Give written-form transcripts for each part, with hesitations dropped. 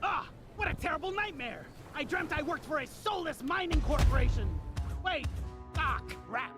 Ah, what a terrible nightmare! I dreamt I worked for a soulless mining corporation! Wait, crap.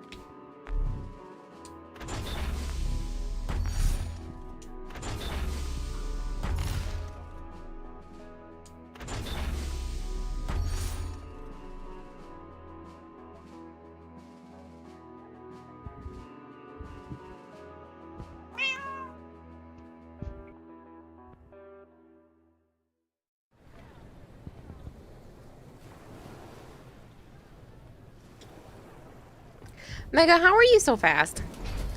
Mega, how are you so fast?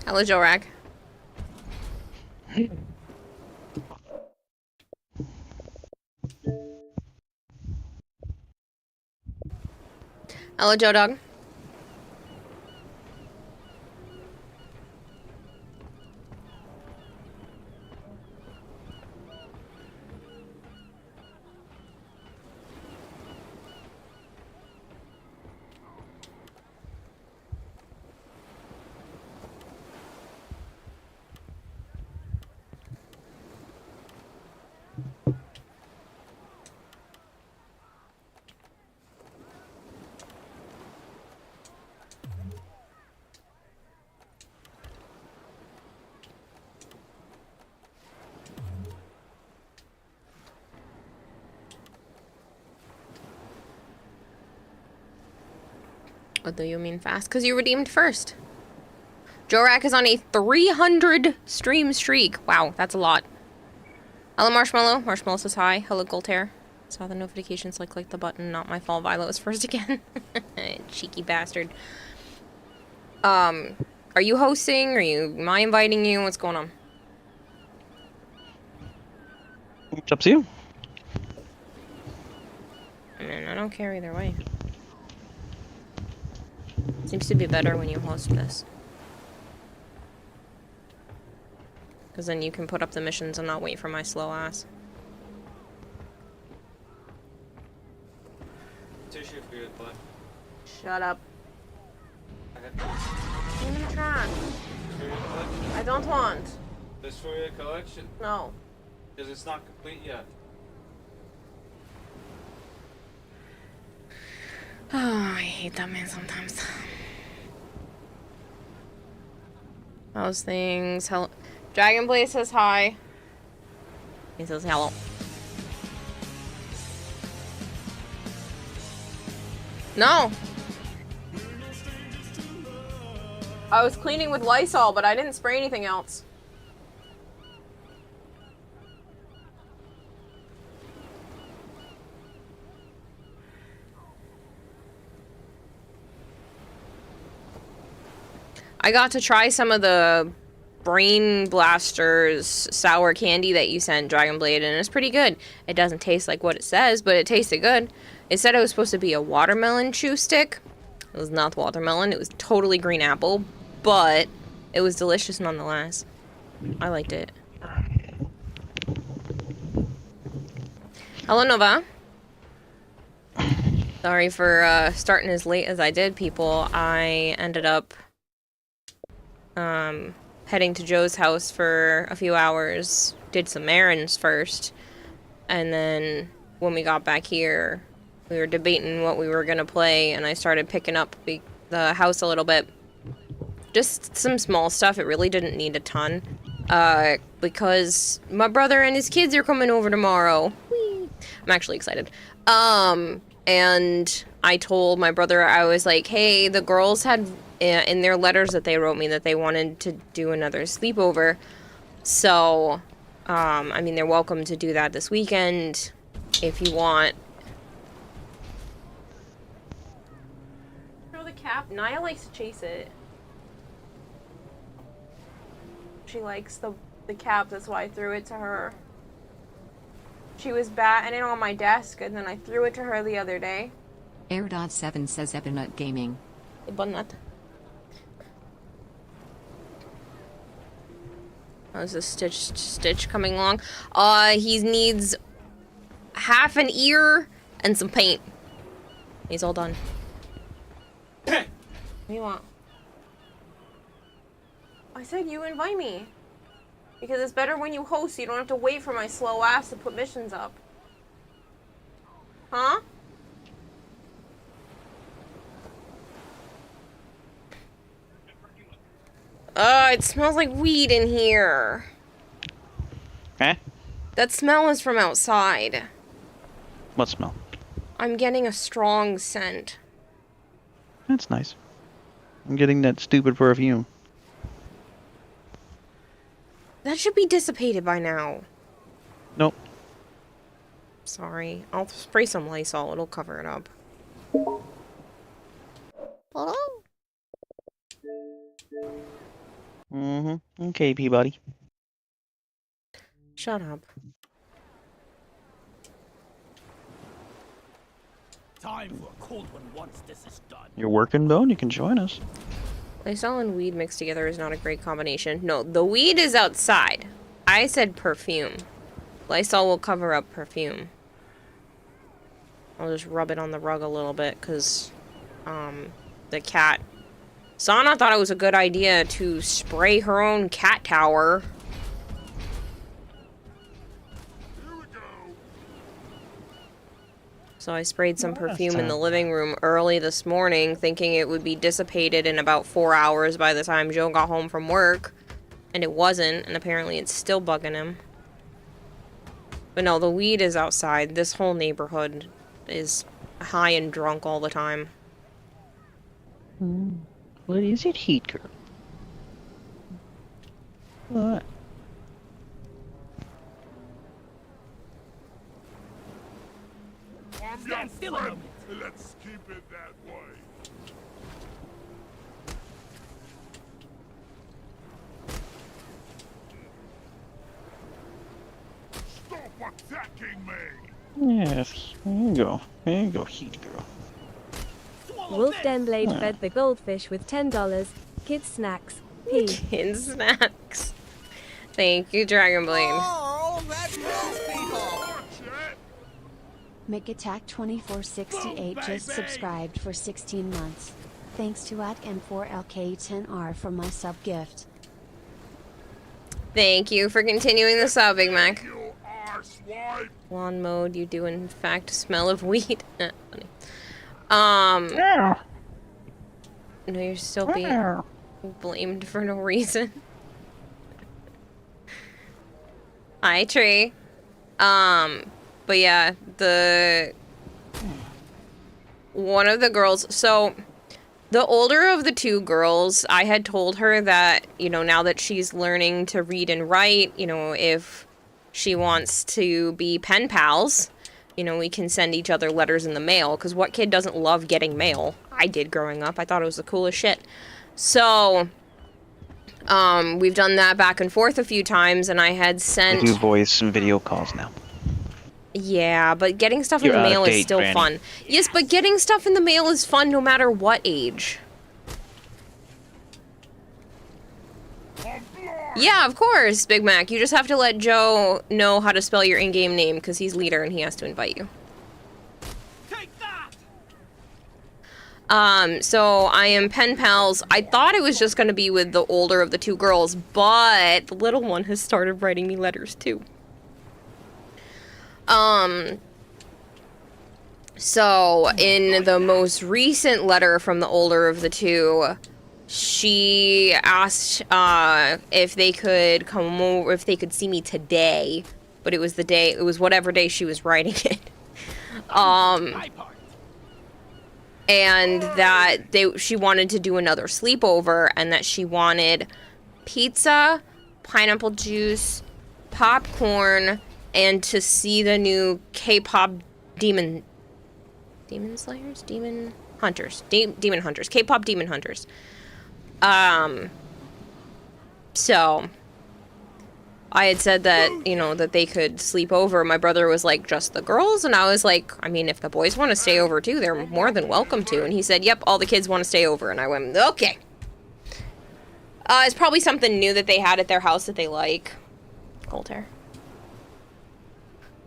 Hello, Jorak. Hello, Joe Dog. What do you mean fast? Because you redeemed first. Jorak is on a 300 stream streak. Wow, that's a lot. Hello, Marshmallow. Marshmallow says hi. Hello, Goltair. Saw the notifications, like click the button. Not my fault. Violet was first again. Cheeky bastard. Are you hosting? Am I inviting you? What's going on? It's up to you. I mean, I don't care either way. Seems to be better when you host this. Because then you can put up the missions and not wait for my slow ass. Tissue for your butt. Shut up. Okay. Give me the trash. For your collection. I don't want. This for your collection. No. Because it's not complete yet. Oh, I hate that man sometimes. How's things? Hello. Dragonblade says hi. He says hello. No! I was cleaning with Lysol, but I didn't spray anything else. I got to try some of the Brain Blasters sour candy that you sent, Dragonblade, and it's pretty good. It doesn't taste like what it says, but it tasted good. It said it was supposed to be a watermelon chew stick. It was not watermelon, it was totally green apple, but it was delicious nonetheless. I liked it. Hello, Nova. Sorry for starting as late as I did, people. I ended up heading to Joe's house for a few hours, did some errands first, and then when we got back here, we were debating what we were gonna play, and I started picking up the house a little bit. Just some small stuff, it really didn't need a ton, because my brother and his kids are coming over tomorrow. Whee! I'm actually excited. And I told my brother, I was like, hey, the girls had in their letters that they wrote me that they wanted to do another sleepover. So, I mean, they're welcome to do that this weekend if you want. Throw the cap. Naya likes to chase it. She likes the cap, that's why I threw it to her. She was batting it on my desk, and then I threw it to her the other day. Air.7 says Epinut Gaming. Hey, Bunnut. How's this Stitch coming along? He needs half an ear and some paint. He's all done. What do you want? I said you invite me. Because it's better when you host, so you don't have to wait for my slow ass to put missions up. Huh? It smells like weed in here. Eh? That smell is from outside. What smell? I'm getting a strong scent. That's nice. I'm getting that stupid perfume. That should be dissipated by now. Nope. Sorry. I'll spray some Lysol. It'll cover it up. Hello? Mm-hmm. Okay, Peabody. Shut up. Time for a cold one once this is done. You're working, Bone? You can join us. Lysol and weed mixed together is not a great combination. No, the weed is outside. I said perfume. Lysol will cover up perfume. I'll just rub it on the rug a little bit, because, the cat... Sana thought it was a good idea to spray her own cat tower. So I sprayed some perfume in the living room early this morning, thinking it would be dissipated in about 4 hours by the time Joe got home from work. And it wasn't, and apparently it's still bugging him. But no, the weed is outside. This whole neighborhood is high and drunk all the time. What is it, Heat Girl? What? Stand still a moment. Let's keep it that way. Stop attacking me! Yes, there you go. There you go, Heat Girl. Wolf Denblade fed the goldfish with $10. Kids snacks. P. Kids snacks. Thank you, Dragonblade. Oh, that kills people! McAttack2468 just subscribed for 16 months. Thanks to @M4LK10R for my sub gift. Thank you for continuing the sub, Big Mac. You arsewipe! Lawn mode, you do in fact smell of weed. Funny. No, you're still being blamed for no reason. Hi, Tree. But yeah, one of the girls, so the older of the two girls, I had told her that, you know, now that she's learning to read and write, you know, if she wants to be pen pals, you know, we can send each other letters in the mail, because what kid doesn't love getting mail? I did growing up. I thought it was the coolest shit. So, we've done that back and forth a few times, and I had sent... We do voice and video calls now. Yeah, but getting stuff in You're the out of mail is date, still Granny. fun. Yes, but getting stuff in the mail is fun no matter what age. Yeah, of course, Big Mac. You just have to let Joe know how to spell your in-game name, because he's leader and he has to invite you. Take that! So I am pen pals. I thought it was just going to be with the older of the two girls, but the little one has started writing me letters too. So in the most recent letter from the older of the two, she asked, if they could come over, if they could see me today, but it was the day, it was whatever day she was writing it. My part. And that she wanted to do another sleepover, and that she wanted pizza, pineapple juice, popcorn, and to see the new K-pop Demon Slayers? Demon Hunters. Demon Hunters. K-pop Demon Hunters. So I had said that, you know, that they could sleep over. My brother was like, just the girls? And I was like, I mean, if the boys want to stay over too, they're more than welcome to. And he said, yep, all the kids want to stay over. And I went, okay. It's probably something new that they had at their house that they like. Cold hair.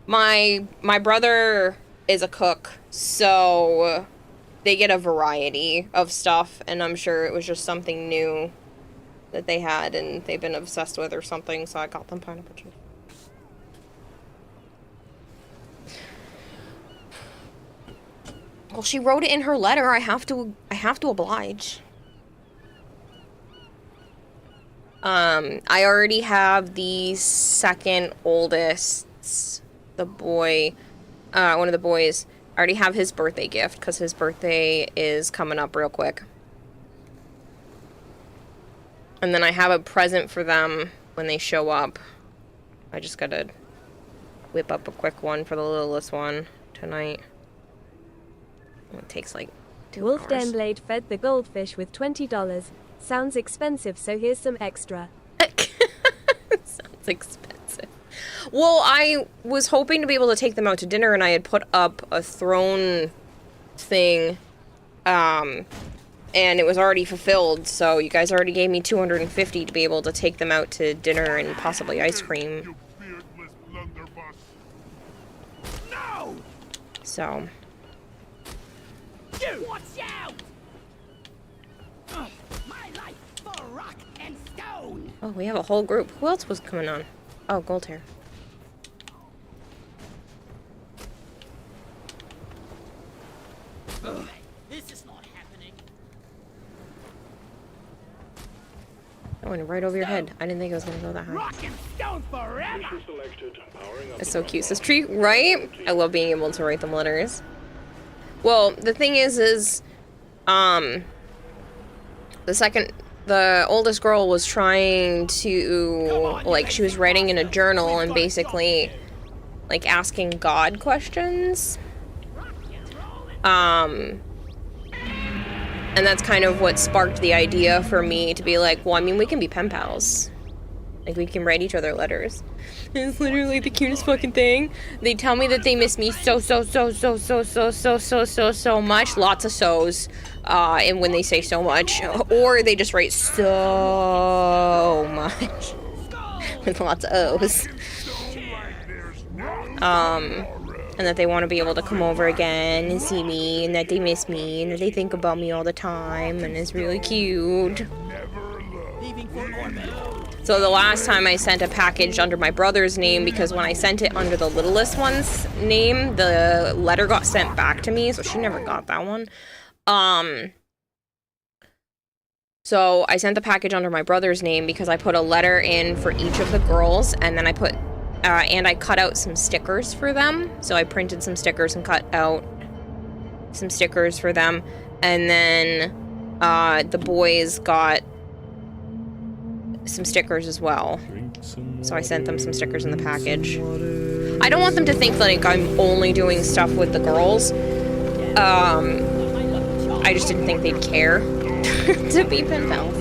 My brother is a cook, so they get a variety of stuff, and I'm sure it was just something new that they had and they've been obsessed with or something, so I got them pineapple juice. Well, she wrote it in her letter. I have to oblige. I already have the second oldest, the boy, one of the boys. I already have his birthday gift because his birthday is coming up real quick. And then I have a present for them when they show up. I just gotta whip up a quick one for the littlest one tonight. It takes like 2 Wolf hours. Denblade fed the goldfish with $20. Sounds expensive, so here's some extra. Sounds expensive. Well, I was hoping to be able to take them out to dinner, and I had put up a throne thing, and it was already fulfilled, so you guys already gave me $250 to be able to take them out to dinner and possibly ice cream. You beardless blunderbuss. No! So, You! Watch out! Ugh, my life for rock and stone! oh, we have a whole group. Who else was coming on? Oh, Goldhair. Ugh, this is not happening. That went right over your head. I didn't think it was gonna go that high. Rock and stone forever! It's so cute. This tree, right? I love being able to write them letters. Well, the thing is, the oldest girl was trying to, like, she was writing in a journal and basically, like, asking God questions. And that's kind of what sparked the idea for me to be like, well, I mean, we can be pen pals. Like, we can write each other letters. It's literally the cutest fucking thing. They tell me that they miss me so much. Lots of so's. And when they say so much. Or they just write so much. With lots of O's. And that they want to be able to come over again and see me, and that they miss me, and that they think about me all the time, and it's really cute. Leaving for orbit. So the last time I sent a package under my brother's name, because when I sent it under the littlest one's name, the letter got sent back to me, so she never got that one. So I sent the package under my brother's name because I put a letter in for each of the girls, and then I put, and I cut out some stickers for them. So I printed some stickers and cut out some stickers for them, and then the boys got some stickers as well. So I sent them some stickers in the package. I don't want them to think like I'm only doing stuff with the girls. I just didn't think they'd care to be pen pals.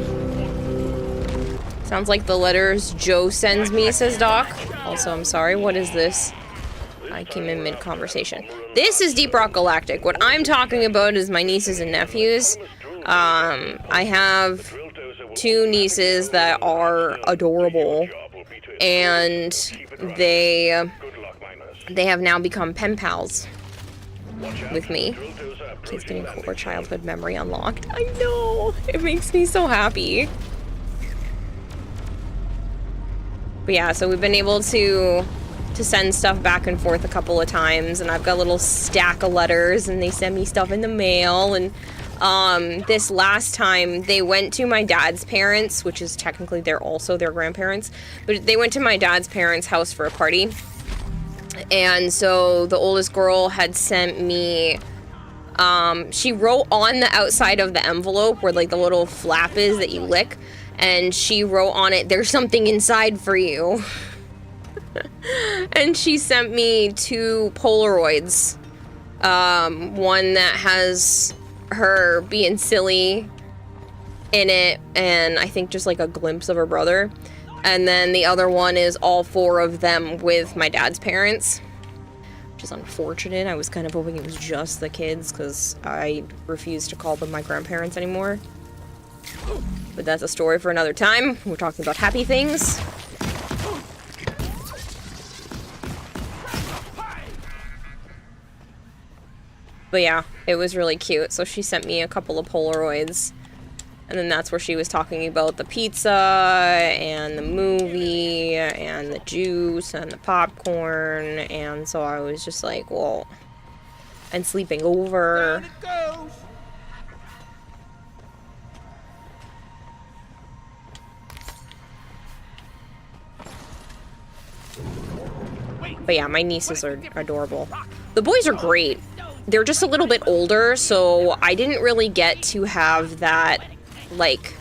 Sounds like the letters Joe sends me, says Doc. Also, I'm sorry, what is this? I came in mid-conversation. This is Deep Rock Galactic. What I'm talking about is my nieces and nephews. I have 2 nieces that are adorable, and they have now become pen pals with me. Kids getting core childhood memory unlocked. I know! It makes me so happy. But yeah, so we've been able to send stuff back and forth a couple of times, and I've got a little stack of letters, and they send me stuff in the mail, and this last time they went to my dad's parents, which is technically they're also their grandparents, but they went to my dad's parents' house for a party. And so the oldest girl had sent me, she wrote on the outside of the envelope where like the little flap is that you lick, and she wrote on it, "There's something inside for you." And she sent me 2 Polaroids. One that has her being silly in it, and I think just like a glimpse of her brother. And then the other one is all 4 of them with my dad's parents, which is unfortunate. I was kind of hoping it was just the kids, because I refuse to call them my grandparents anymore. But that's a story for another time. We're talking about happy things. But yeah, it was really cute. So she sent me a couple of Polaroids. And then that's where she was talking about the pizza and the movie and the juice and the popcorn. And so I was just like, well, and sleeping over. Down it goes. But yeah, my nieces are adorable. The boys are great. They're just a little bit older, so I didn't really get to have that, like,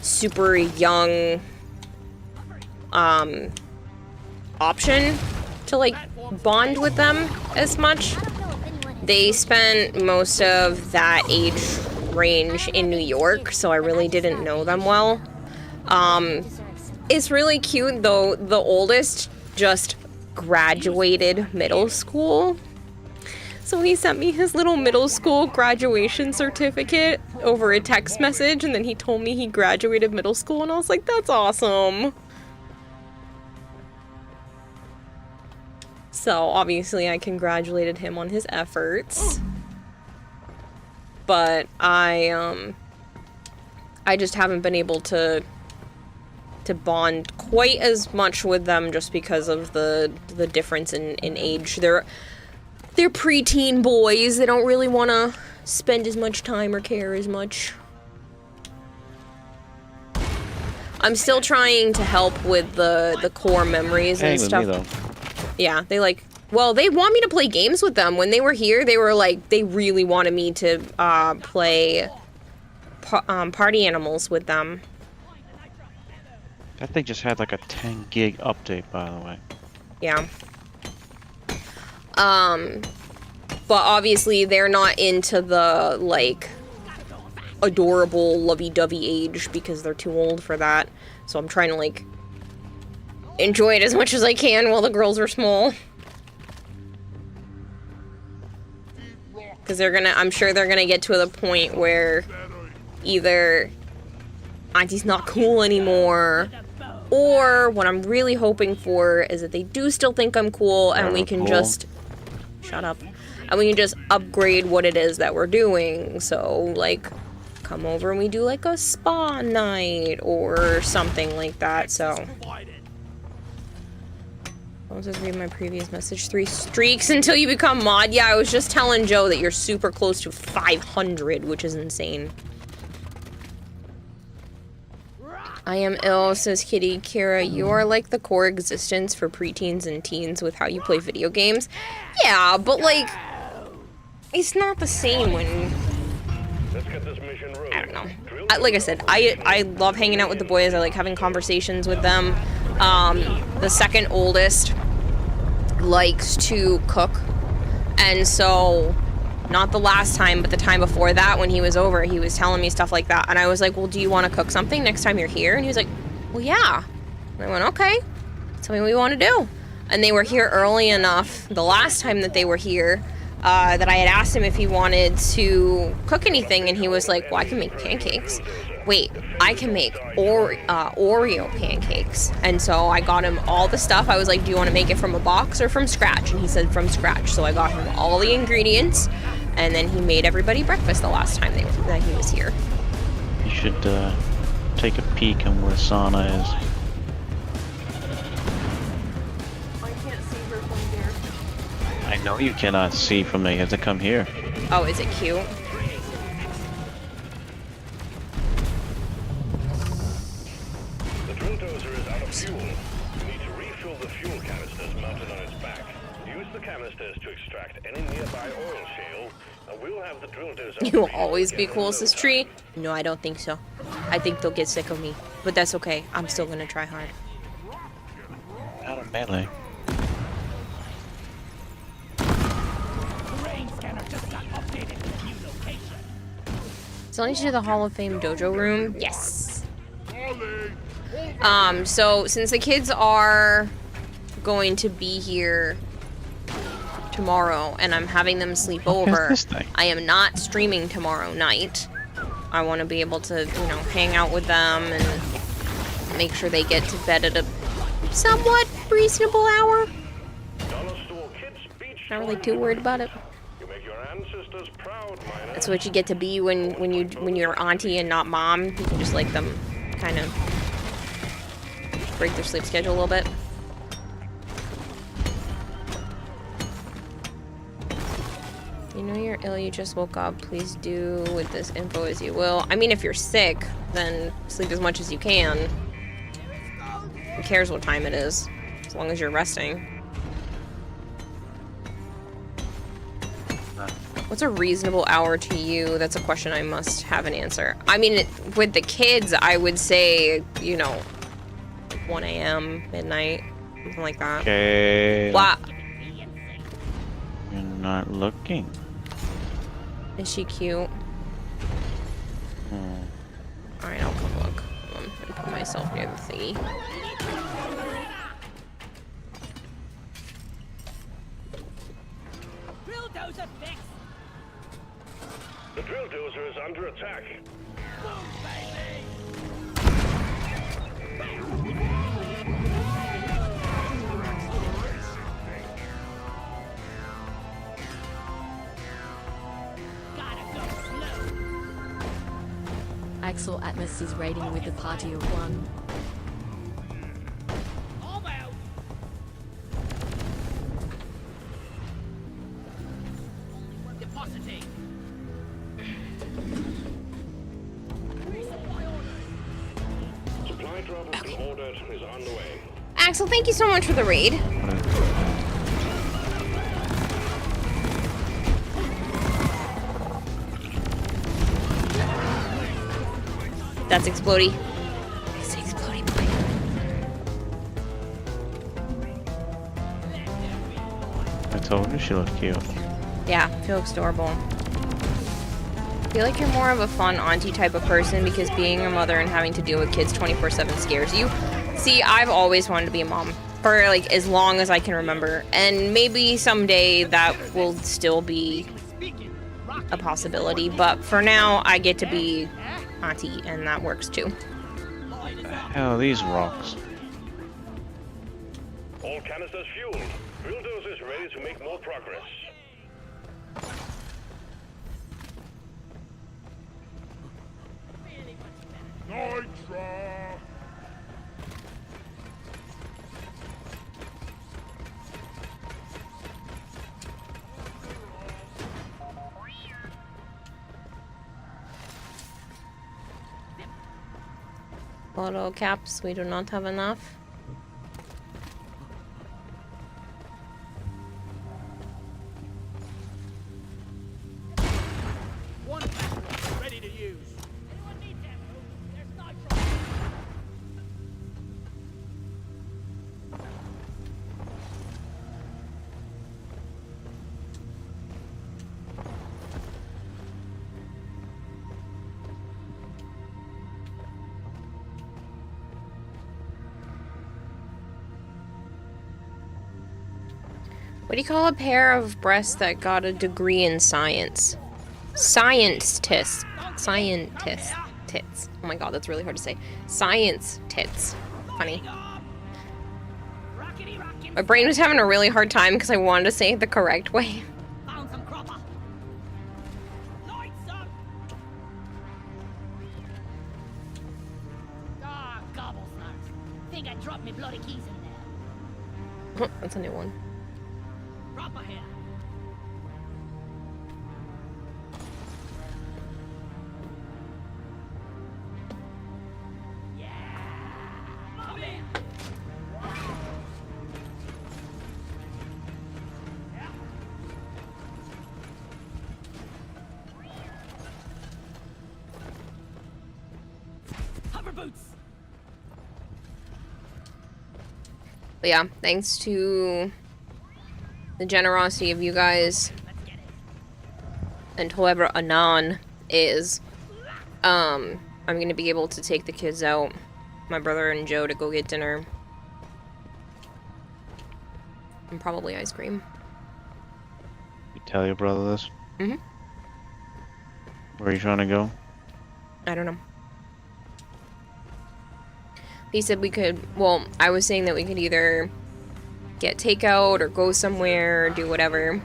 super young, option to, like, bond with them as much. They spent most of that age range in New York, so I really didn't know them well. It's really cute, though. The oldest just graduated middle school. So he sent me his little middle school graduation certificate over a text message, and then he told me he graduated middle school, and I was like, that's awesome. So obviously I congratulated him on his efforts. But I just haven't been able to bond quite as much with them just because of the difference in age. They're preteen boys. They don't really want to spend as much time or care as much. I'm still trying to help with the core memories and stuff. With me, though. Yeah, they well, they want me to play games with them. When they were here, they were like, they really wanted me to play Party Animals with them. That thing just had like a 10 gig update, by the way. Yeah. But obviously they're not into the, like, adorable, lovey-dovey age because they're too old for that. So I'm trying to, like, enjoy it as much as I can while the girls are small. Because I'm sure they're gonna get to the point where either Auntie's not cool anymore, or what I'm really hoping for is that they do still think I'm cool and we can just... Shut up. And we can just upgrade what it is that we're doing. So, like, come over and we do, like, a spa night or something like that, so... I'll just read my previous message. 3 streaks until you become mod. Yeah, I was just telling Joe that you're super close to 500, which is insane. I am ill, says Kitty. Kira, you are like the core existence for preteens and teens with how you play video games. Yeah, but like, it's not the same when... I don't know. Like I said, I love hanging out with the boys. I like having conversations with them. The second oldest likes to cook. And so, not the last time, but the time before that when he was over, he was telling me stuff like that. And I was like, well, do you want to cook something next time you're here? And he was like, well, yeah. And I went, okay. Tell me what you want to do. And they were here early enough the last time that they were here that I had asked him if he wanted to cook anything. And he was like, well, I can make pancakes. Wait, I can make Oreo pancakes. And so I got him all the stuff. I was like, do you want to make it from a box or from scratch? And he said from scratch. So I got him all the ingredients. And then he made everybody breakfast the last time that he was here. You should take a peek on where Sana is. I can't see her from there. I know you cannot see from there. You have to come here. Oh, is it cute? The drill dozer is out of fuel. You need to refill the fuel canisters mounted on its back. Use the canisters to extract any nearby oil shale, and we'll have the drill dozer... You will always be cool, sis Tree? No, I don't think so. I think they'll get sick of me. But that's okay. I'm still gonna try hard. Out of melee. So I need to do the Hall of Fame dojo room. Yes. So since the kids are going to be here tomorrow and I'm having them sleep over, I am not streaming tomorrow night. I want to be able to, you know, hang out with them and make sure they get to bed at a somewhat reasonable hour. Not really too worried about it. You make your ancestors' proud miner. That's what you get to be when you're auntie and not mom. You can just like them kind of break their sleep schedule a little bit. You know you're ill, you just woke up. Please do with this info as you will. I mean, if you're sick, then sleep as much as you can. Who cares what time it is, as long as you're resting. What's a reasonable hour to you? That's a question I must have an answer. I mean, with the kids, I would say, you know, 1 a.m., midnight, something like that. Okay. Wow. You're not looking. Is she cute? Alright, I'll come look. Hold on, I'm gonna put myself near the thingy. Bulldozer fix. The drill dozer is under attack. Boom, baby. Axel Atmos is raiding with a party of 1. Supply drop has been ordered is on the way. Axel, thank you so much for the raid. That's Explodey. It's Explodey boy. I told you she looked cute. Yeah, she looks adorable. I feel like you're more of a fun auntie type of person because being a mother and having to deal with kids 24/7 scares you. See, I've always wanted to be a mom for like as long as I can remember, and maybe someday that will still be a possibility, but for now I get to be auntie and that works too. What the hell are these rocks? All canisters fueled. Drill dozer is ready to make more progress. Nitra! Auto caps, we do not have enough. One platform ready to use. Anyone need ammo? There's nitro. What do you call a pair of breasts that got a degree in science? Scientist. Scientist. Tits. Oh my god, that's really hard to say. Science tits. Funny. My brain was having a really hard time because I wanted to say it the correct way. Found some cropper. Lights up. Ah, gobble snarks. Think I dropped me bloody keys in there. That's a new one. Cropper here. Come in. Hover boots. But yeah, thanks to the generosity of you guys and whoever Anon is, I'm gonna be able to take the kids out, my brother and Joe, to go get dinner. And probably ice cream. You tell your brother this? Mm-hmm. Where are you trying to go? I don't know. He said we could, well, I was saying that we could either get takeout or go somewhere or do whatever.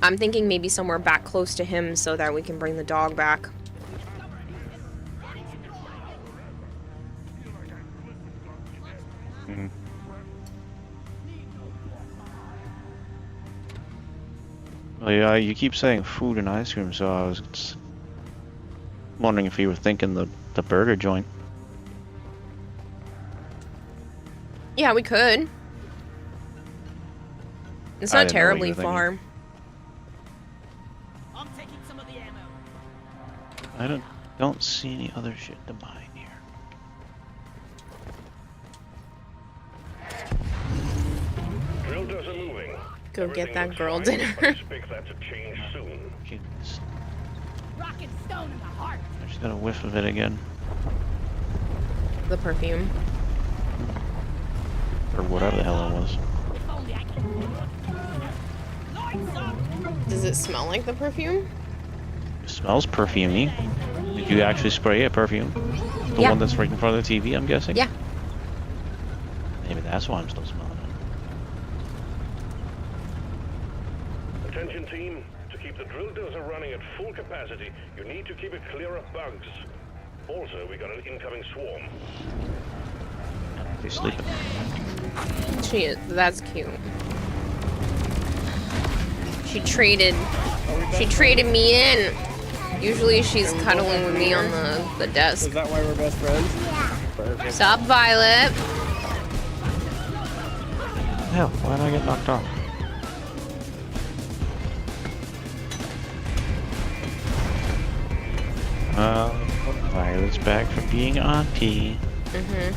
I'm thinking maybe somewhere back close to him so that we can bring the dog back. Mm-hmm. Well, yeah, you keep saying food and ice cream, so I was wondering if you were thinking the burger joint. Yeah, we could. It's I not didn't know what you terribly were thinking. far. I'm taking some of the ammo. I don't see any other shit to buy here. Drill dozer moving. Go get Everything that looks girl fine, dinner. but expect that to change soon. Goodness. Rock and stone in the heart. I just got a whiff of it again. The perfume. Or whatever the hell it was. If only I could. Lights up. Does it smell like the perfume? It smells perfumey. Did you actually spray a perfume? The Yeah. one that's right in front of the TV, I'm guessing? Yeah. Maybe that's why I'm still smelling it. Attention team, to keep the drill dozer running at full capacity, you need to keep it clear of bugs. Also, we got an incoming swarm. She's sleeping. She is. That's cute. She traded me in. Usually she's cuddling with me on the desk. Is that why we're best friends? Yeah. Sup, Violet? Hell, why did I get knocked off? Violet's back from being auntie. Mm-hmm.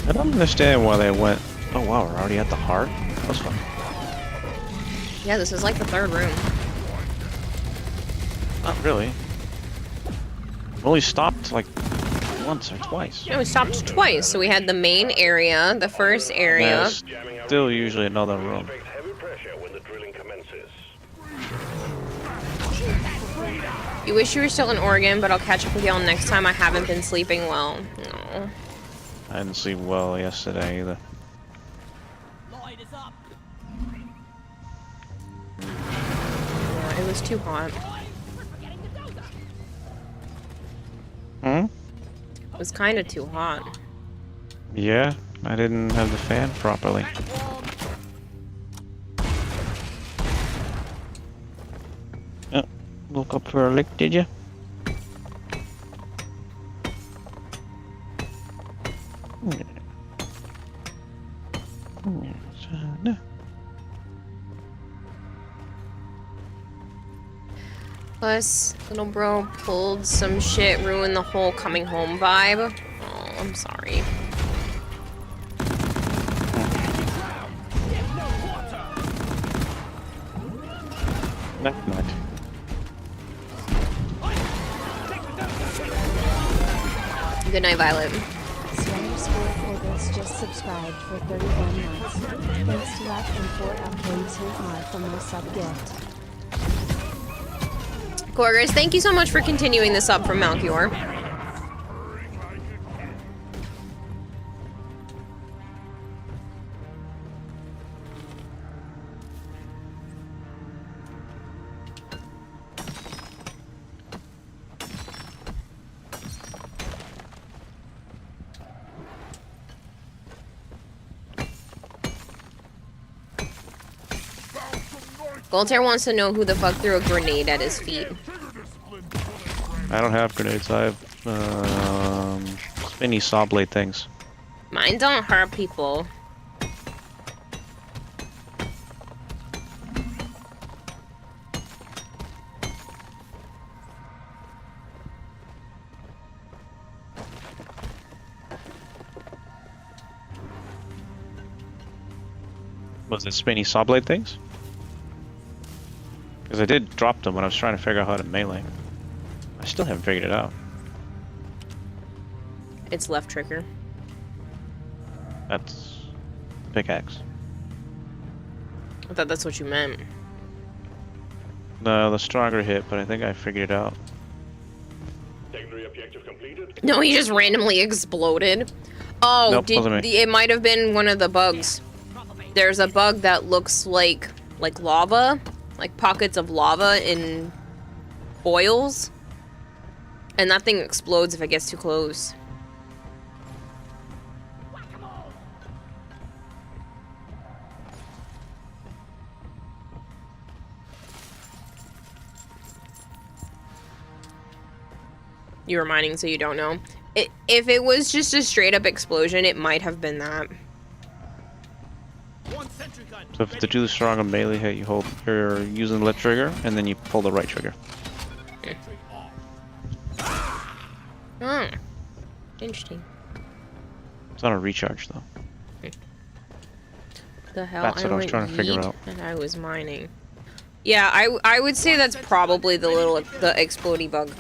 I don't understand why they went. Oh wow, we're already at the heart? That's fun. Yeah, this is like the third room. Not really. We only stopped like once or twice. Yeah, we stopped twice. So we had the main area, the first area. There's still usually another room. Expect heavy pressure when the drilling commences. You wish you were still in Oregon, but I'll catch up with y'all next time. I haven't been sleeping well. No. I didn't sleep well yesterday either. Light is up. Yeah, it was too hot. We're forgetting the dozer. Hmm? It was kind of too hot. Yeah, I didn't have the fan properly. Oh, woke up for a lick, did you? Plus, little bro pulled some shit, ruined the whole coming home vibe. Oh, I'm sorry. Knock, knock. Good night, Violet. Sweater Square Orbits just subscribed for 31 months. Thanks to F and 4LK10R for my sub gift. Gorgers, thank you so much for continuing this up from Malchior. Voltaire wants to know who the fuck threw a grenade at his feet. I don't have grenades, I have spinny saw blade things. Mine don't hurt people. Was it spinny saw blade things? Because I did drop them when I was trying to figure out how to melee. I still haven't figured it out. It's left trigger. That's pickaxe. I thought that's what you meant. No, the stronger hit, but I think I figured it out. Secondary objective completed. No, he just randomly exploded. Oh, Nope, wasn't me. it might have been one of the bugs. There's a bug that looks like lava, like pockets of lava in boils, and that thing explodes if it gets too close. You were mining, so you don't know. If it was just a straight up explosion, it might have been that. So if to do the stronger melee hit, you're using the left trigger, and then you pull the right trigger. Oh, interesting. It's not a recharge though. The hell? That's what I was went trying to figure yeet out. And I was mining. Yeah, I would say that's probably the explodey bug.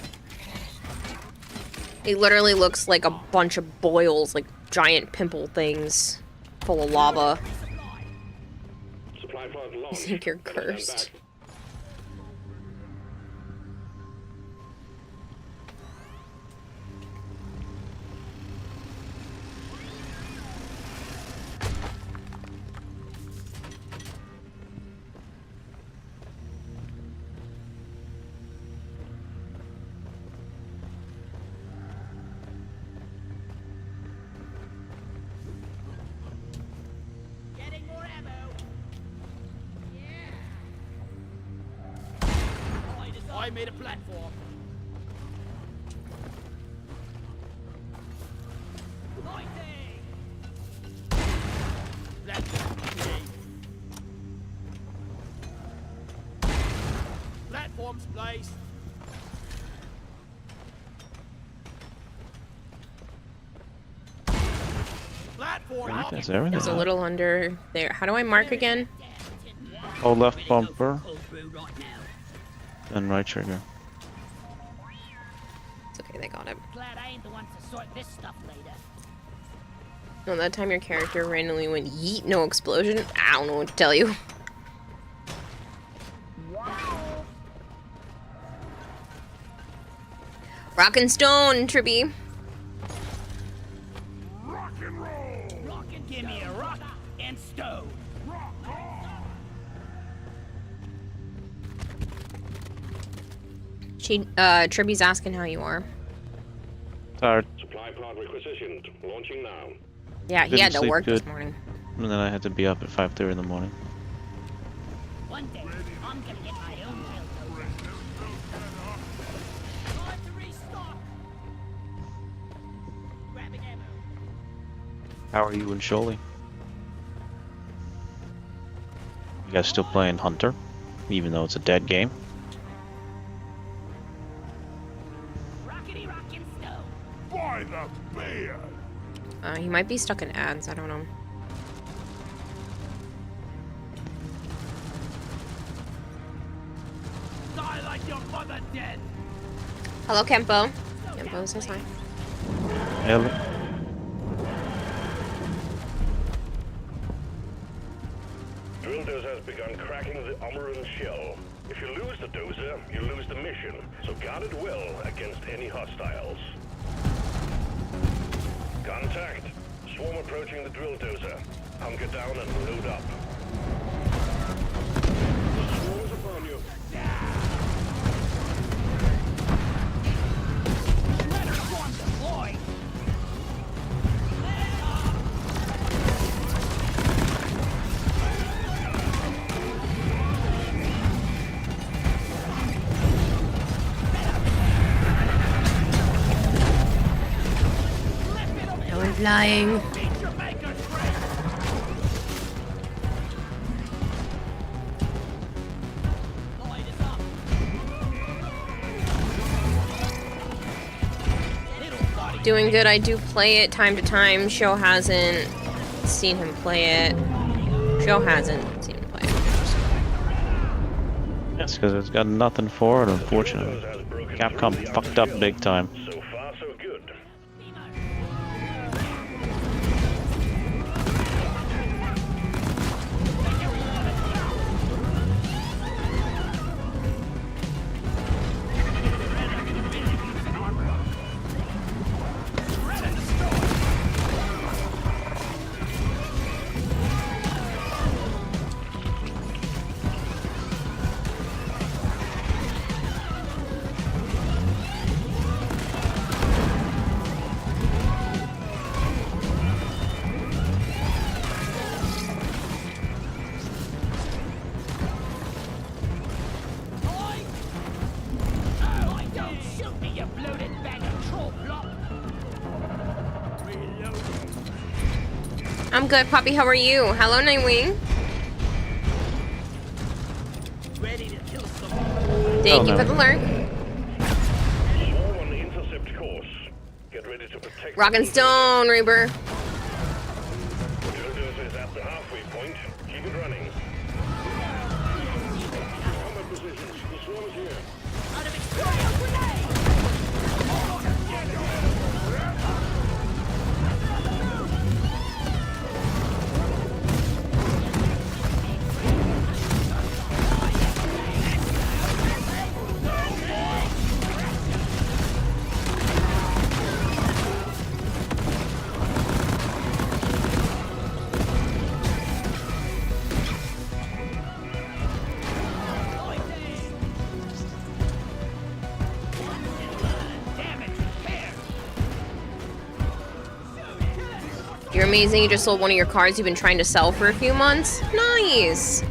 It literally looks like a bunch of boils, like giant pimple things, full of lava. Supply pod You launched. think you're cursed? I made a platform. Platforms placed. Platform. Right, that's everything. There's a little under there. How do I mark again? Hold left bumper, then right trigger. It's okay, they got it. Glad I ain't the one to sort this stuff later. No, that time your character randomly went yeet, no explosion. I don't know what to tell you. Rock and stone, Tribby. Rock and roll! Rock and give me a rock and stone. Rock on! Tribby's asking how you are. Tired. Supply pod requisitioned. Launching now. Yeah, he Didn't had to sleep work this good. morning. And then I had to be up at 5:30 in the morning. One day, I'm gonna get my own build. Time to restock. Grabbing ammo. How are you and Sholey? You guys still playing Hunter? Even though it's a dead game? Rockety rock and stone. By the beard! He might be stuck in ads, I don't know. Die like your mother dead. Hello, Kempo. Kempo says hi. Hello. Drill dozer has begun cracking the Omeran shell. If you lose the dozer, you lose the mission. So guard it well against any hostiles. Contact. Swarm approaching the drill dozer. Hunker down and load up. The swarm is upon you. Let her swarm deploy. No one flying. Beat your maker's friend. Light is up. Little body. Doing good. I do play it time to time. Show hasn't seen him play it. Show hasn't seen him play it. Yes, because it's got nothing for it, unfortunately. Capcom fucked up big time. So far, so good. I'm good, Poppy. How are you? Hello, Nightwing. Ready to kill some. Thank you for the lurk. Swarm on the intercept course. Get ready to protect. Rock and Stone, Reaper. The bulldozer is at the halfway point. Keep it running. Combat positions. The swarm is here. You're amazing. You just sold one of your cars you've been trying to sell for a few months. Nice.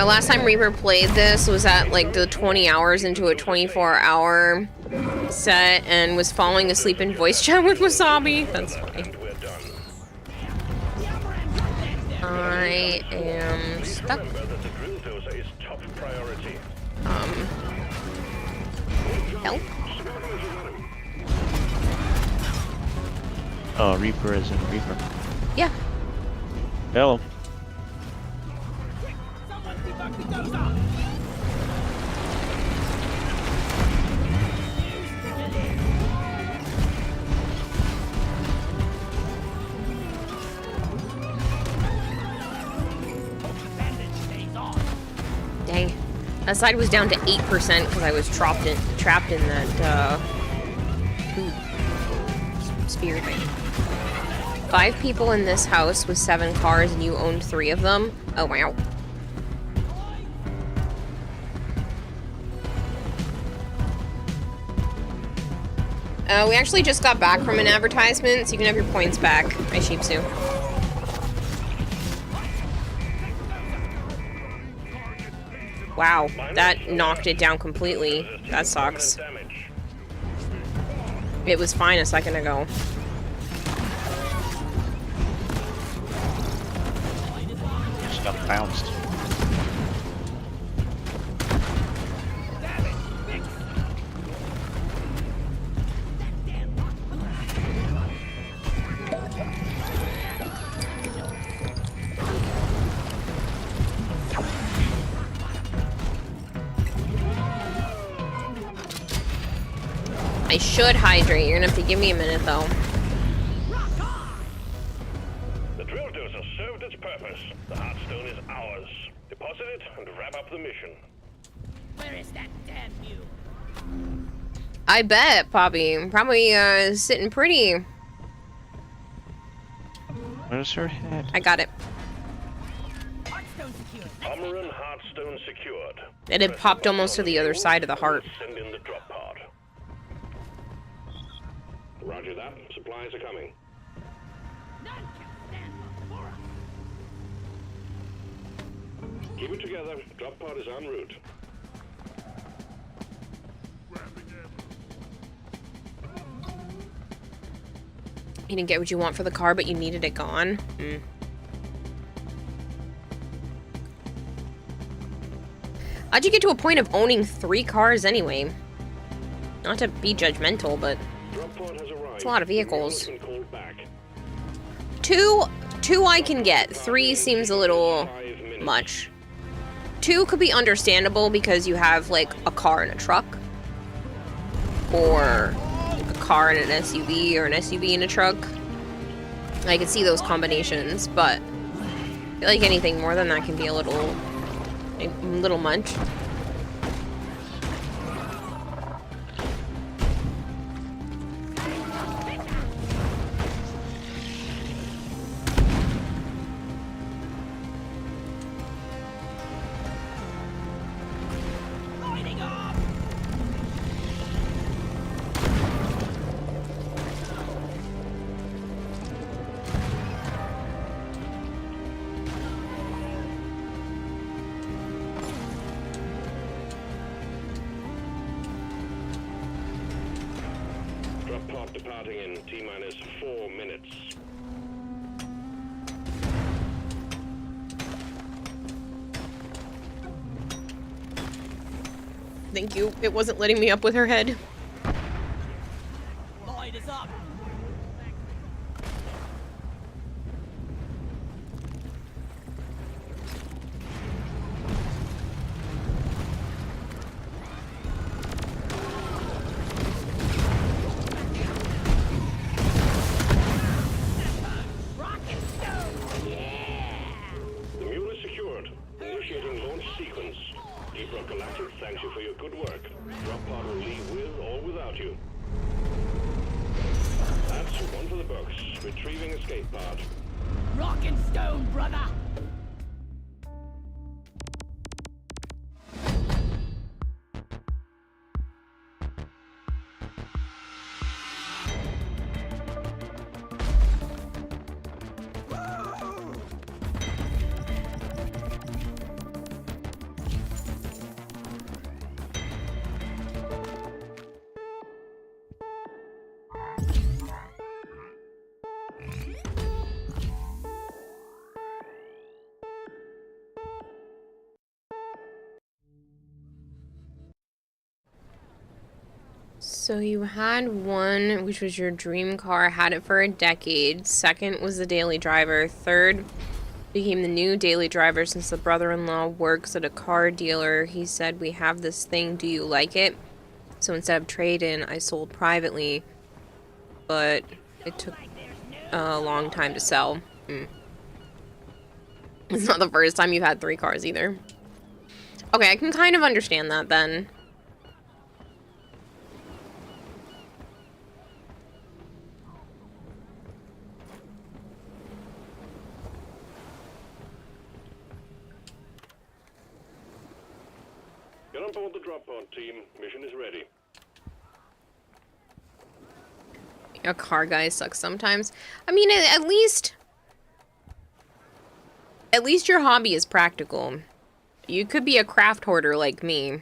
Last time Reaper played this was at like the 20 hours into a 24-hour set and was falling asleep in voice chat with Wasabi. That's funny. I am stuck. Help? Oh, Reaper is in Reaper. Yeah. Hello. Dang. That side was down to 8% because I was trapped in that sphere thing. 5 people in this house with 7 cars and you owned 3 of them? Oh wow. We actually just got back from an advertisement, so you can have your points back. I sheepsu. Wow, that knocked it down completely. That sucks. It was fine a second ago. Just got bounced. I should hydrate. You're gonna have to give me a minute, though. The drill dozer served its purpose. The Heartstone is ours. Deposit it and wrap up the mission. Where is that damn you? I bet, Poppy. Probably sitting pretty. Where's her head? I got it. Armor and Heartstone secured. It had popped almost to the other side of the heart. Send in the drop pod. Roger that. Supplies are coming. Keep it together. Drop pod is en route. You didn't get what you want for the car, but you needed it gone. How'd you get to a point of owning 3 cars anyway? Not to be judgmental, but it's a lot of vehicles. 2 I can get. 3 seems a little much. 2 could be understandable because you have like a car and a truck, or a car and an SUV, or an SUV and a truck. I could see those combinations, but I feel like anything more than that can be a little much. pod departing in T-minus 4 minutes. Thank you. It wasn't letting me up with her head. Light is up. The mule is secured. Initiating launch sequence. Libra Galactic thanks you for your good work. Drop pod will leave with or without you. That's one for the books. Retrieving escape pod. Rock and stone, brother. So you had one, which was your dream car, had it for a decade. Second was the daily driver. Third became the new daily driver since the brother-in-law works at a car dealer. He said, we have this thing, do you like it? So instead of trade-in, I sold privately, but it took a long time to sell. It's not the first time you've had 3 cars either. Okay, I can kind of understand that then. Get on board the drop pod, team. Mission is ready. A car guy sucks sometimes. I mean, at least your hobby is practical. You could be a craft hoarder like me.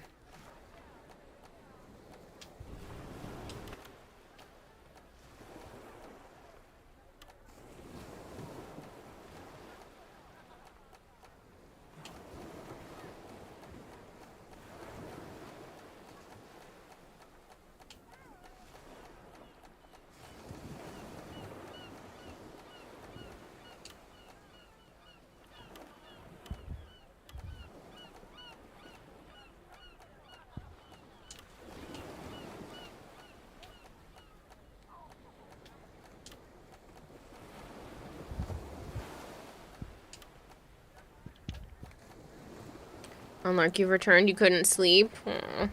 Unlike you've returned, you couldn't sleep. Aww.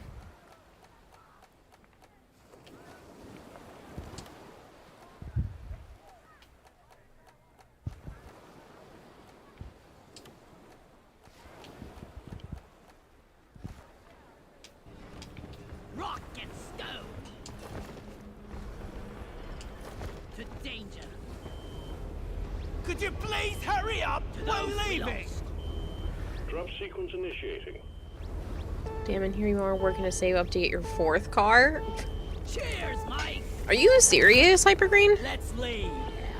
Rock and stone. To danger. Could you please hurry up? We're leaving. Drop sequence initiating. Damn, and here you are working to save up to get your 4th car? Cheers, Mike. Are you serious, Hypergreen? Let's leave.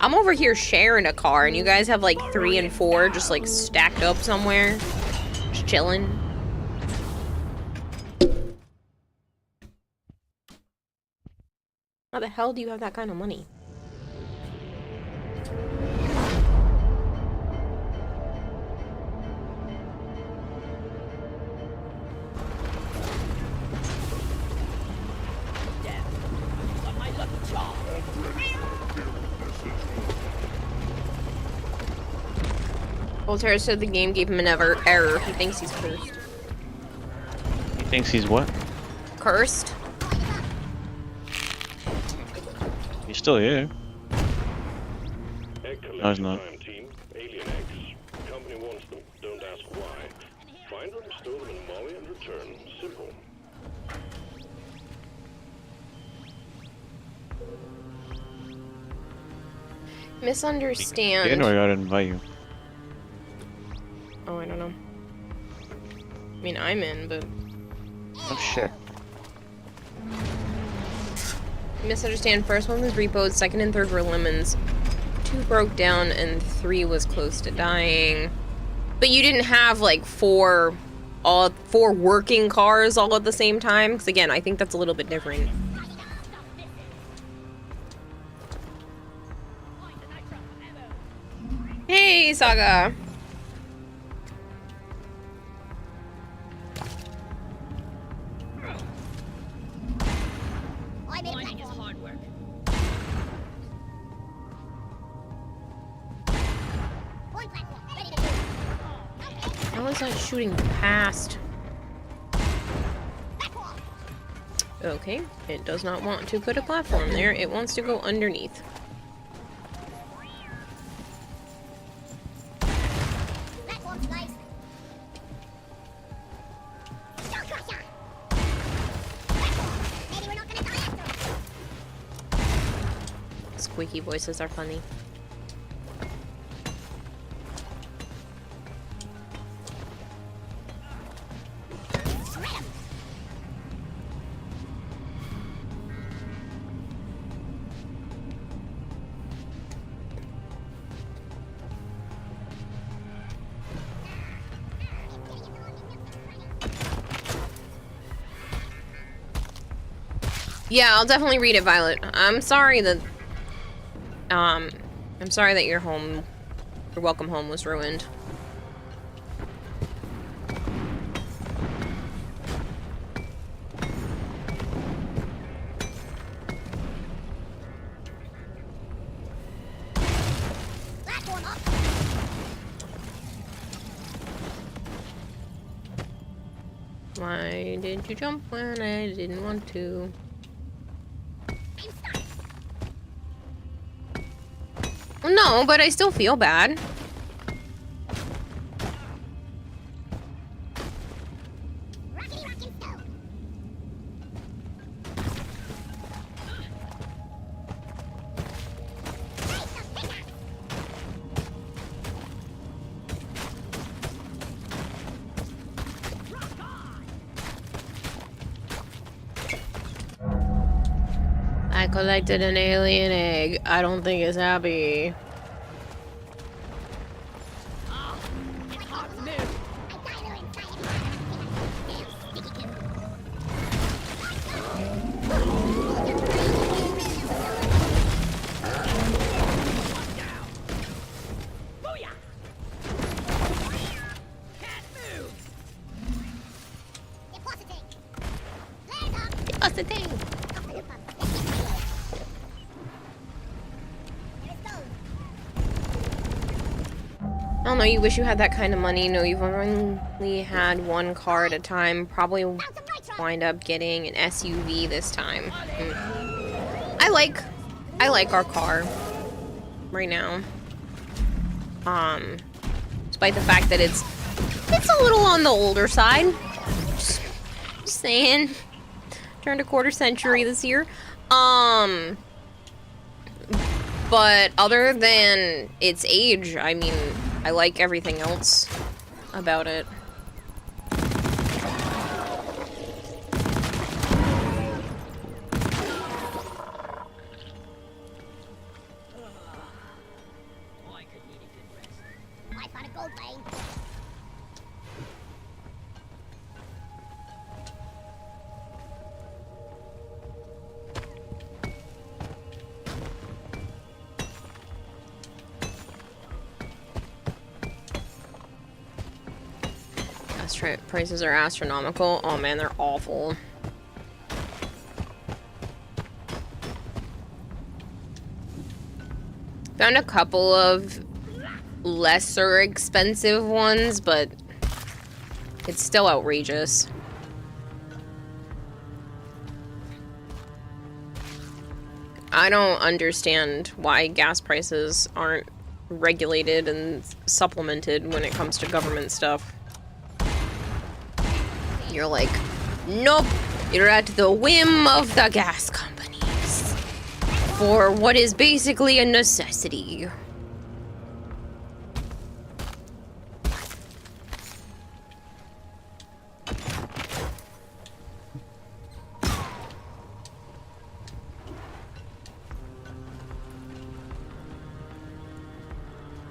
I'm over here sharing a car, and you guys have like 3 and 4 just like stacked up somewhere. Just chilling. How the hell do you have that kind of money? Voltaire said the game gave him an error. He thinks he's cursed. He thinks he's what? Cursed? He's still here. Egg No, he's not. collection time, team. Alien eggs. The company wants them. Don't ask why. Find them, store them in Molly, and return. Simple. Misunderstand. In or I gotta invite you? Oh, I don't know. I mean, I'm in, but... Oh shit. Misunderstand. First one was repos, second and third were lemons. 2 broke down, and 3 was close to dying. But you didn't have, like, 4 working cars all at the same time? Because, again, I think that's a little bit different. Hey, Saga! Mining is hard work. How is that shooting past? Okay, it does not want to put a platform there. It wants to go underneath. Squeaky voices are funny. Yeah, I'll definitely read it, Violet. I'm sorry that your welcome home was ruined. Why did you jump when I didn't want to? No, but I still feel bad. I collected an alien egg. I don't think it's happy. I don't know, you wish you had that kind of money. No, you've only had one car at a time. Probably wind up getting an SUV this time. I like our car right now. Despite the fact that it's a little on the older side. Just saying. Turned a quarter century this year. But other than its age, I mean, I like everything else about it. Prices are astronomical. Oh man, they're awful. Found a couple of lesser expensive ones, but it's still outrageous. I don't understand why gas prices aren't regulated and supplemented when it comes to government stuff. You're like, nope, you're at the whim of the gas companies for what is basically a necessity.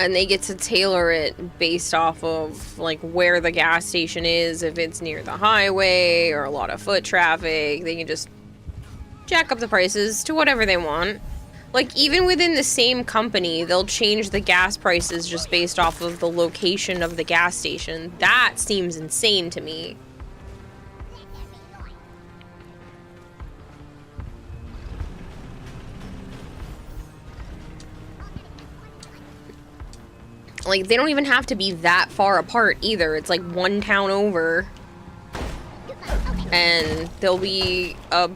And they get to tailor it based off of, like, where the gas station is. If it's near the highway or a lot of foot traffic, they can just jack up the prices to whatever they want. Like, even within the same company, they'll change the gas prices just based off of the location of the gas station. That seems insane to me. Like, they don't even have to be that far apart either. It's like one town over. And there'll be a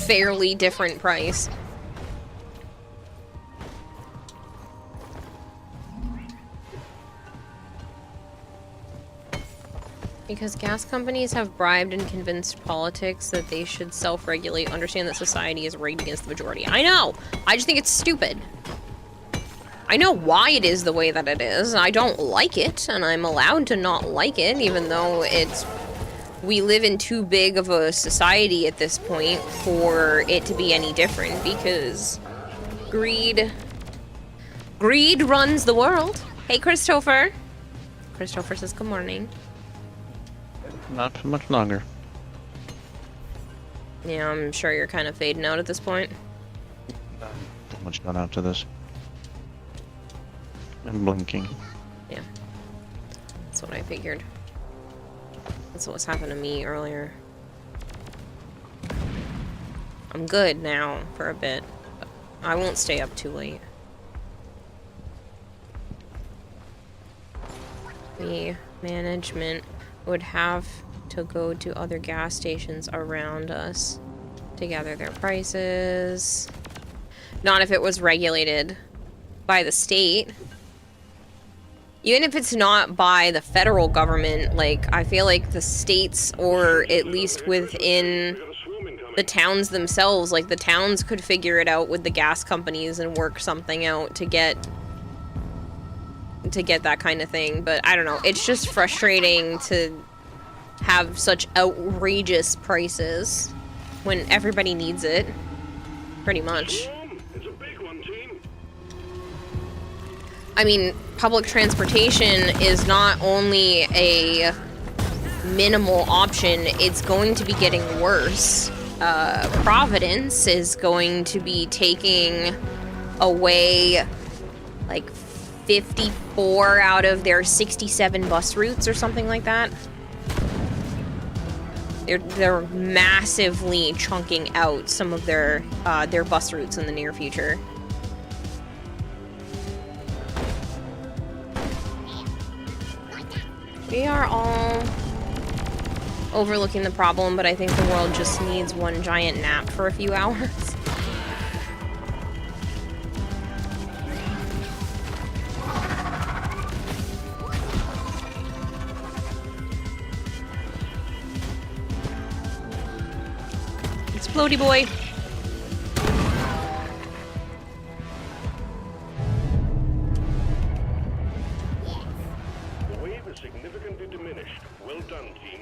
fairly different price. Because gas companies have bribed and convinced politics that they should self-regulate, understand that society is rigged against the majority. I know! I just think it's stupid. I know why it is the way that it is. I don't like it, and I'm allowed to not like it, even though it's... We live in too big of a society at this point for it to be any different, because greed runs the world. Hey, Christopher. Christopher says good morning. Not for much longer. Yeah, I'm sure you're kind of fading out at this point. Pretty much done after this. I'm blinking. Yeah. That's what I figured. That's what was happening to me earlier. I'm good now for a bit. But I won't stay up too late. The management would have to go to other gas stations around us to gather their prices. Not if it was regulated by the state. Even if it's not by the federal government, like, I feel like the states, or at least within the towns themselves, like, the towns could figure it out with the gas companies and work something out to get that kind of thing. But I don't know, it's just frustrating to have such outrageous prices when everybody needs it, pretty much. I mean, public transportation is not only a minimal option, it's going to be getting worse. Providence is going to be taking away like 54 out of their 67 bus routes or something like that. They're massively chunking out some of their bus routes in the near future. We are all overlooking the problem, but I think the world just needs one giant nap for a few hours. Explodey boy. The wave is significantly diminished. Well done, team.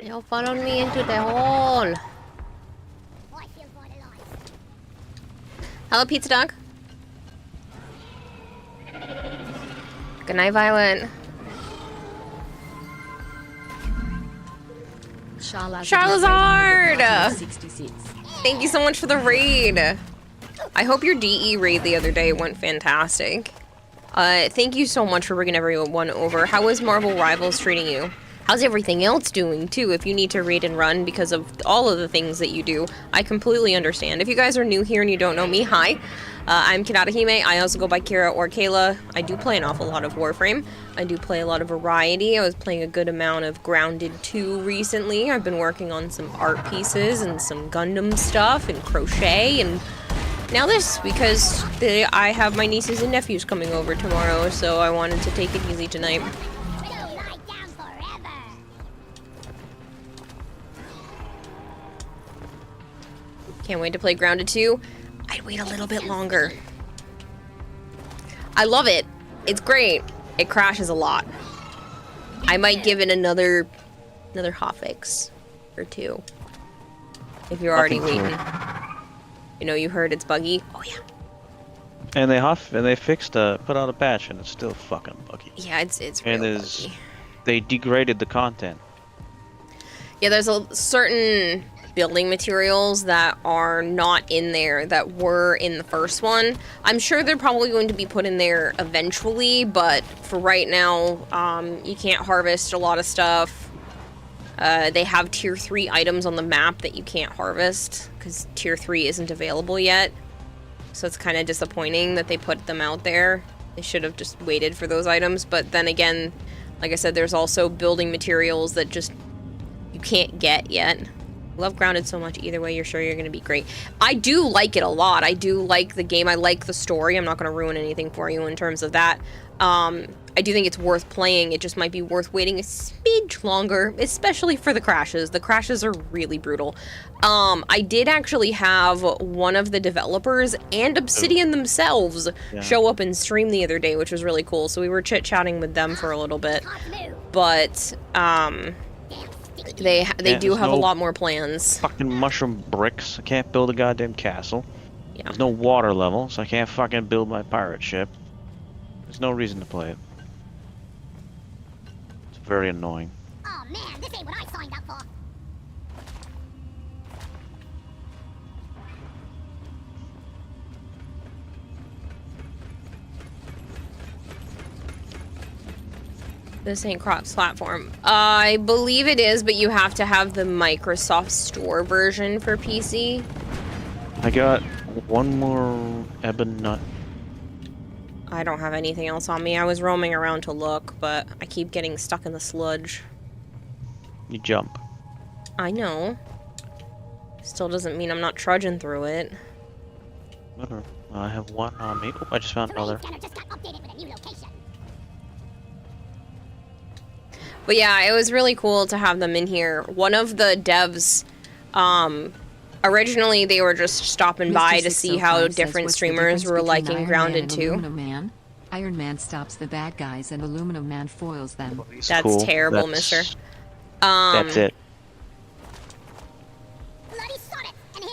You followed me into the hole. Hello, pizza dog. Good night, Violet. Charlazard! 66. Thank you so much for the raid. I hope your DE raid the other day went fantastic. Thank you so much for bringing everyone over. How is Marvel Rivals treating you? How's everything else doing, too? If you need to raid and run because of all of the things that you do, I completely understand. If you guys are new here and you don't know me, hi. I'm Kirarahime. I also go by Kira or Kayla. I do play an awful lot of Warframe. I do play a lot of variety. I was playing a good amount of Grounded 2 recently. I've been working on some art pieces and some Gundam stuff and crochet and now this, because I have my nieces and nephews coming over tomorrow, so I wanted to take it easy tonight. Can't wait to play Grounded 2. I'd wait a little bit longer. I love it. It's great. It crashes a lot. I might give it another hotfix or two. If you're already waiting. You know, you heard it's buggy. Oh yeah. And they fixed put out a patch and it's still fucking buggy. Yeah, it's real buggy. They degraded the content. Yeah, there's a certain building materials that are not in there that were in the first one. I'm sure they're probably going to be put in there eventually, but for right now, you can't harvest a lot of stuff. They have tier 3 items on the map that you can't harvest because tier 3 isn't available yet. So it's kind of disappointing that they put them out there. They should have just waited for those items, but then again, like I said, there's also building materials that just you can't get yet. Love Grounded so much. Either way, you're sure you're going to be great. I do like it a lot. I do like the game. I like the story. I'm not going to ruin anything for you in terms of that. I do think it's worth playing. It just might be worth waiting a smidge longer, especially for the crashes. The crashes are really brutal. I did actually have one of the developers and Obsidian themselves show up and stream the other day, which was really cool. So we were chit-chatting with them for a little bit. But, they do have a lot more plans. Fucking mushroom bricks. I can't build a goddamn castle. Yeah. There's no water level, so I can't fucking build my pirate ship. There's no reason to play it. It's very annoying. Oh man, this ain't what I signed up for. This ain't cross-platform. I believe it is, but you have to have the Microsoft Store version for PC. I got one more ebon nut. I don't have anything else on me. I was roaming around to look, but I keep getting stuck in the sludge. You jump. I know. Still doesn't mean I'm not trudging through it. I have one on me. Oh, I just found another. But yeah, it was really cool to have them in here. One of the devs, originally they were just stopping by to see how different streamers were liking Grounded 2. Iron Man stops the bad guys and Aluminum Man foils them. That's cool. Terrible, mister. That's it.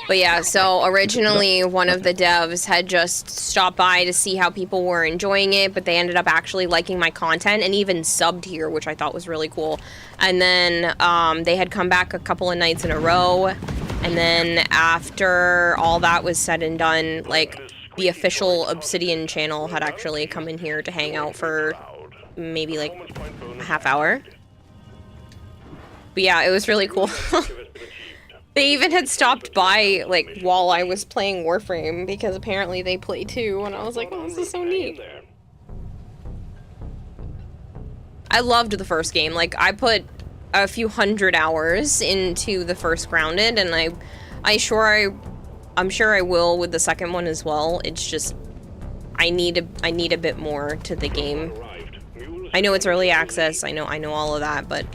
But yeah, so originally one of the devs had just stopped by to see how people were enjoying it, but they ended up actually liking my content and even subbed here, which I thought was really cool. And then they had come back a couple of nights in a row, and then after all that was said and done, like, the official Obsidian channel had actually come in here to hang out for maybe like a half hour. But yeah, it was really cool. They even had stopped by, like, while I was playing Warframe, because apparently they play too, and I was like, oh, this is so neat. I loved the first game. Like, I put a few hundred hours into the first Grounded, and I'm sure I will with the second one as well. It's just, I need a bit more to the game. I know it's early access, I know all of that, but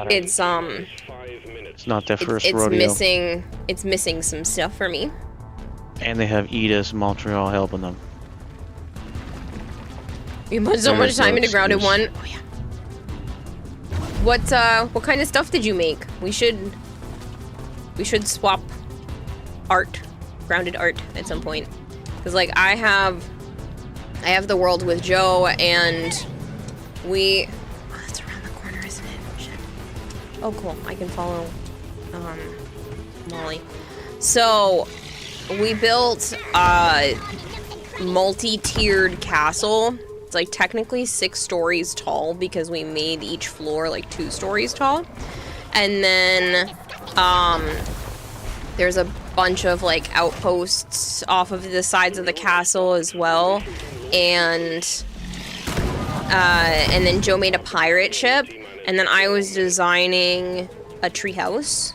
it's not their first it's rodeo. It's missing some stuff for me. And they have Edis Montreal helping them. You put so much time into Grounded 1. Oh yeah. What kind of stuff did you make? We should swap art, Grounded art at some point. Cause like I have the world with Joe and we. Oh, that's around the corner, isn't it? Shit. Oh cool, I can follow Molly. So we built a multi-tiered castle. It's like technically 6 stories tall because we made each floor like 2 stories tall. And then there's a bunch of like outposts off of the sides of the castle as well, and then Joe made a pirate ship, and then I was designing a treehouse.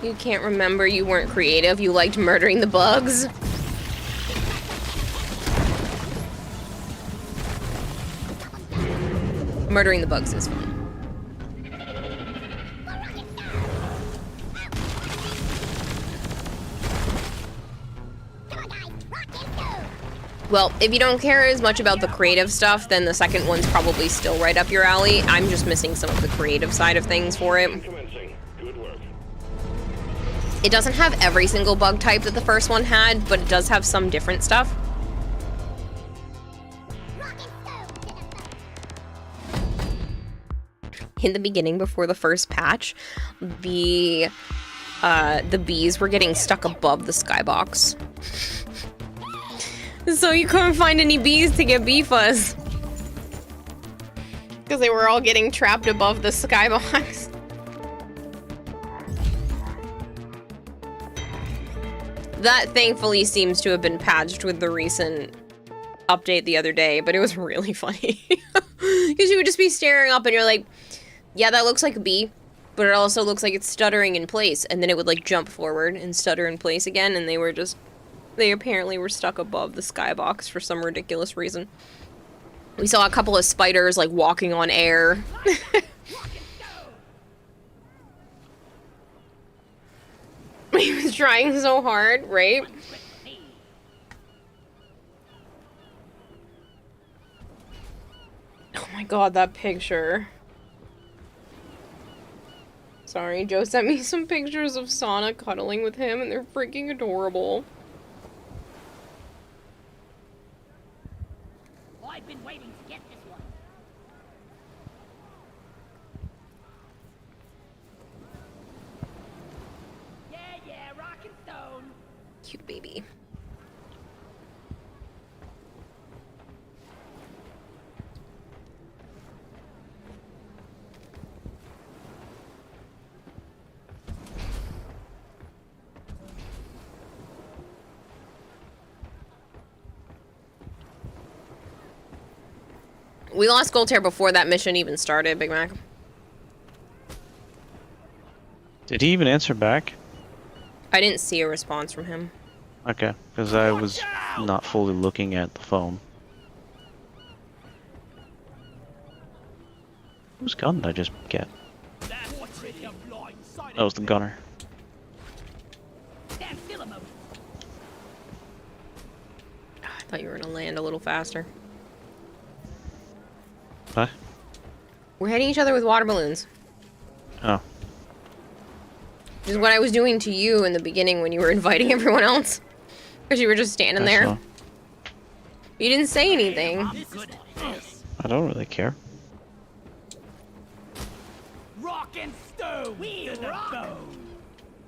You can't remember, you weren't creative, you liked murdering the bugs. Murdering the bugs is fun. Well, if you don't care as much about the creative stuff, then the second one's probably still right up your alley. I'm just missing some of the creative side of things for it. It doesn't have every single bug type that the first one had, but it does have some different stuff. In the beginning, before the first patch, the bees were getting stuck above the skybox. So you couldn't find any bees to get bee fuzz. Because they were all getting trapped above the skybox. That thankfully seems to have been patched with the recent update the other day, but it was really funny. Because you would just be staring up and you're like, yeah, that looks like a bee, but it also looks like it's stuttering in place. And then it would like jump forward and stutter in place again, and they apparently were stuck above the skybox for some ridiculous reason. We saw a couple of spiders like walking on air. He was trying so hard, right? Oh my god, that picture. Sorry, Joe sent me some pictures of Sana cuddling with him, and they're freaking adorable. I've been waiting to get this one. Yeah, rock and stone. Cute baby. We lost Goldhair before that mission even started, Big Mac. Did he even answer back? I didn't see a response from him. Okay, because I was not fully looking at the phone. Whose gun did I just get? That was the gunner. Stand still a moment. I thought you were gonna land a little faster. Huh? We're hitting each other with water balloons. Oh. Which is what I was doing to you in the beginning when you were inviting everyone else. Because you were just standing there. So. You didn't say anything. I don't really care. Rock and stone. We rock.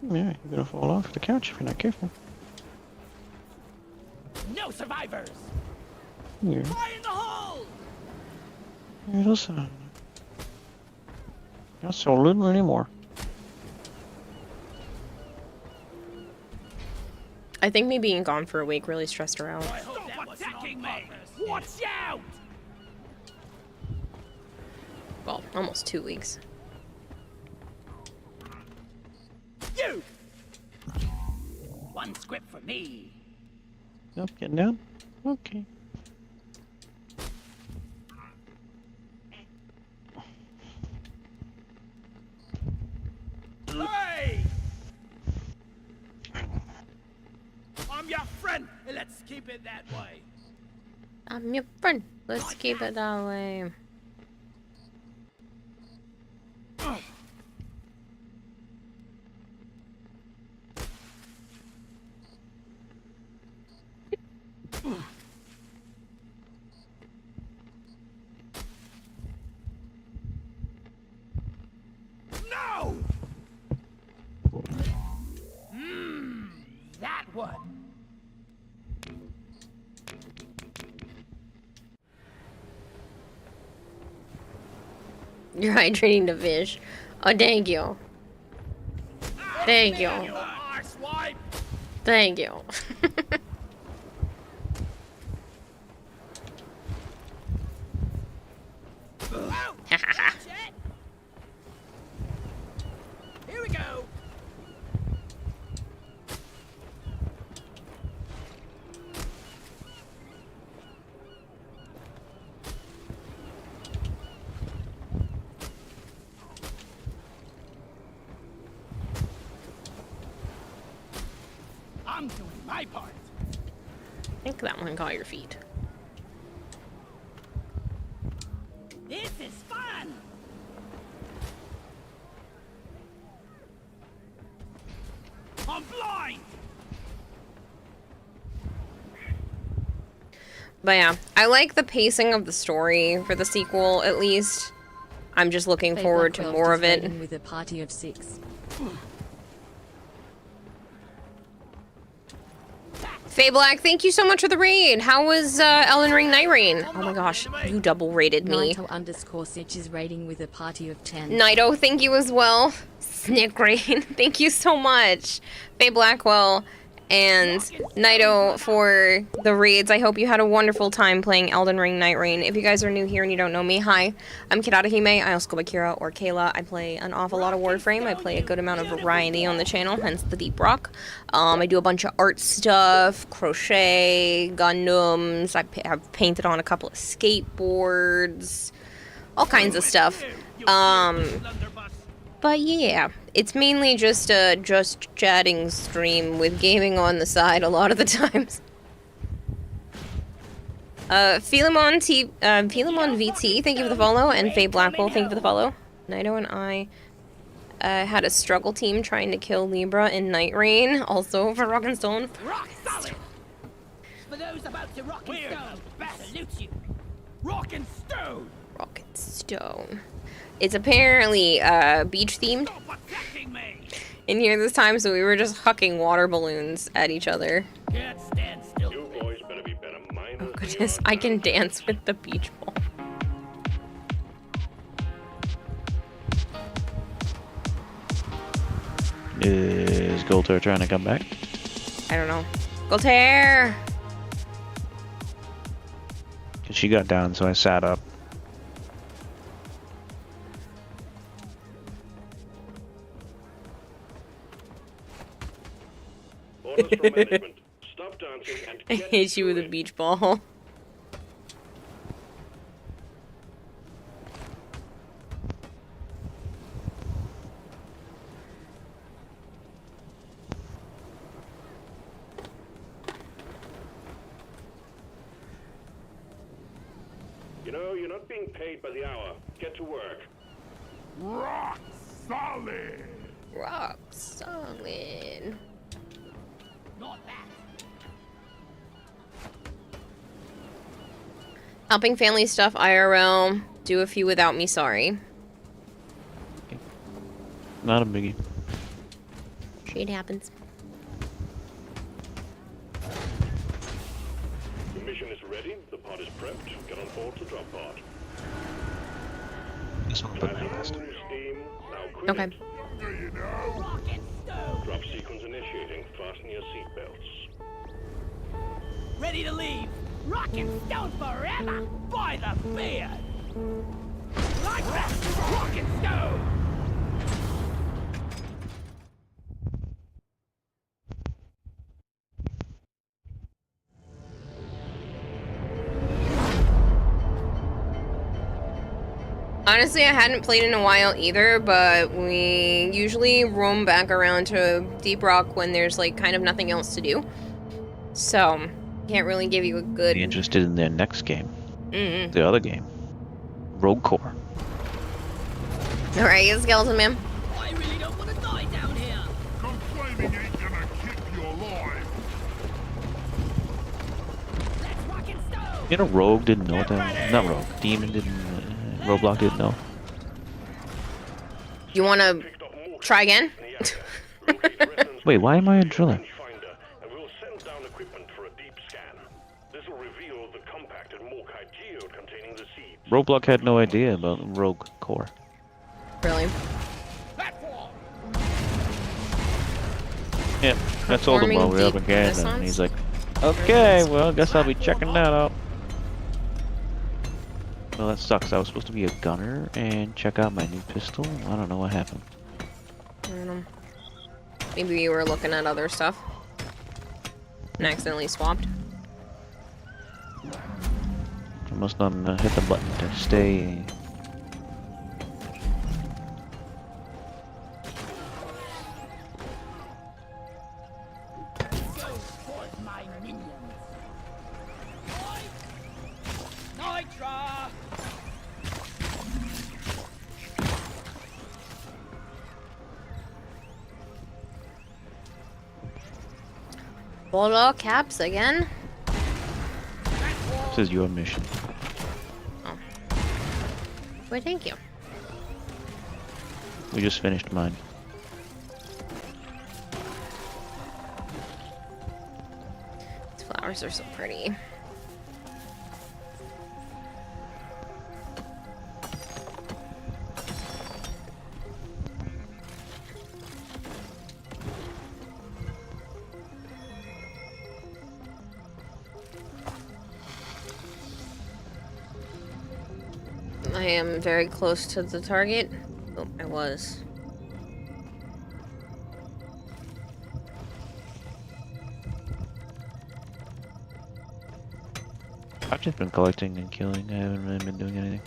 Yeah, you're gonna fall off the couch if you're not careful. No survivors. Yeah. Fire in the hole. It doesn't. Not so little anymore. I think me being gone for a week really stressed her out. Stop attacking me. Watch out. Well, almost 2 weeks. You. One script for me. Yep, getting down? Okay. Hey! I'm your friend, and let's keep it that way. I'm your friend. Let's keep it that way. No! That one. You're hydrating the fish. Oh, thank you. Thank you. Thank you. Here we go. I'm doing my part. I think that one got your feet. This is fun. I'm blind. But yeah, I like the pacing of the story for the sequel, at least. I'm just looking forward to more of it. With a party of 6. Faye Black, thank you so much for the raid. How was Elden Ring Night Rain? Oh my gosh, you double rated me. Naito_Sitch is rating with a party of 10. Naito, thank you as well. Snick Rain, thank you so much. Faye Blackwell and Naito for the raids. I hope you had a wonderful time playing Elden Ring Night Rain. If you guys are new here and you don't know me, hi, I'm Kirarahime. I also go by Kira or Kayla. I play an awful lot of Warframe. I play a good amount of variety on the channel, hence the Deep Rock. I do a bunch of art stuff, crochet, Gundams. I've painted on a couple of skateboards, all kinds of stuff. But yeah, it's mainly just a just chatting stream with gaming on the side a lot of the times. Philemon VT, thank you for the follow, and Faye Blackwell, thank you for the follow. Naito and I had a struggle team trying to kill Libra in Night Rain, also for Rock and Stone. Rock solid. For those about to rock and stone, salute you. Rock and stone. Rock and Stone. It's apparently beach themed in here this time, so we were just hucking water balloons at each other. Can't stand still. You boys better be better minded. Oh goodness, I can dance with the beach ball. Is Golter trying to come back? I don't know. Golter! Cause she got down, so I sat up. Orders from management. Stop dancing and I get hit you with a moving. beach ball. You know, you're not being paid by the hour. Get to work. Rock solid. Rock solid. Not bad. Helping family stuff IRL. Do a few without me, sorry. Not a biggie. Shit happens. The mission is ready. The pod is prepped. Get on board to drop pod. This one put Plasma my list. steam. Now quit Okay. it. Do you know? Rock and stone. Drop sequence initiating. Fasten your seatbelts. Ready to leave. Rock and stone forever. By the beard. Like that. Rock and stone. Honestly, I hadn't played in a while either, but we usually roam back around to Deep Rock when there's like kind of nothing else to do. So, can't really give you a good... Be interested in their next game. Mm-hmm. The other game. Rogue Core. Alright, Skeleton Man. I really don't want to die down here. Complaining ain't gonna keep you alive. Let's rock and stone. You know, Rogue didn't know that. Not Rogue. Demon didn't. Roblox didn't know. You want to try again? Wait, why am I a driller? Finder, and we'll send down equipment for a deep scan. This will reveal the compacted Morkite geode containing the seeds. Roblox had no idea about Rogue Core. Really? Yeah, I told him while we were up again, and he's like, okay, well, I guess I'll be checking that out. Well, that sucks. I was supposed to be a gunner and check out my new pistol. I don't know what happened. I don't know. Maybe you were looking at other stuff and accidentally swapped. I must not hit the button to stay. Polo caps again? This is your mission. Oh. Why, thank you. We just finished mine. These flowers are so pretty. I am very close to the target. Oh, I was. I've just been collecting and killing. I haven't really been doing anything.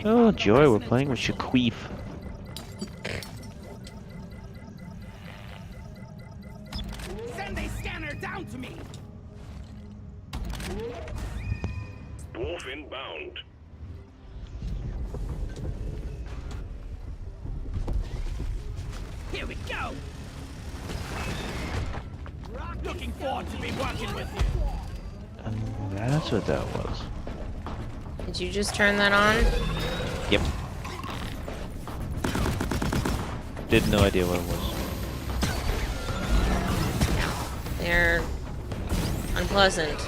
Oh, joy, we're playing with Shaqueef. Send a scanner down to me. Dwarf inbound. Here we go. Looking forward to be working with you. That's what that was. Did you just turn that on? Yep. Did no idea what it was. They're unpleasant.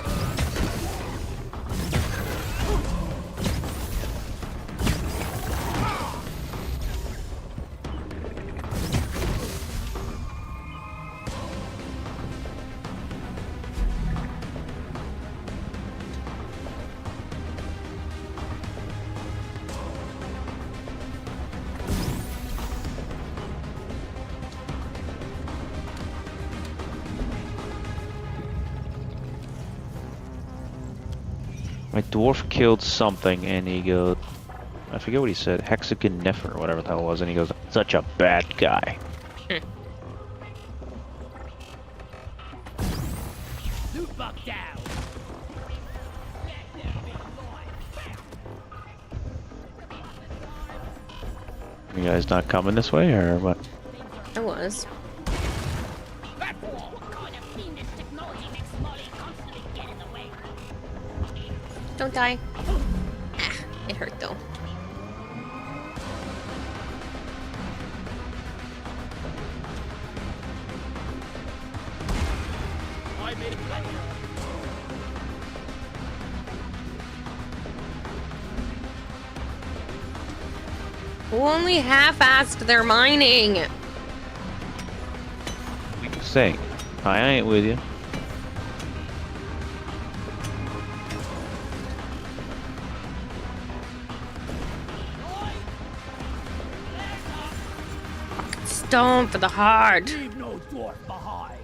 My dwarf killed something, and he goes, I forget what he said, Hexagon Nefer, or whatever the hell it was, and he goes, such a bad guy. Loot bug down. You guys not coming this way, or what? I was. Don't die. Ah, it hurt though. I made a plan. Who only half-assed their mining? We can say, I ain't with you. Stone for the heart. Leave no dwarf behind.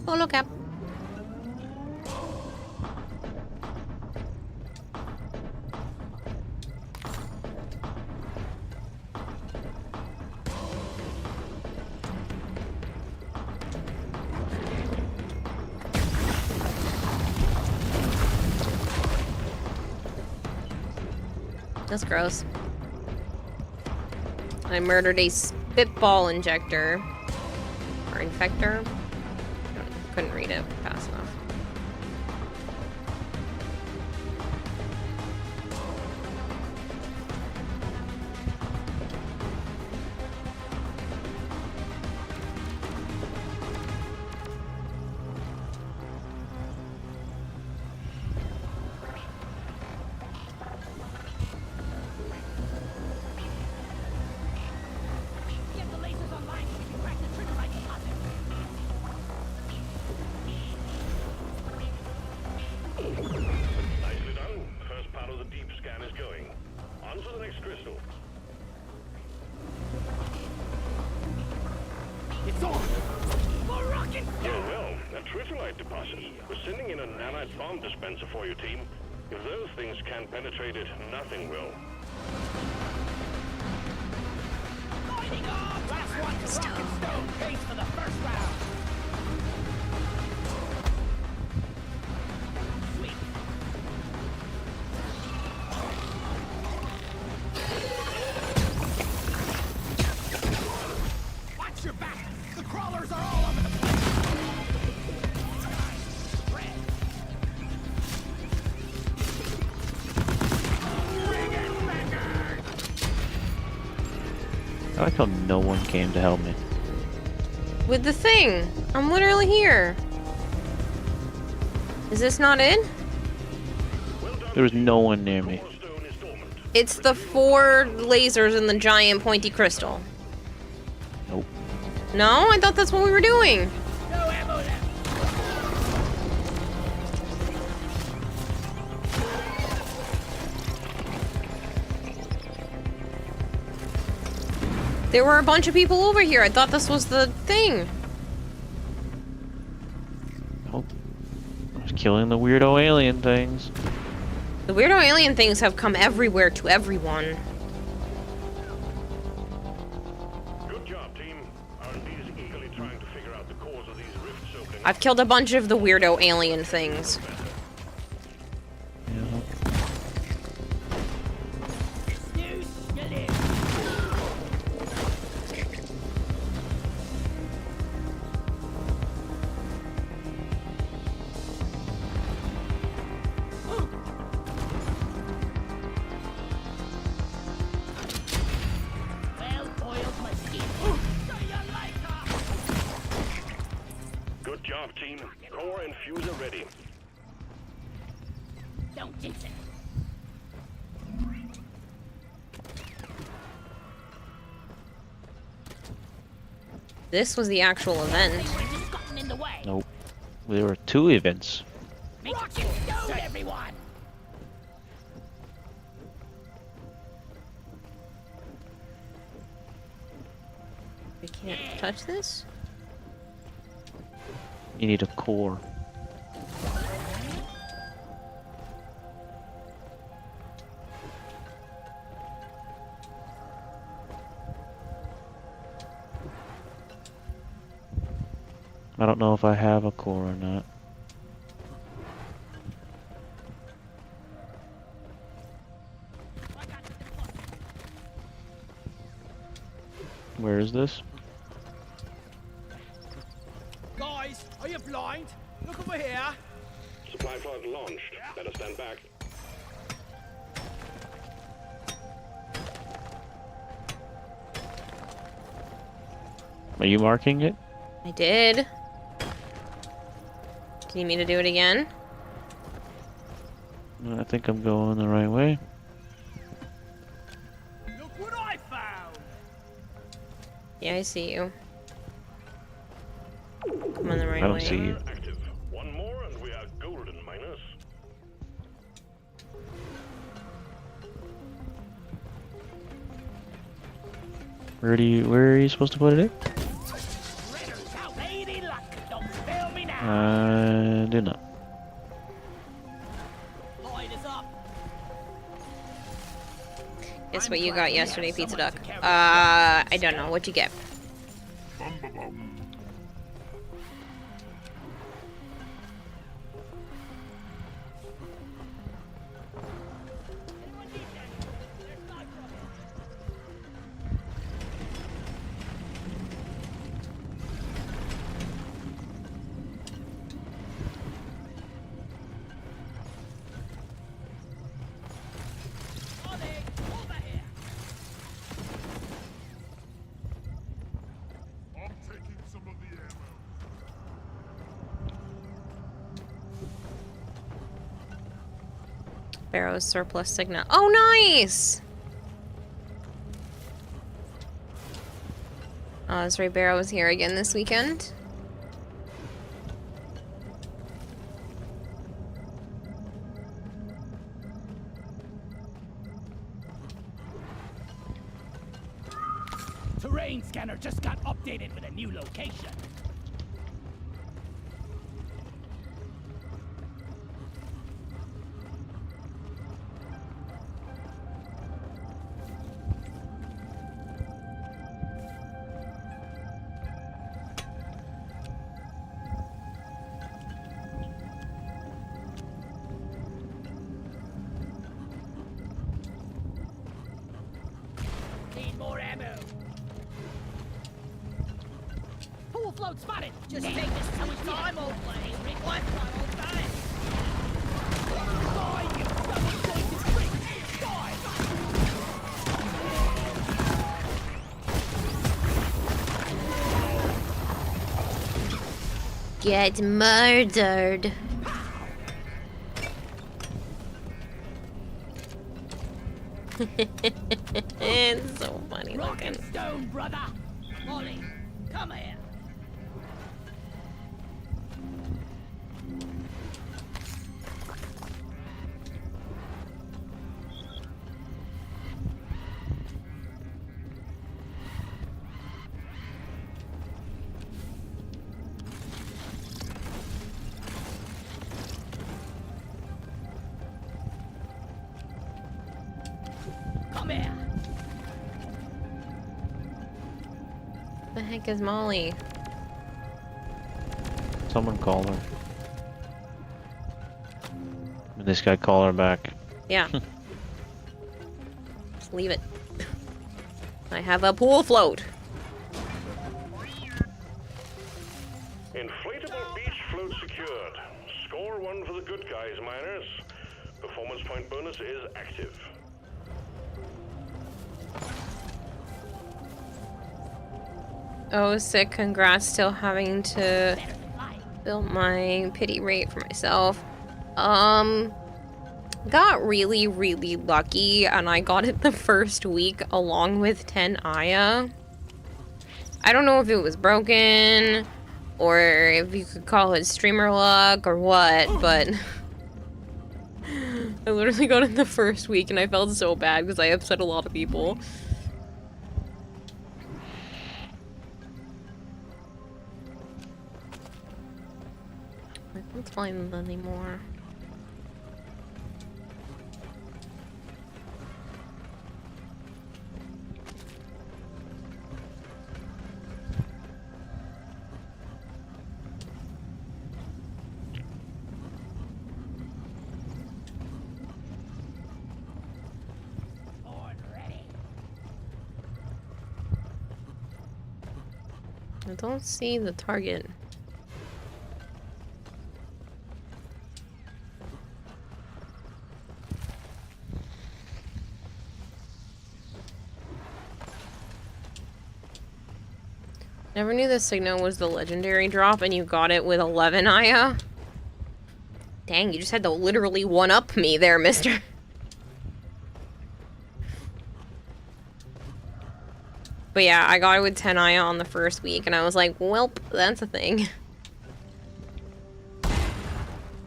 Oh, look up. That's gross. I murdered a spitball injector. Or infector. Couldn't read it fast enough. Get the lasers online so we can crack the trigger like deposit. Nicely done. First part of the deep scan is going. On to the next crystal. It's on! We're rocking! Well, a tritolite deposit. We're sending in a nanite bomb dispenser for you, team. If those things can't penetrate it, nothing will. Lighting up! Last one to rock and stone base for the first round. Sweet. Watch your back! The crawlers are all over the place! Red. Bring it, Vanguard! I like how no one came to help me. With the thing! I'm literally here. Is this not it? There was no one near me. It's the 4 lasers in the giant pointy crystal. Nope. No? I thought that's what we were doing. No ammo left! There were a bunch of people over here. I thought this was the thing. Nope. I was killing the weirdo alien things. The weirdo alien things have come everywhere to everyone. Good job, team. R&D is eagerly trying to figure out the cause of these rifts opening. I've killed a bunch of the weirdo alien things. Yeah. Snooze, you live. Well oiled machine. So you like her? Good job, team. Core and fuse are ready. Don't jinx it. This was the actual event. We're just gotten in the way. Nope. There were 2 events. Rock and stone, everyone! We can't touch this? You need a core. I don't know if I have a core or not. Where is this? Guys, are you blind? Look over here. Supply pod launched. Better stand back. Are you marking it? I did. Do you need me to do it again? I think I'm going the right way. Look what I found! Yeah, I see you. Come on the right I don't way. see you. Active. One more and we are golden, miners. Where are you supposed to put it? Ridders, how lady luck! Don't fail me now! I do not. Light is up! Guess what you got yesterday, Pizza Duck? I don't know. What'd you get? Bum, bum, bum. Barrow's surplus signal. Oh, nice! Oh, that's right. Barrow was here again this weekend. Terrain scanner just got updated with a new location. Need more ammo. Pool float spotted. Just take this so much time, old lady. Rewind one old time. Die, you double-jointed freak! Die! Get murdered. It's so funny Rock looking. and stone, brother. Molly, come here. Come here. The heck is Molly? Someone call her. And this guy call her back. Yeah. Just leave it. I have a pool float. Inflatable beach float secured. Score 1 for the good guys, miners. Performance point bonus is active. Oh, sick. Congrats. Still having to build my pity rate for myself. Got really, really lucky, and I got it the first week along with 10 Aya. I don't know if it was broken, or if you could call it streamer luck, or what, but I literally got it the first week, and I felt so bad because I upset a lot of people. Let's find them anymore. I don't see the target. Never knew the signal was the legendary drop and you got it with 11 Aya. Dang, you just had to literally one-up me there, mister. But yeah, I got it with 10 Aya on the first week and I was like, welp, that's a thing.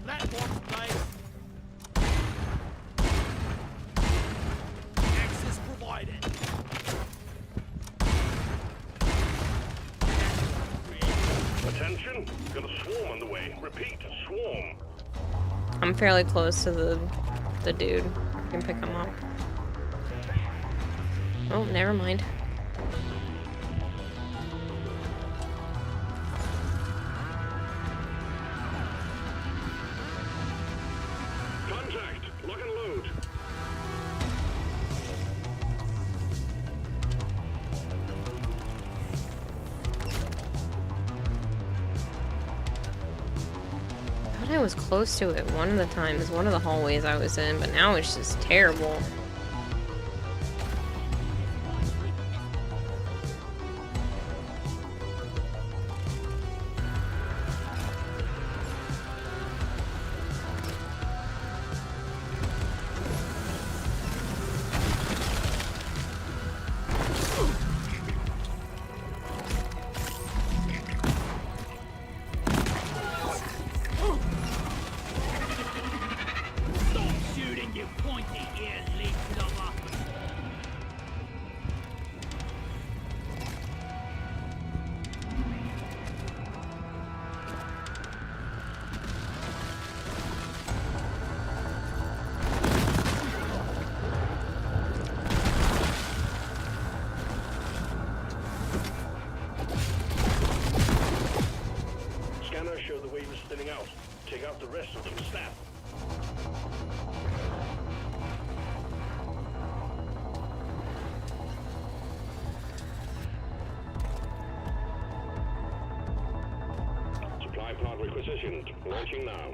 Platform place. Access provided. Attention, got a swarm on the way. Repeat, swarm. I'm fairly close to the dude. I can pick him up. Oh, never mind. Contact, lock and load. I thought I was close to it one of the times, one of the hallways I was in, but now it's just terrible. Scanners show the wave is thinning out. Take out the rest of them, snap. Supply pod requisitioned. Launching now.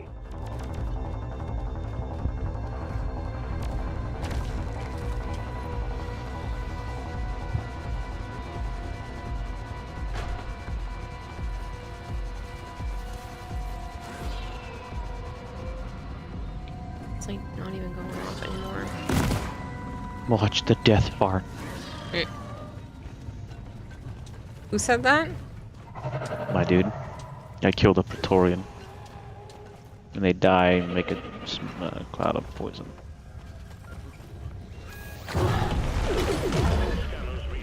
It's like not even going off anymore. Watch the death fart. Who said that? My dude. I killed a Praetorian. And they die and make a cloud of poison.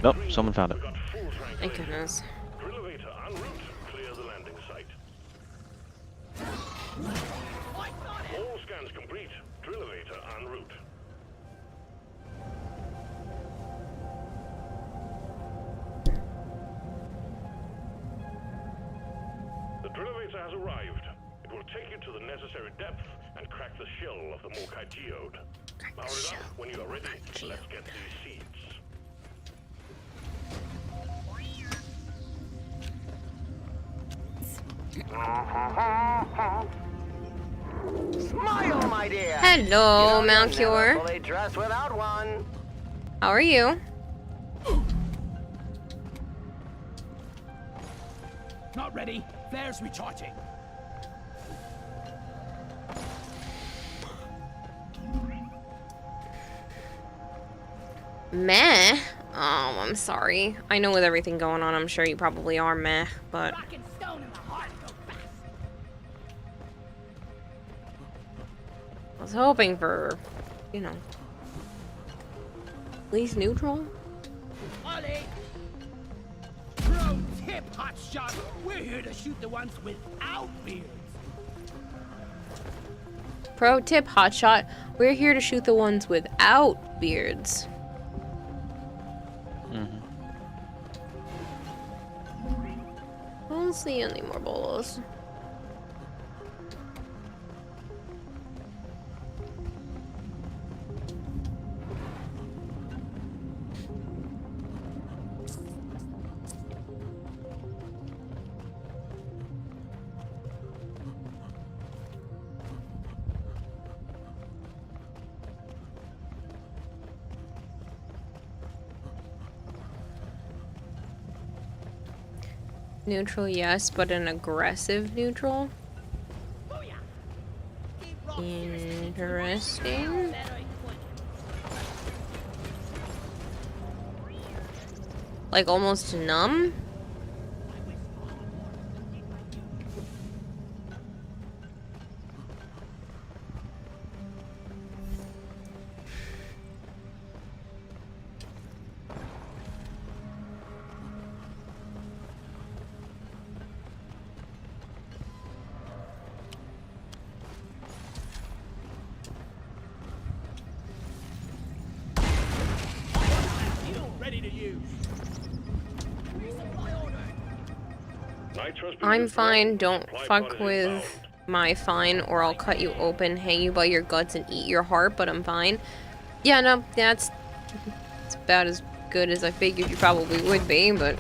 Nope, someone found it. Thank goodness. Elevator en route. Clear the landing site. All scans complete. Drill elevator en route. The drill elevator has arrived. It will take you to the necessary depth and crack the shell of the Morkai geode. Power it up when you are ready. Let's get these seeds. Smile, my dear. Hello, Malcure. Fully dressed without one. How are you? Not ready. Flares recharging. Meh. Oh, I'm sorry. I know with everything going on, I'm sure you probably are meh, but Rock and stone in the heart go fast. I was hoping for, you know, at least neutral. Ollie! Pro tip, hotshot. We're here to shoot the ones without beards. Pro tip, hotshot. We're here to shoot the ones without beards. I don't see any more bolos. Neutral, yes, but an aggressive neutral? Interesting. Like almost numb? Ready to use. I'm fine, don't fuck with my fine or I'll cut you open, hang you by your guts and eat your heart, but I'm fine. Yeah, no, that's it's about as good as I figured you probably would be, but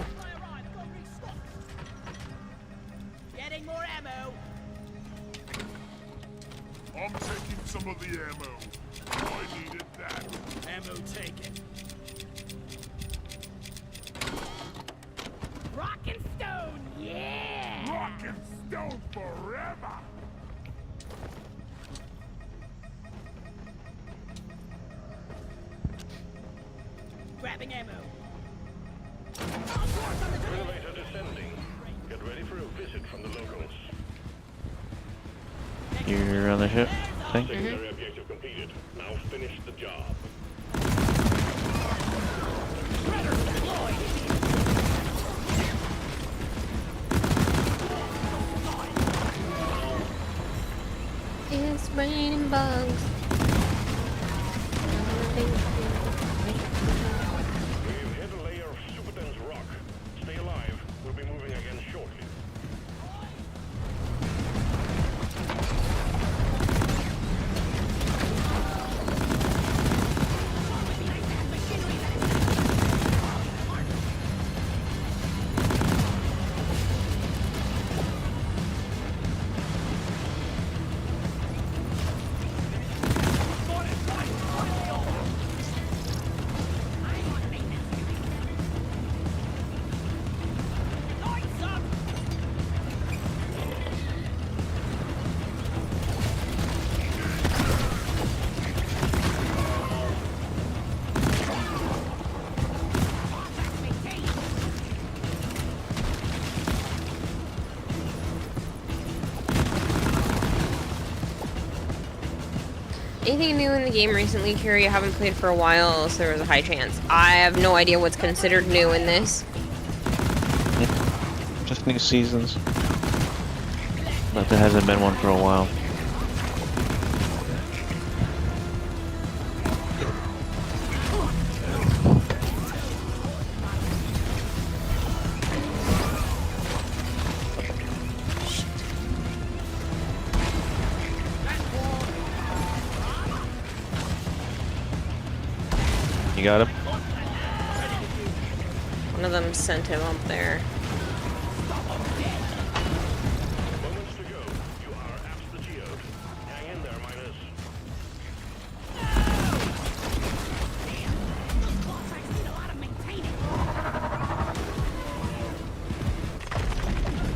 Getting more ammo. I'm taking some of the ammo. I needed that. Ammo taken. Rock and stone, yeah! Rock and stone forever. Grabbing ammo. Elevator descending. Get ready for a visit from the locals. You're on the ship thing? Secondary objective completed. Now finish the job. it's raining bugs. We've hit a layer of super dense rock. Stay alive. We'll be moving again shortly. Anything new in the game recently, Kira? You haven't played for a while, so there was a high chance. I have no idea what's considered new in this. Just new seasons. But there hasn't been one for a while. You got him? One of them sent him up there. Moments to go. You are at the geode. Hang in there, miners.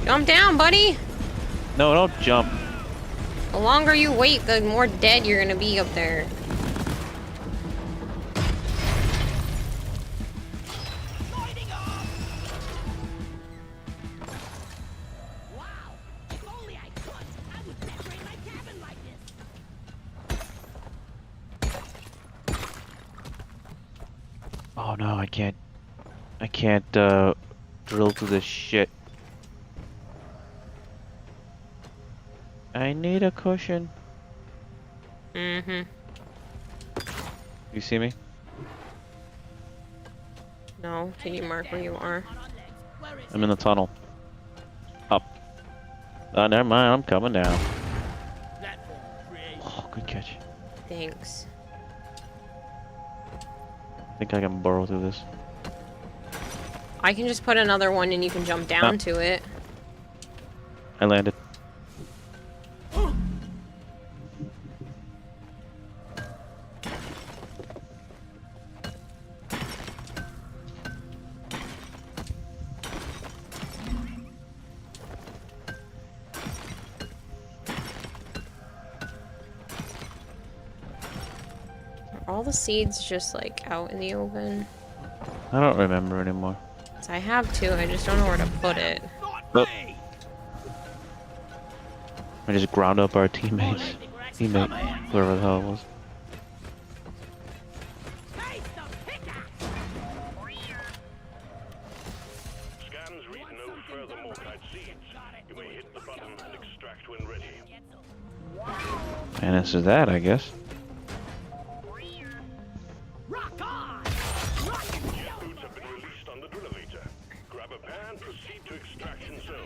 Jump down, buddy! No, don't jump. The longer you wait, the more dead you're gonna be up there. Oh no, I can't drill through this shit. I need a cushion. Mm-hmm. You see me? No, can you mark where you are? I'm in the tunnel. Up. Oh, never mind, I'm coming down. Oh, good catch. Thanks. I think I can burrow through this. I can just put another one and you can jump down to it. I landed. Are all the seeds just like out in the open? I don't remember anymore. So I have two, I just don't know where to put it. Oh. I just ground up our teammates. Teammate, whoever the hell it was. Scans read no further morkite seeds. You may hit the button and extract when ready. And this is that, I guess. Boots have been released on the drill-elevator. Grab a pair and proceed to extraction zone.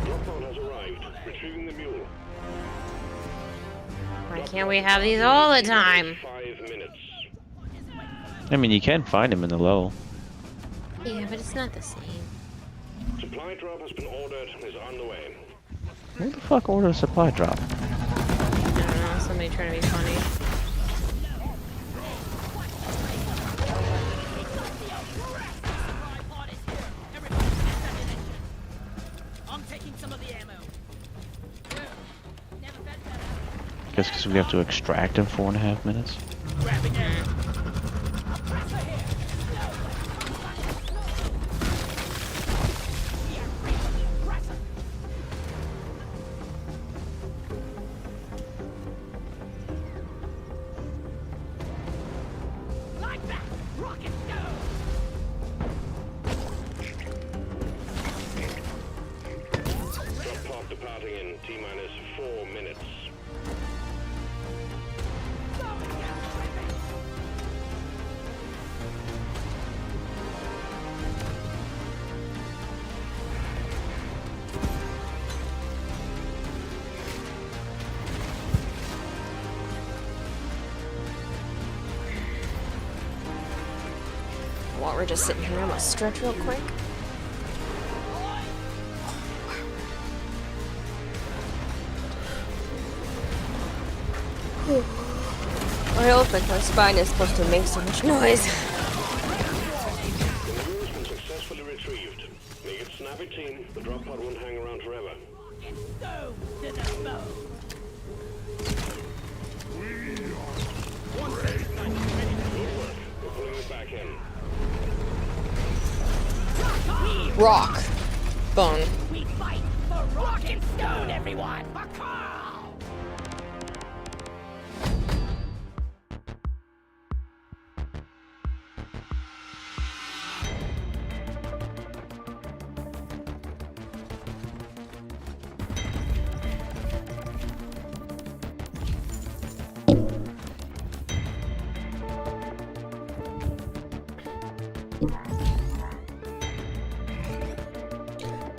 Drop pod has arrived. Retrieving the mule. Why can't we have these all the time? 5 minutes. I mean, you can find him in the level. Yeah, but it's not the same. Supply drop has been ordered and is on the way. Who the fuck ordered a supply drop? I don't know, somebody trying to be funny. I'm taking some of the ammo. I guess because we have to extract in 4.5 minutes. Grabbing it. Like that. Rocket go. Drop pod departing in T-minus 4 minutes. While we're just sitting here, I'm gonna stretch real quick. I don't think my spine is supposed to make so much noise. The mule's been successfully retrieved. Make it snappy, team. The drop pod won't hang around forever. Go to the boat. rock bone. We fight for rock and stone, everyone!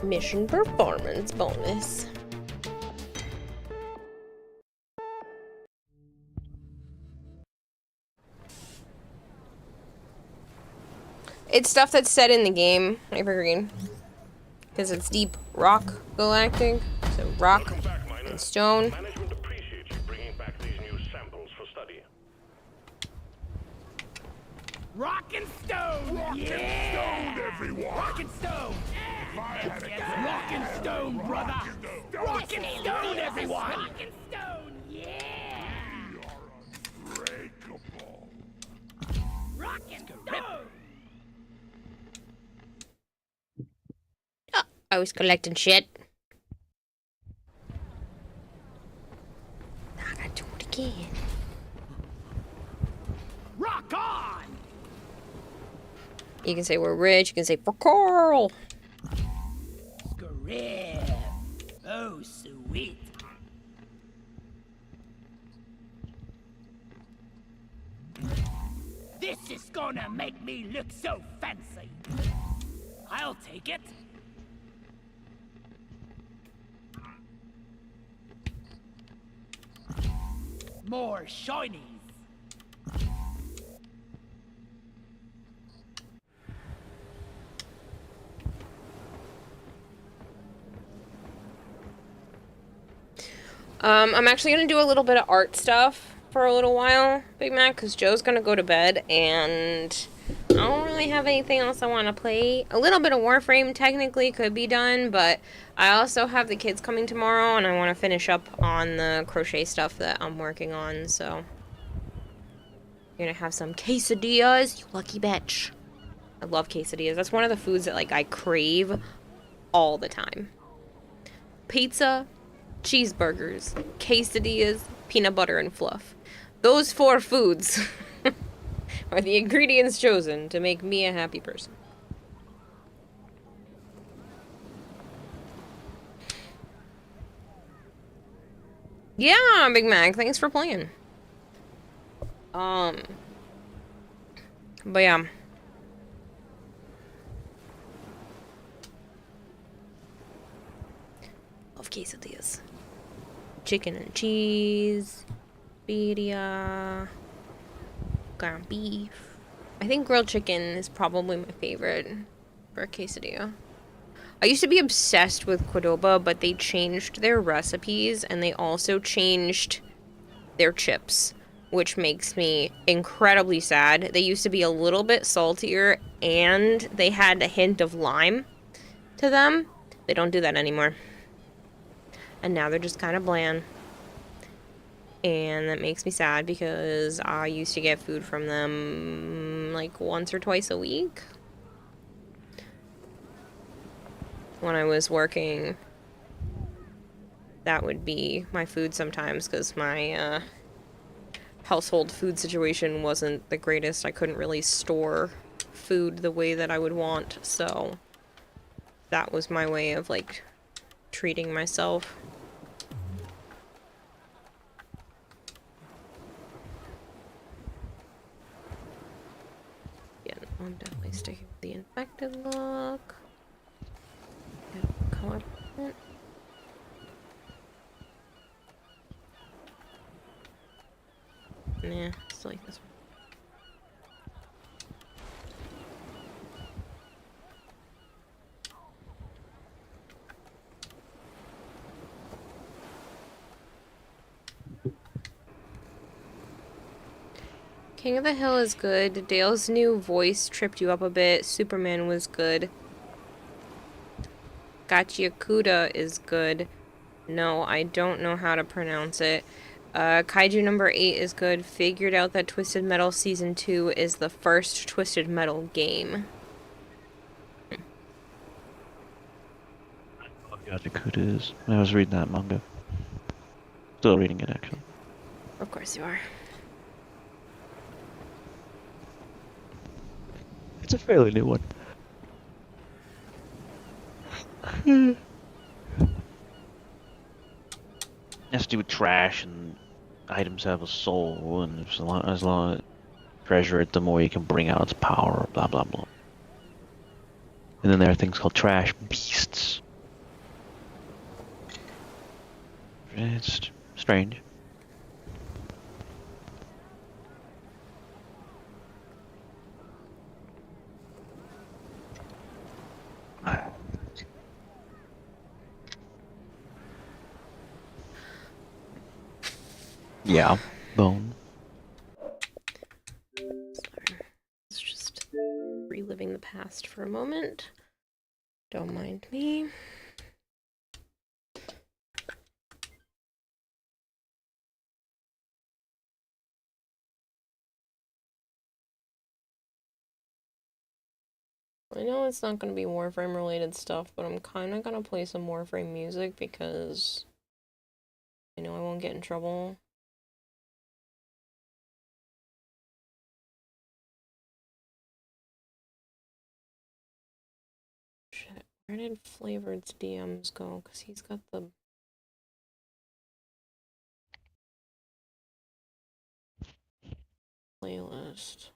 Mission performance bonus. It's stuff that's set in the game, Evergreen. Because it's deep rock galactic. So rock and stone. Management appreciates you bringing back these new samples for study. Rock and stone! Rock yeah! and stone, everyone! Rock and stone! If I had a Rock and stone, brother! Rock and stone, everyone! Rock and stone, yeah! We are unbreakable. Rock and stone! Oh, I was collecting shit. Now I gotta do it again. Rock on! You can say we're rich, you can say for Carl. Grip. Oh, sweet. This is gonna make me look so fancy. I'll take it. More shinies. I'm actually gonna do a little bit of art stuff for a little while, Big Mac, because Joe's gonna go to bed, and I don't really have anything else I want to play. A little bit of Warframe technically could be done, but I also have the kids coming tomorrow, and I want to finish up on the crochet stuff that I'm working on, so... You're gonna have some quesadillas, you lucky bitch. I love quesadillas. That's one of the foods that, like, I crave all the time. Pizza, cheeseburgers, quesadillas, peanut butter, and fluff. Those 4 foods are the ingredients chosen to make me a happy person. Yeah, Big Mac, thanks for playing. But yeah. Love quesadillas. Chicken and cheese, birria, ground beef. I think grilled chicken is probably my favorite for a quesadilla. I used to be obsessed with Qdoba, but they changed their recipes and they also changed their chips, which makes me incredibly sad. They used to be a little bit saltier and they had a hint of lime to them. They don't do that anymore. And now they're just kind of bland. And that makes me sad because I used to get food from them like once or twice a week. When I was working, that would be my food sometimes because my household food situation wasn't the greatest. I couldn't really store food the way that I would want, so that was my way of like treating myself. Yeah, I'm definitely sticking with the infected look. Color print. Nah, it's like this one. King of the Hill is good. Dale's new voice tripped you up a bit. Superman was good. Gachiakuda is good. No, I don't know how to pronounce it. Kaiju number 8 is good. Figured out that Twisted Metal Season 2 is the first Twisted Metal game. Yakuza is. I was reading that manga. Still reading it, actually. Of course you are. It's a fairly new one. It has to do with trash, and items have a soul, and as long as you treasure it, the more you can bring out its power, blah blah blah. And then there are things called trash beasts. It's strange. Yeah, bone. Sorry. It's just reliving the past for a moment. Don't mind me. I know it's not going to be Warframe related stuff, but I'm kind of going to play some Warframe music because I know I won't get in trouble. Shit, where did Flavored's DMs go? Because he's got the... playlist.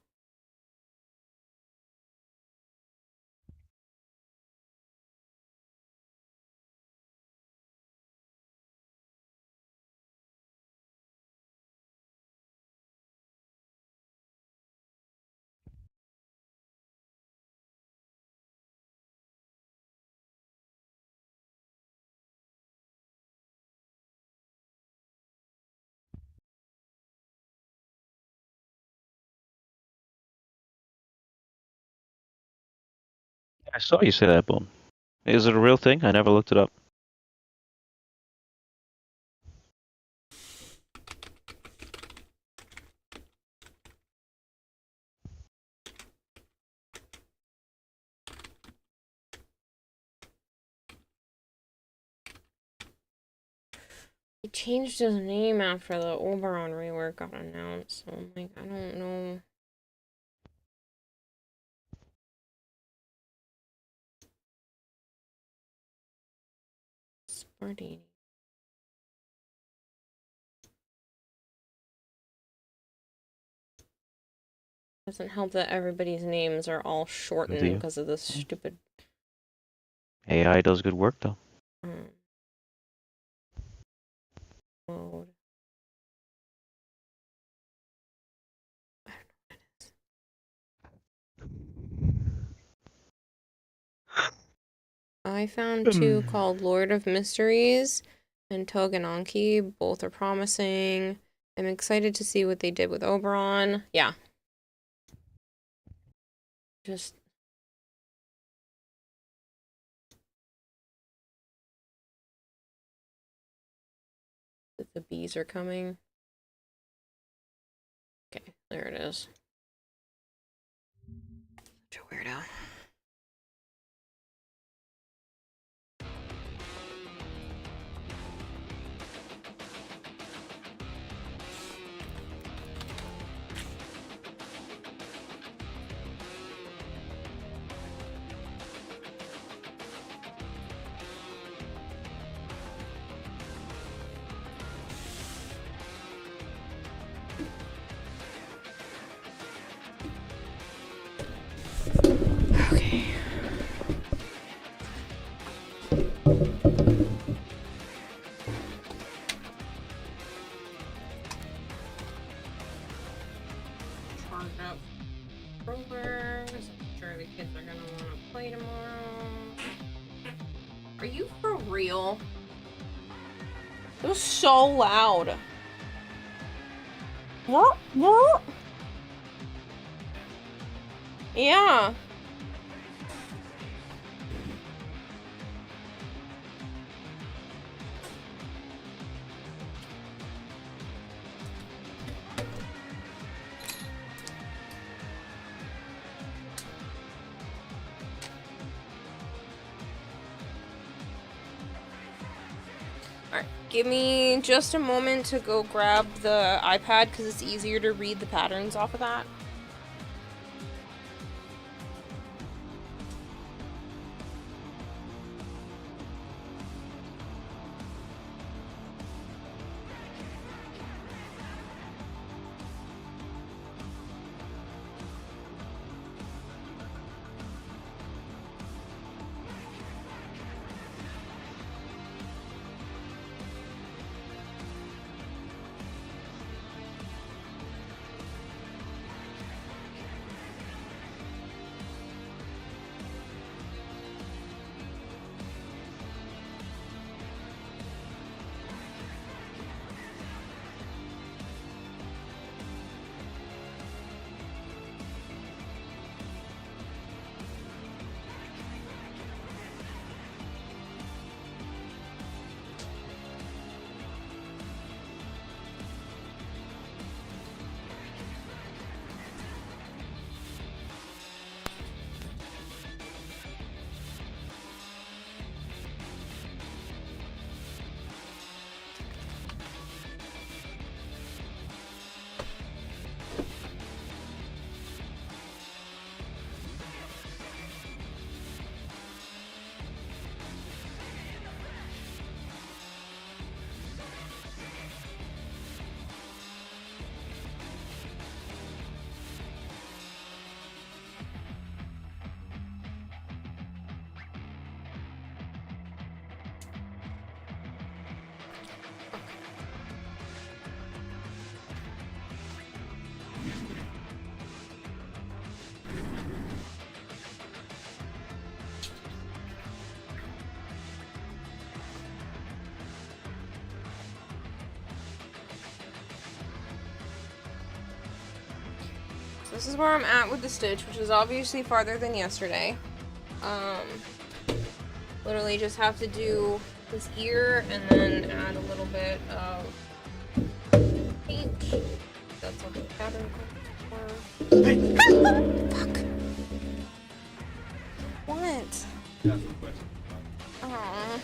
I saw you say that, Bone. Is it a real thing? I never looked it up. He changed his name after the Oberon rework got announced, so I'm like, I don't know. Spartini. Doesn't help that everybody's names are all shortened because of this stupid... AI does good work, though. Mode. I found two called Lord of Mysteries and Togenanki. Both are promising. I'm excited to see what they did with Oberon. Yeah. Just... that the bees are coming. Okay, there it is. Such a weirdo. Okay. Charge up controllers. I'm sure the kids are gonna want to play tomorrow. Are you for real? It was so loud. What? What? Yeah. Alright, give me just a moment to go grab the iPad because it's easier to read the patterns off of that. This is where I'm at with the stitch, which is obviously farther than yesterday. Literally just have to do this ear and then add a little bit of paint. That's what the pattern Fuck. What? Aw.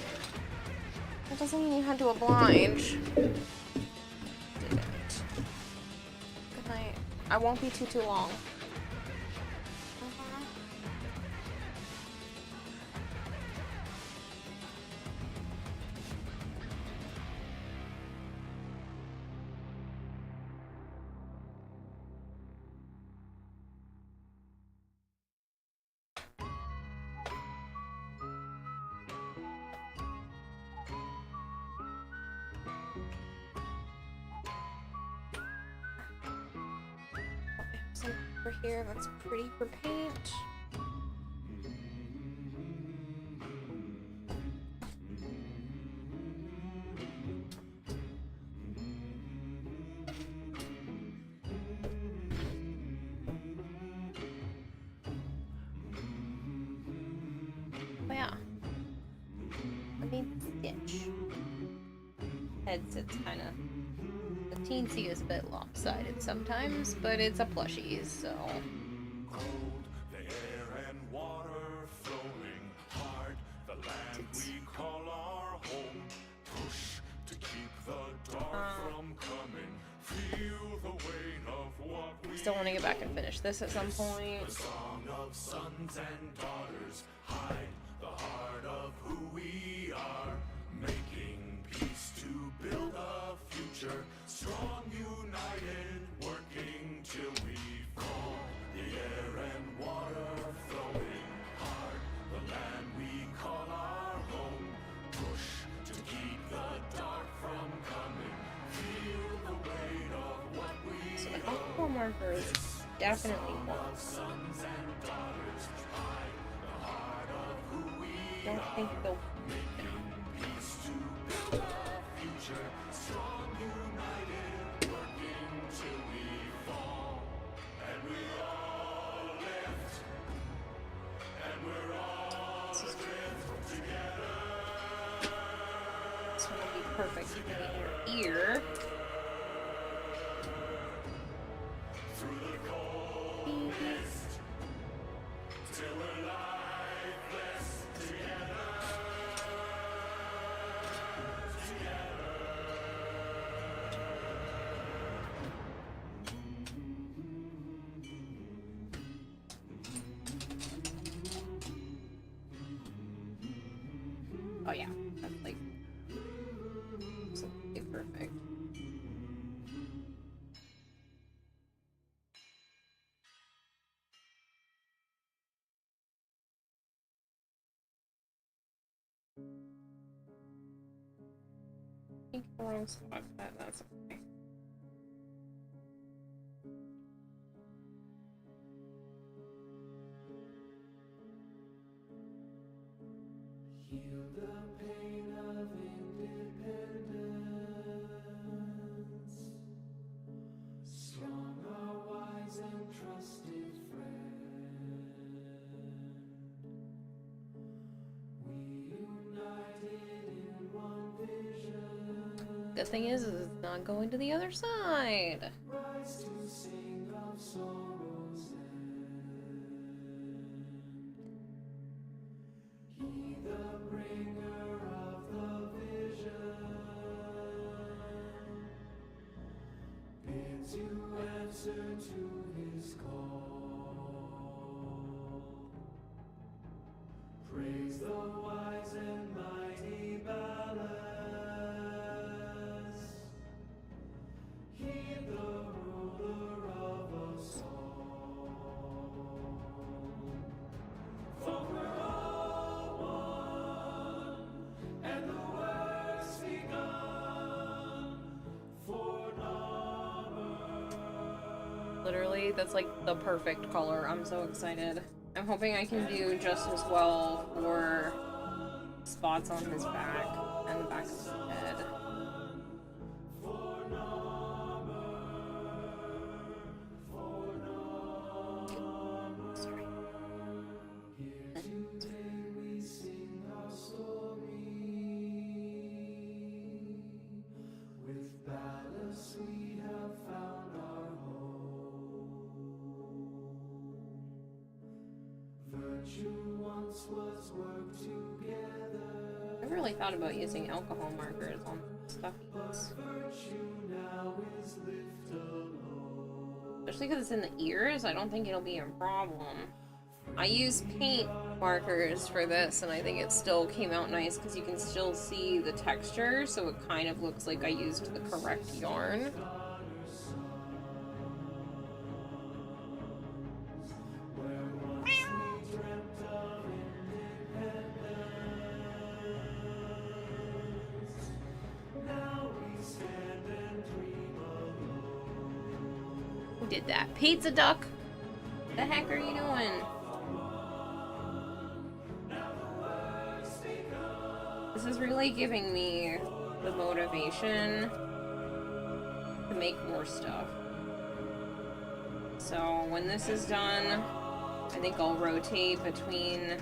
That doesn't mean you had to oblige. I won't be too long. Over here, that's pretty for paint. Oh yeah. Let me stitch. Headset's kind of. The teensy is a bit lopsided sometimes, but it's a plushie, so. Cold, the air and water flowing hard, the land we call our home. Push to keep the dark from coming. Feel the weight of what we Still want to get back and finish this at some point. The song of sons and daughters hide the heart of who we are, making peace to build a future. Strong, united, working till we fall. The air and water flowing hard, the land we call our home. Push to keep the dark from coming. Feel the weight of what we So the alcohol marker is definitely one. sons and daughters hide the heart of who we Don't think they'll. peace to build a future. Strong, united, working till we fall. And we're all lift. And we're all lift together. This one will be perfect in your ear. Through the cold mist. Till we're lifeless together. Together. Oh yeah, that's like absolutely perfect. I think the wrong spot, but that's okay. Heal the pain of independence. Strong our wise and trusted friend. We united in one vision. Good thing is it's not going to the other side. Rise to sing of sorrows end. He the bringer of the vision bids you answer to his call. Praise the wise and mighty ballast. Heed the ruler of us all. For we're all one, and the work's begun for number. Literally, that's like the perfect color. I'm so excited. I'm hoping I can do just as well for spots on his back and the back of his head. Sorry. Today we sing our story. With ballast we have found our home. Virtue once was worked together. I really thought about using alcohol markers on stuff. Virtue now is lived alone. Especially because it's in the ears, I don't think it'll be a problem. I use paint markers for this, and I think it still came out nice because you can still see the texture, so it kind of looks like I used the correct yarn. Who did that? Pizza Duck? What the heck are you doing? This is really giving me the motivation to make more stuff. So when this is done, I think I'll rotate between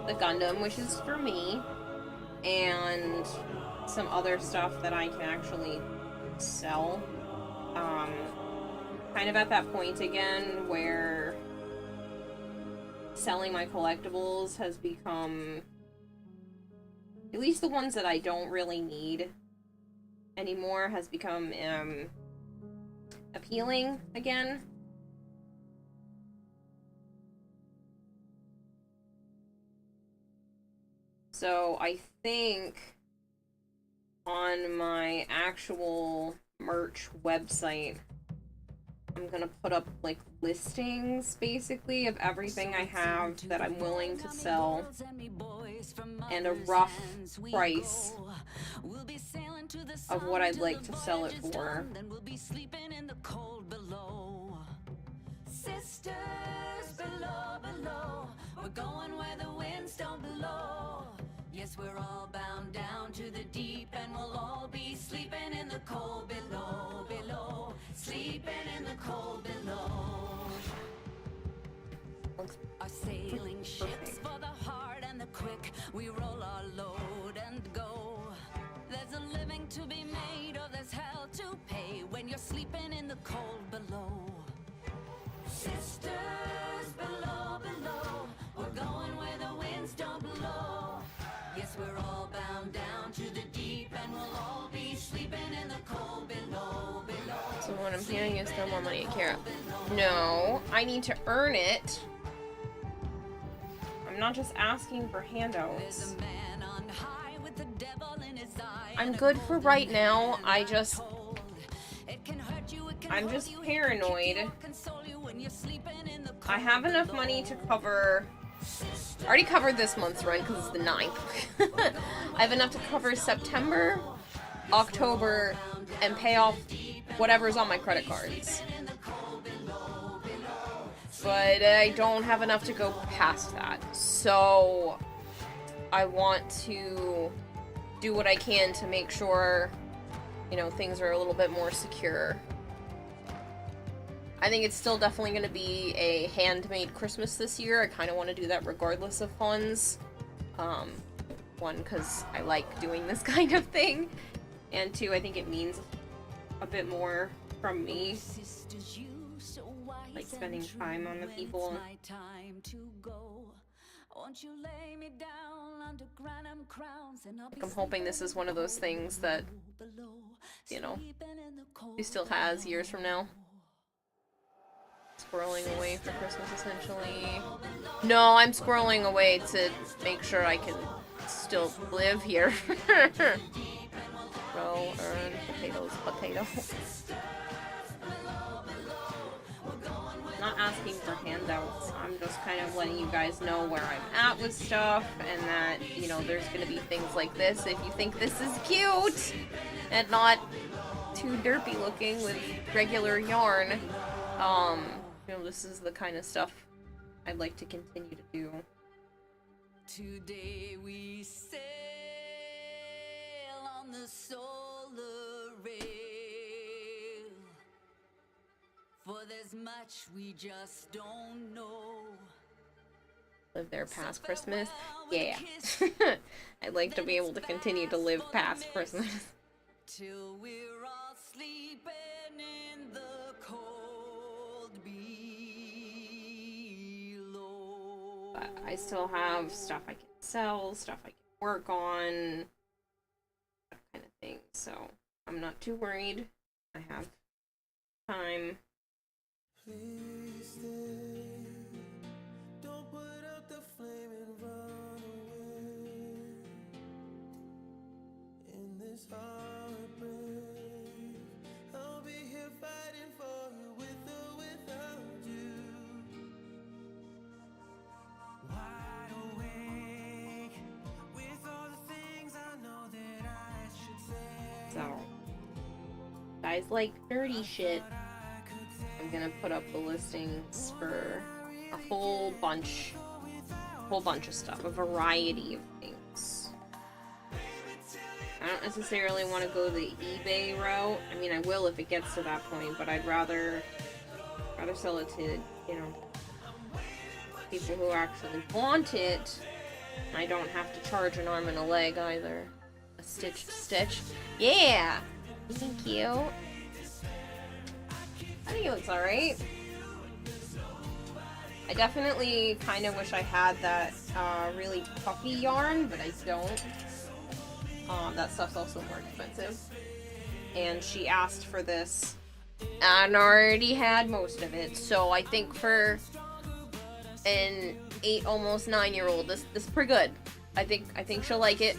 the Gundam, which is for me, and some other stuff that I can actually sell. Kind of at that point again where selling my collectibles has become, at least the ones that I don't really need anymore, has become appealing again. So I think on my actual merch website, I'm gonna put up like listings basically of everything I have that I'm willing to sell and a rough price of what I'd like to sell it for. Sisters below, below, we're going where the winds don't blow. Yes, we're all bound down to the deep, and we'll all be sleeping in the cold below, below, sleeping in the cold below. Our sailing ships for the hard and the quick, we roll our load and go. There's a living to be made, or there's hell to pay when you're sleeping in the cold below. Sisters below, below, we're going where the winds don't blow. Yes, we're all bound down to the deep, and we'll all be sleeping in the cold below, below. So what I'm hearing is throw more money at Kira. No, I need to earn it. I'm not just asking for handouts. There's a man on high. I'm good for right now. I'm just paranoid. I have enough money to cover... I already covered this month's rent because it's the 9th. I have enough to cover September, October, and pay off whatever's on my credit cards. But I don't have enough to go past that. So I want to do what I can to make sure, you know, things are a little bit more secure. I think it's still definitely going to be a handmade Christmas this year. I kind of want to do that regardless of funds. One, because I like doing this kind of thing. And two, I think it means a bit more from me. Like spending time on the people. I'm hoping this is one of those things that, you know, he still has years from now. Scrolling away for Christmas, essentially. No, I'm scrolling away to make sure I can still live here. Well, earn potato. I'm not asking for handouts. I'm just kind of letting you guys know where I'm at with stuff, and that, you know, there's gonna be things like this. If you think this is cute and not too derpy looking with regular yarn, you know, this is the kind of stuff I'd like to continue to do. Today we sail on the solar rail, for there's much we just don't know. Live there past Christmas? Yeah. I'd like to be able to continue to live past Christmas. Till we're all sleeping in the cold below. But I still have stuff I can sell, stuff I can work on, that kind of thing. So I'm not too worried. I have time. Please stay. Don't put out the flame and run away. In this heartbreak, I'll be here fighting for you with or without you. Wide awake with all the things I know that I should say. So, guys like dirty shit. I'm gonna put up the listings for a whole bunch of stuff, a variety of things. I don't necessarily want to go the eBay route. I mean, I will if it gets to that point, but I'd rather sell it to, you know, people who actually want it. I don't have to charge an arm and a leg either. A stitched stitch. Yeah! Thank you. I think it looks alright. I definitely kind of wish I had that really puffy yarn, but I don't. That stuff's also more expensive. And she asked for this, and already had most of it. So I think for an 8, almost 9-year-old, this is pretty good. I think she'll like it.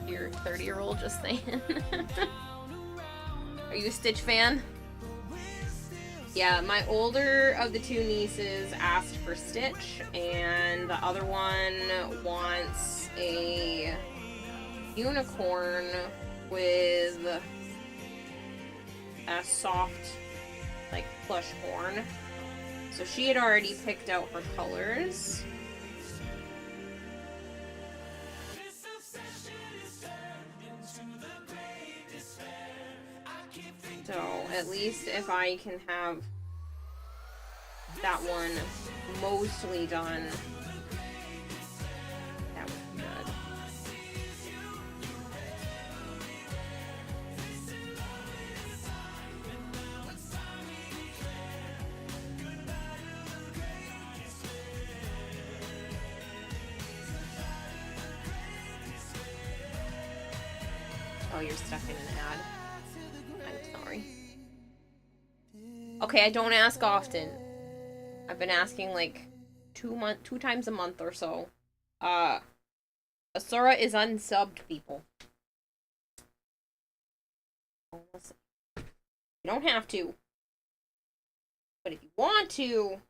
Your 30-year-old, just saying. Are you a Stitch fan? Yeah, my older of the two nieces asked for Stitch, and the other one wants a unicorn with a soft, like, plush horn. So she had already picked out her colors. So at least if I can have that one mostly done, that would be good. Oh, you're stuck in an ad. I'm sorry. Okay, I don't ask often. I've been asking like 2 times a month or so. Asura is unsubbed, people. You don't have to. But if you want to...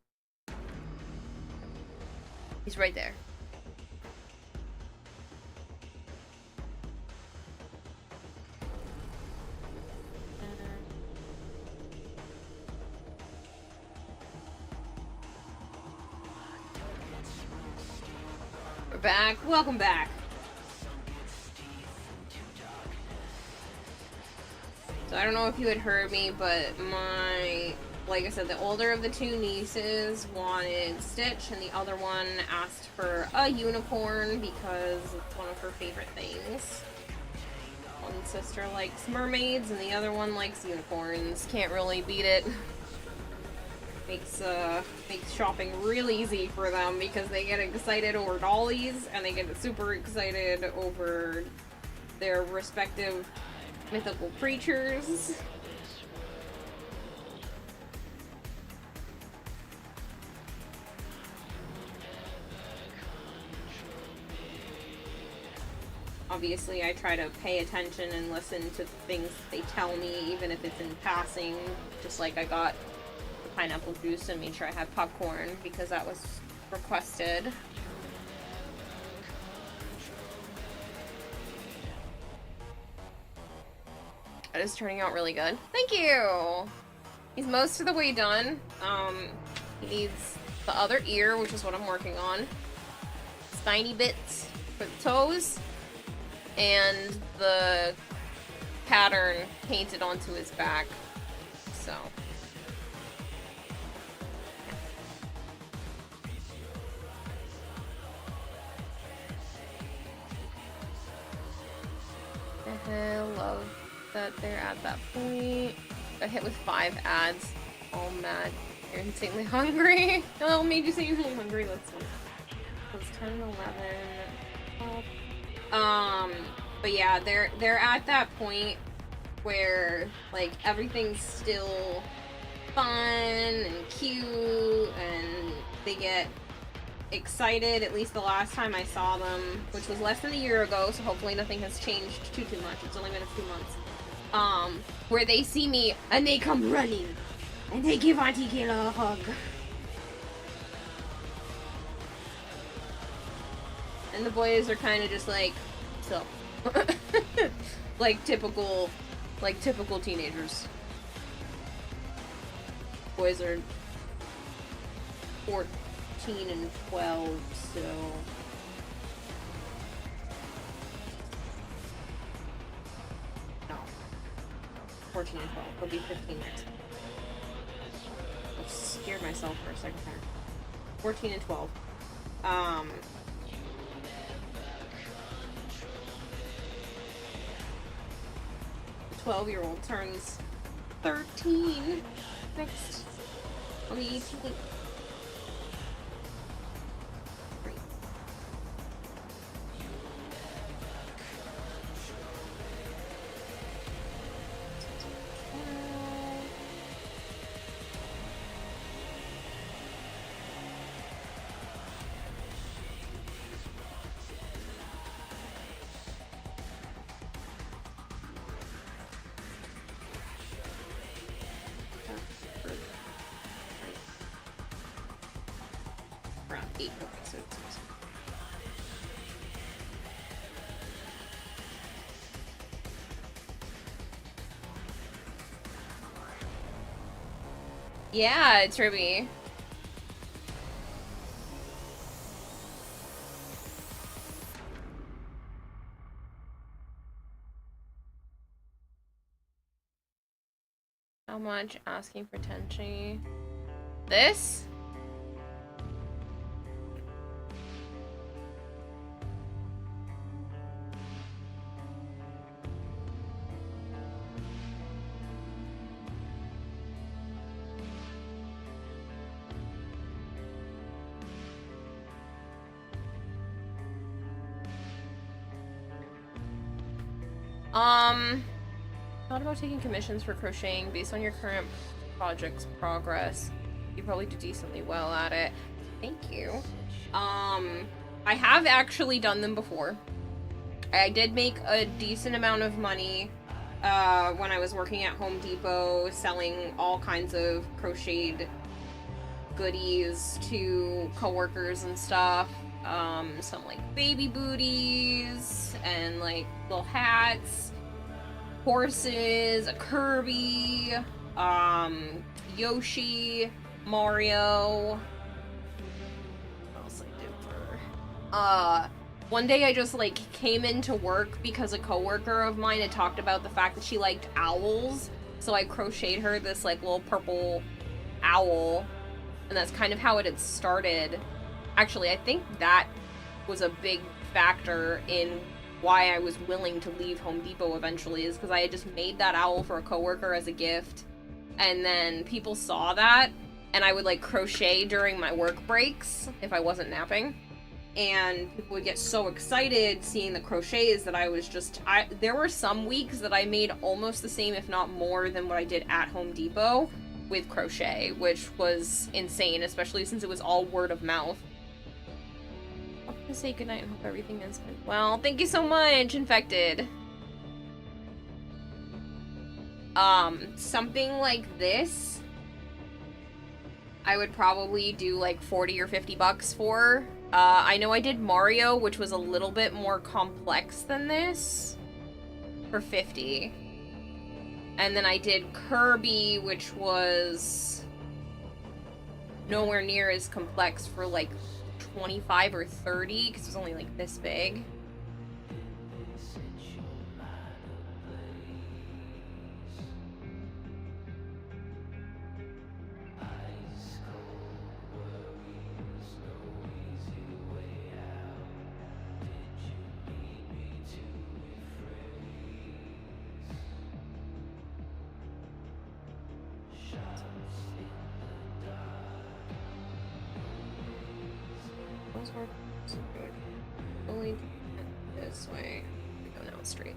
He's right there. We're back. Welcome back. So I don't know if you had heard me, but like I said, the older of the two nieces wanted Stitch, and the other one asked for a unicorn because it's one of her favorite things. One sister likes mermaids, and the other one likes unicorns. Can't really beat it. Makes shopping real easy for them because they get excited over dollies, and they get super excited over their respective mythical creatures. Obviously, I try to pay attention and listen to things they tell me, even if it's in passing. Just like I got the pineapple juice and made sure I had popcorn because that was requested. It is turning out really good. Thank you! He's most of the way done. He needs the other ear, which is what I'm working on. Spiny bits for the toes. And the pattern painted onto his back. So. I love that they're at that point. Got hit with 5 ads. All mad. You're insanely hungry. Oh, made you say you're really hungry. That's fine. It was 10 and 11. 12. But yeah, they're at that point where, like, everything's still fun and cute, and they get excited, at least the last time I saw them, which was less than a year ago, so hopefully nothing has changed too much. It's only been a few months. Where they see me, and they come running, and they give Auntie Kayla a hug. And the boys are kind of just like, so. like typical teenagers. Boys are 14 and 12, so. No. 14 and 12. He'll be 15 next. I scared myself for a second there. 14 and 12. 12-year-old turns 13 next on the 18th. Great. Around 8 episodes. Yeah, it's Ruby. How much? Asking for Tenchi. This? Thought about taking commissions for crocheting based on your current project's progress. You probably do decently well at it. Thank you. I have actually done them before. I did make a decent amount of money when I was working at Home Depot selling all kinds of crocheted goodies to coworkers and stuff. Some like baby booties and like little hats, horses, a Kirby, Yoshi, Mario. What else I did for? One day I just like came into work because a coworker of mine had talked about the fact that she liked owls, so I crocheted her this like little purple owl, and that's kind of how it had started. Actually, I think that was a big factor in why I was willing to leave Home Depot eventually, is because I had just made that owl for a coworker as a gift, and then people saw that, and I would like crochet during my work breaks if I wasn't napping, and people would get so excited seeing the crochets that I was just, there were some weeks that I made almost the same, if not more, than what I did at Home Depot with crochet, which was insane, especially since it was all word of mouth. I'm gonna say goodnight and hope everything ends well. Thank you so much, Infected. Something like this, I would probably do like 40 or 50 bucks for. I know I did Mario, which was a little bit more complex than this, for 50. And then I did Kirby, which was nowhere near as complex, for like 25 or 30, because it was only like this big. Only this way. Go down the street.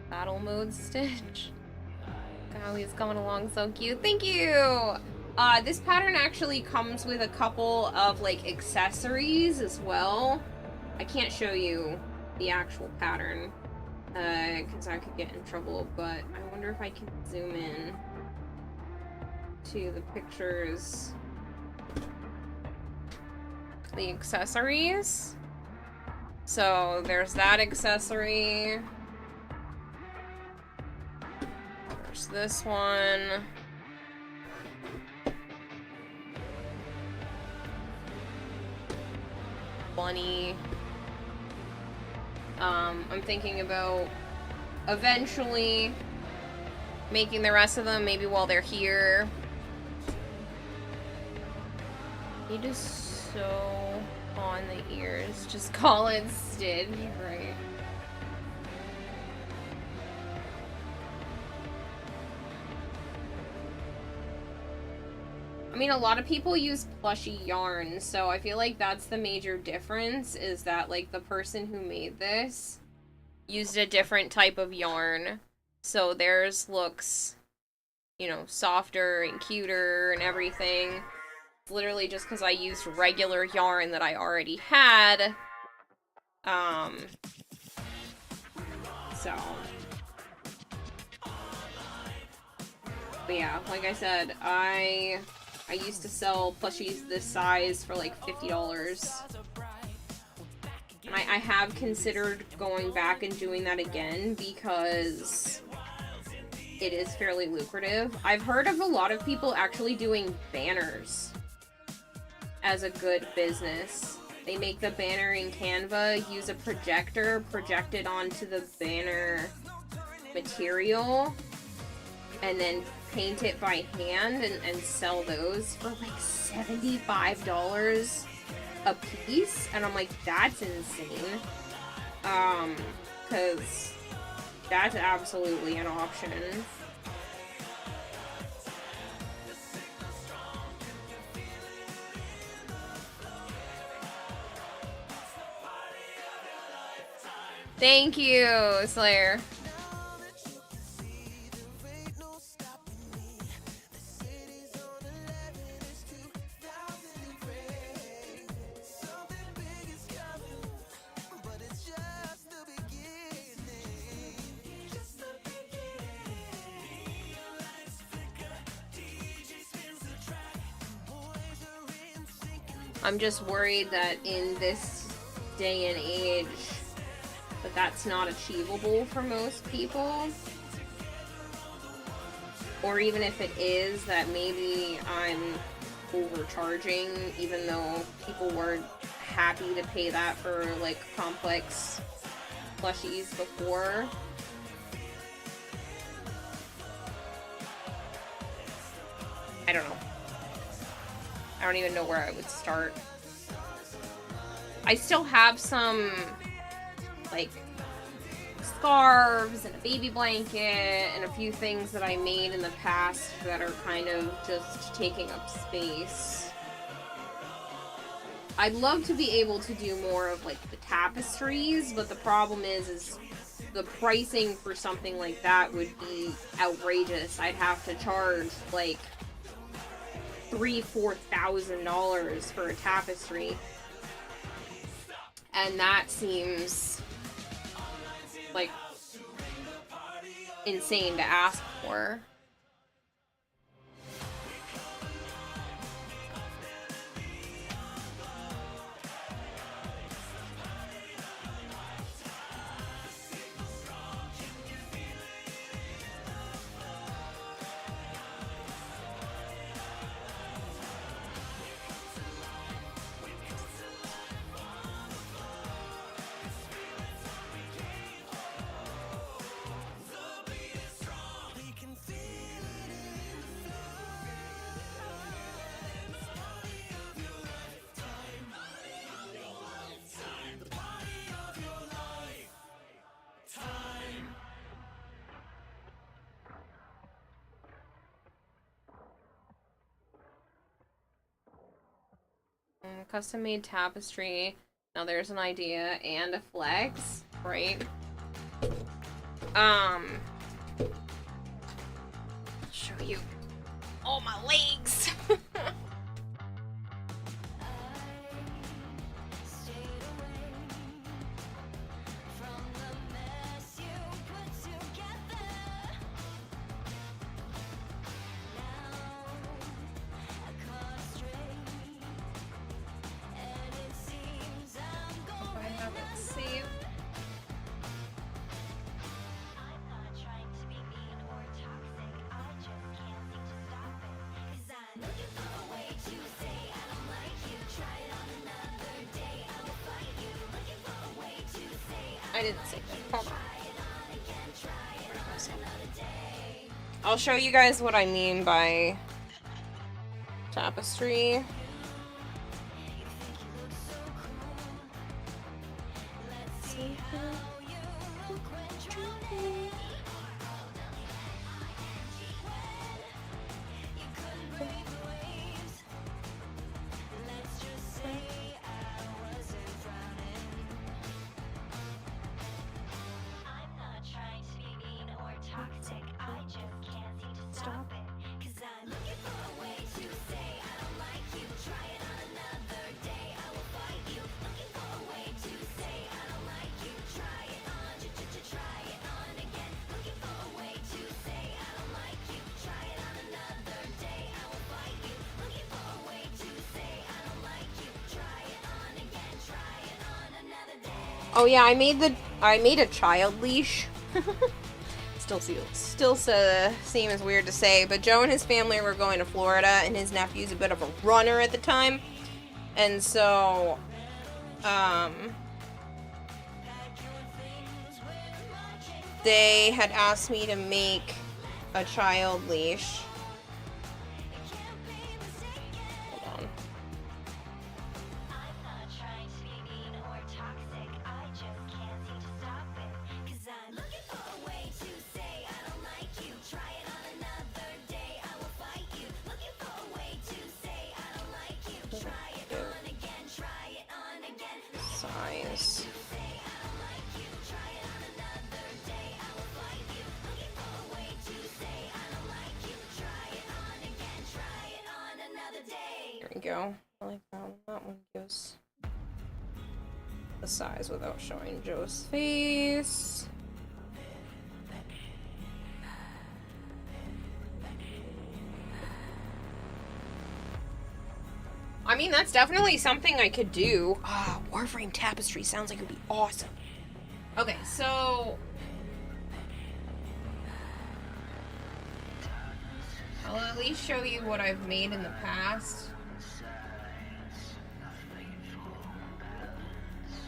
Battle mode Stitch. Golly, he's coming along so cute. Thank you! This pattern actually comes with a couple of, like, accessories as well. I can't show you the actual pattern, because I could get in trouble, but I wonder if I can zoom in to the pictures. The accessories. So there's that accessory. There's this one. Bunny. I'm thinking about eventually making the rest of them maybe while they're here. You just sew on the ears. Just call it Stitch, right? I mean, a lot of people use plushy yarn, so I feel like that's the major difference, is that, like, the person who made this used a different type of yarn. So theirs looks, you know, softer and cuter and everything. It's literally just because I used regular yarn that I already had. So. But yeah, like I said, I used to sell plushies this size for like $50. And I have considered going back and doing that again because it is fairly lucrative. I've heard of a lot of people actually doing banners as a good business. They make the banner in Canva, use a projector, project it onto the banner material, and then paint it by hand and sell those for like $75 a piece. And I'm like, that's insane. Because that's absolutely an option. Thank you, Slayer. I'm just worried that in this day and age that that's not achievable for most people. Or even if it is, that maybe I'm overcharging, even though people were happy to pay that for like complex plushies before. I don't know. I don't even know where I would start. I still have some, like, scarves and a baby blanket and a few things that I made in the past that are kind of just taking up space. I'd love to be able to do more of, like, the tapestries, but the problem is the pricing for something like that would be outrageous. I'd have to charge, like, $3,000-$4,000 for a tapestry, and that seems like insane to ask for. Custom made tapestry. Now there's an idea and a flex, right? I'll show you all my legs. I didn't say that. Hold on. I'll show you guys what I mean by tapestry. Oh yeah, I made a child leash. Still seems weird to say, but Joe and his family were going to Florida, and his nephew's a bit of a runner at the time, and so they had asked me to make a child leash. Hold on. Size. There we go. I like that one. That one gives the size without showing Joe's face. I mean, that's definitely something I could do. Ah, Warframe tapestry sounds like it would be awesome. Okay, so I'll at least show you what I've made in the past.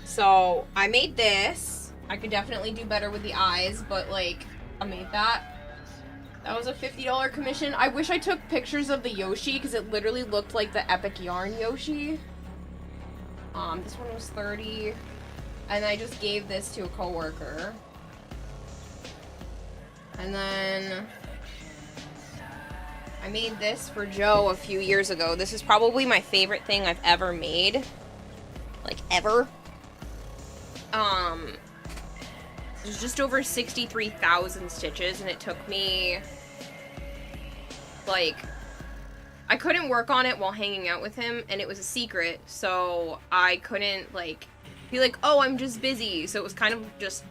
So I made this. I could definitely do better with the eyes, but like, I made that. That was a $50 commission. I wish I took pictures of the Yoshi because it literally looked like the Epic Yarn Yoshi. This one was $30, and I just gave this to a coworker. And then I made this for Joe a few years ago. This is probably my favorite thing I've ever made, like ever. It was just over 63,000 stitches, and it took me, like, I couldn't work on it while hanging out with him, and it was a secret, so I couldn't, like, be like, oh, I'm just busy, so it was kind of just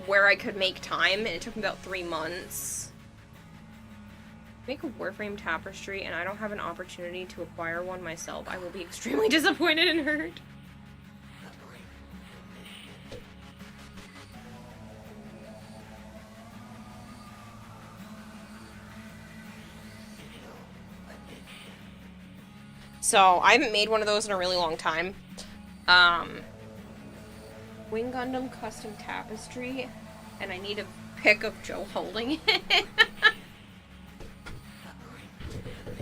where I could make time, and it took me about 3 months. Make a Warframe tapestry, and I don't have an opportunity to acquire one myself. I will be extremely disappointed and hurt. So, I haven't made one of those in a really long time. Wing Gundam custom tapestry, and I need a pic of Joe holding it.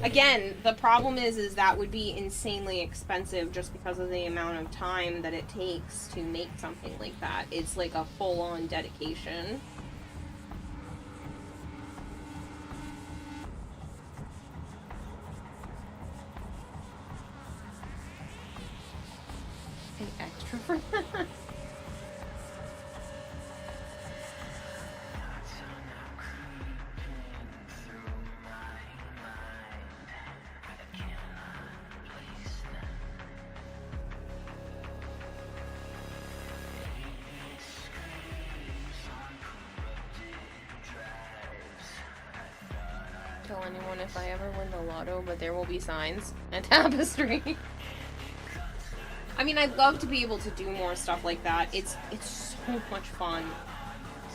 Again, the problem is that would be insanely expensive just because of the amount of time that it takes to make something like that. It's like a full-on dedication. Extra for that. Tell anyone if I ever win the lotto, but there will be signs and tapestry. I mean, I'd love to be able to do more stuff like that. It's so much fun.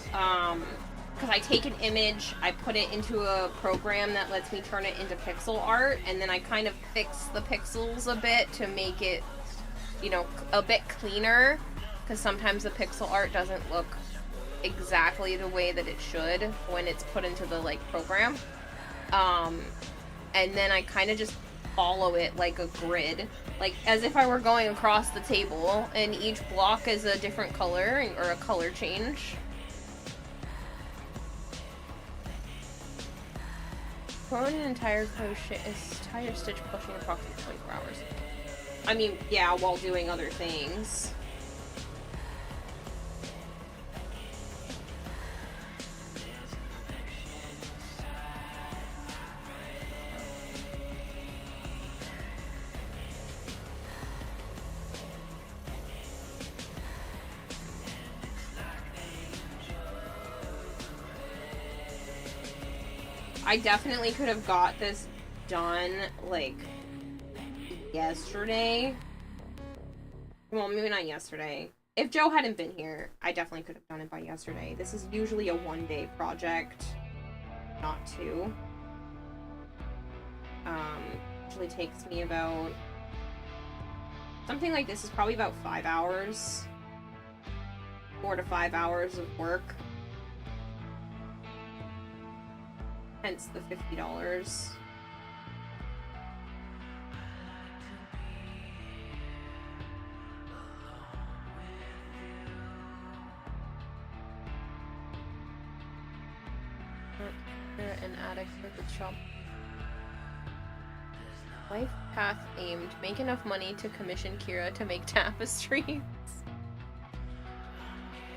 Because I take an image, I put it into a program that lets me turn it into pixel art, and then I kind of fix the pixels a bit to make it, you know, a bit cleaner. Because sometimes the pixel art doesn't look exactly the way that it should when it's put into the, like, program. And then I kind of just follow it like a grid, like as if I were going across the table, and each block is a different color or a color change. Throwing an entire stitch pushing approximately 24 hours. I mean, yeah, while doing other things. I definitely could have got this done, like, yesterday. Well, maybe not yesterday. If Joe hadn't been here, I definitely could have done it by yesterday. This is usually a one-day project, not two. Usually takes me about... Something like this is probably about 5 hours. 4 to 5 hours of work. Hence the $50. An attic for the shop. Life path aimed. Make enough money to commission Kira to make tapestries.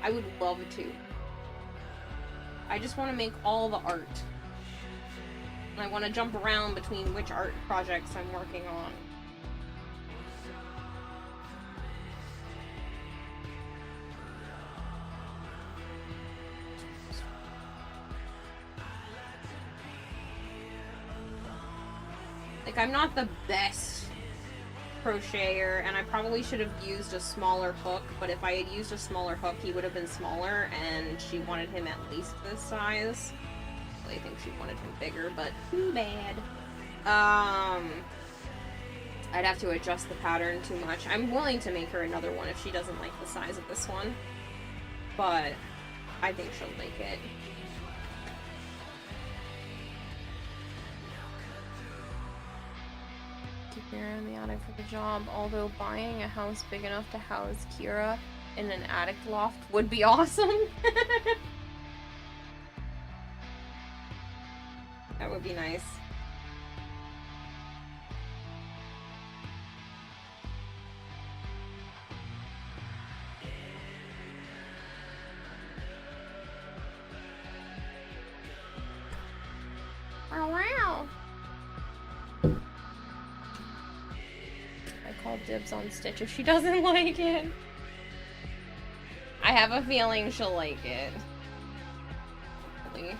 I would love to. I just want to make all the art. And I want to jump around between which art projects I'm working on. Like, I'm not the best crocheter, and I probably should have used a smaller hook, but if I had used a smaller hook, he would have been smaller, and she wanted him at least this size. I think she wanted him bigger, but too bad. I'd have to adjust the pattern too much. I'm willing to make her another one if she doesn't like the size of this one, but I think she'll like it. Kira in the attic for the job, although buying a house big enough to house Kira in an attic loft would be awesome. That would be nice. Oh, wow. I call dibs on Stitch if she doesn't like it. I have a feeling she'll like it. Hopefully.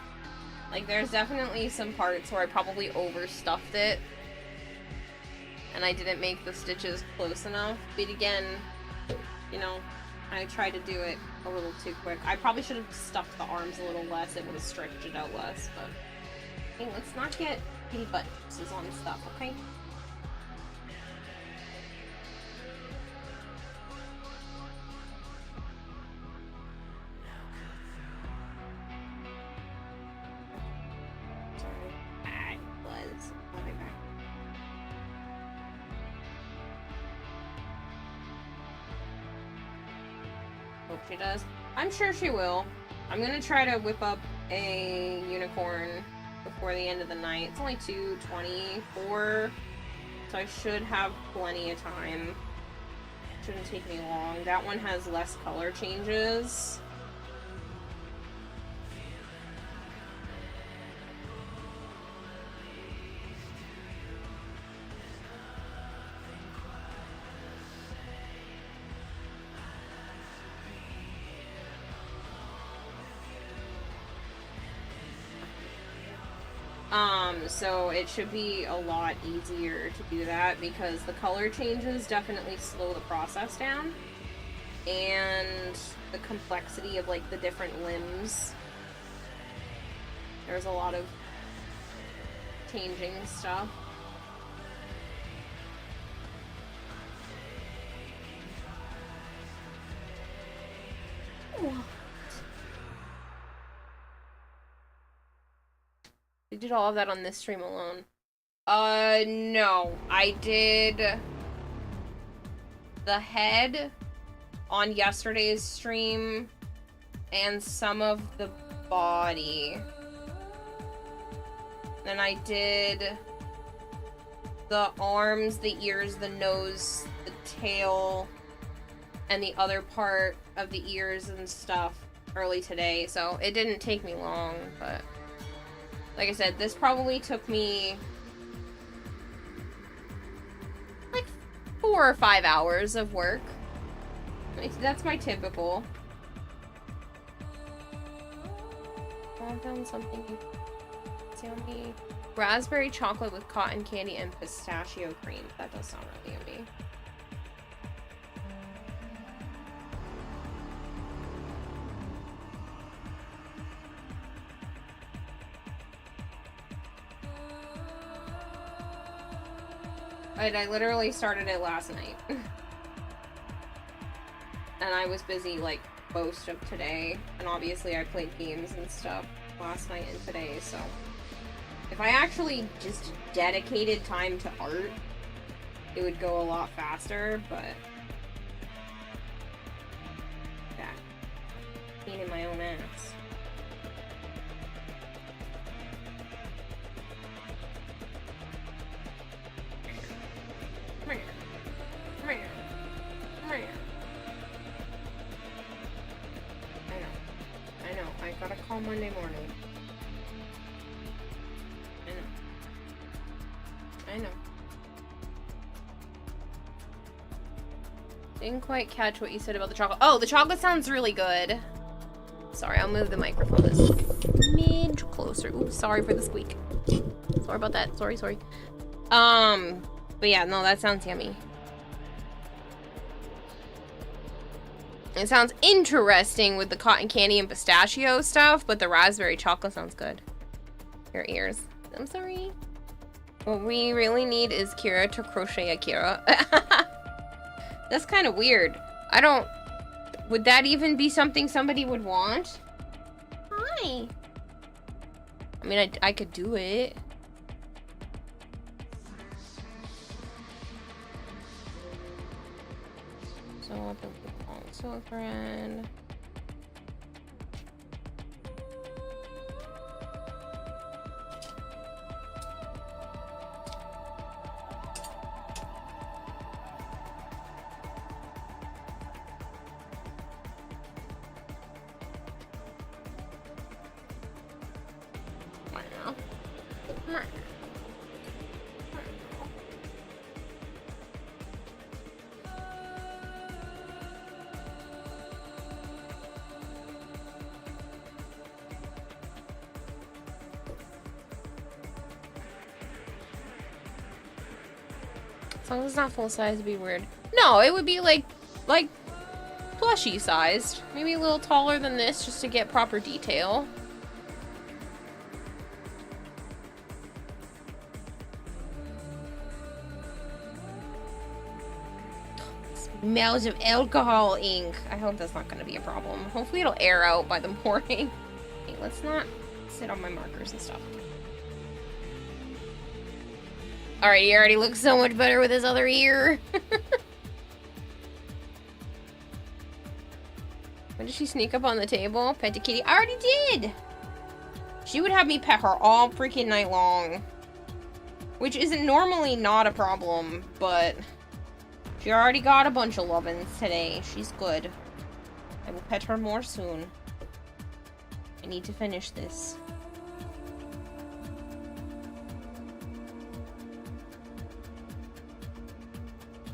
Like, there's definitely some parts where I probably overstuffed it. And I didn't make the stitches close enough. But again, you know, I tried to do it a little too quick. I probably should have stuffed the arms a little less. It would have stretched it out less, but... Hey, let's not get any buttons on stuff, okay? Hope she does. I'm sure she will. I'm gonna try to whip up a unicorn before the end of the night. It's only 2:24, so I should have plenty of time. Shouldn't take me long. That one has less color changes. So it should be a lot easier to do that because the color changes definitely slow the process down. And the complexity of, like, the different limbs. There's a lot of changing stuff. Ooh. I did all of that on this stream alone. No. I did the head on yesterday's stream and some of the body. Then I did the arms, the ears, the nose, the tail, and the other part of the ears and stuff early today. So it didn't take me long, but... Like I said, this probably took me like 4 or 5 hours of work. That's my typical. I found something yummy. Raspberry chocolate with cotton candy and pistachio cream. That does sound really yummy. I literally started it last night. And I was busy, like, most of today. And obviously I played games and stuff last night and today, so... If I actually just dedicated time to art, it would go a lot faster, but... yeah. Being in my own ass. Come here. Come here. Come here. I know. I gotta call Monday morning. I know. Didn't quite catch what you said about the chocolate. Oh, the chocolate sounds really good. Sorry, I'll move the microphone a smidge closer. Ooh, sorry for the squeak. Sorry about that. Sorry. But yeah, no, that sounds yummy. It sounds interesting with the cotton candy and pistachio stuff, but the raspberry chocolate sounds good. Your ears. I'm sorry. What we really need is Kira to crochet Akira. That's kind of weird. Would that even be something somebody would want? Hi. I mean, I could do it. So a friend. As long as it's not full size, it'd be weird. No, it would be like plushie sized. Maybe a little taller than this just to get proper detail. Smells of alcohol ink. I hope that's not going to be a problem. Hopefully it'll air out by the morning. Okay, let's not sit on my markers and stuff. Alright, he already looks so much better with his other ear. When did she sneak up on the table? Pet the kitty. I already did! She would have me pet her all freaking night long. Which isn't normally not a problem, but... she already got a bunch of lovin's today. She's good. I will pet her more soon. I need to finish this.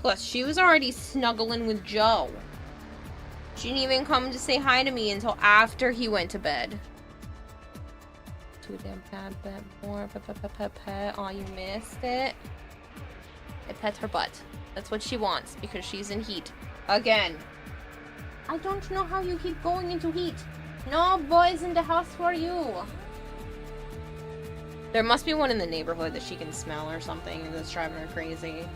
Plus, she was already snuggling with Joe. She didn't even come to say hi to me until after he went to bed. Too damn pet more. Pet. Oh, you missed it. I pet her butt. That's what she wants because she's in heat. Again. I don't know how you keep going into heat. No boys in the house for you. There must be one in the neighborhood that she can smell or something that's driving her crazy.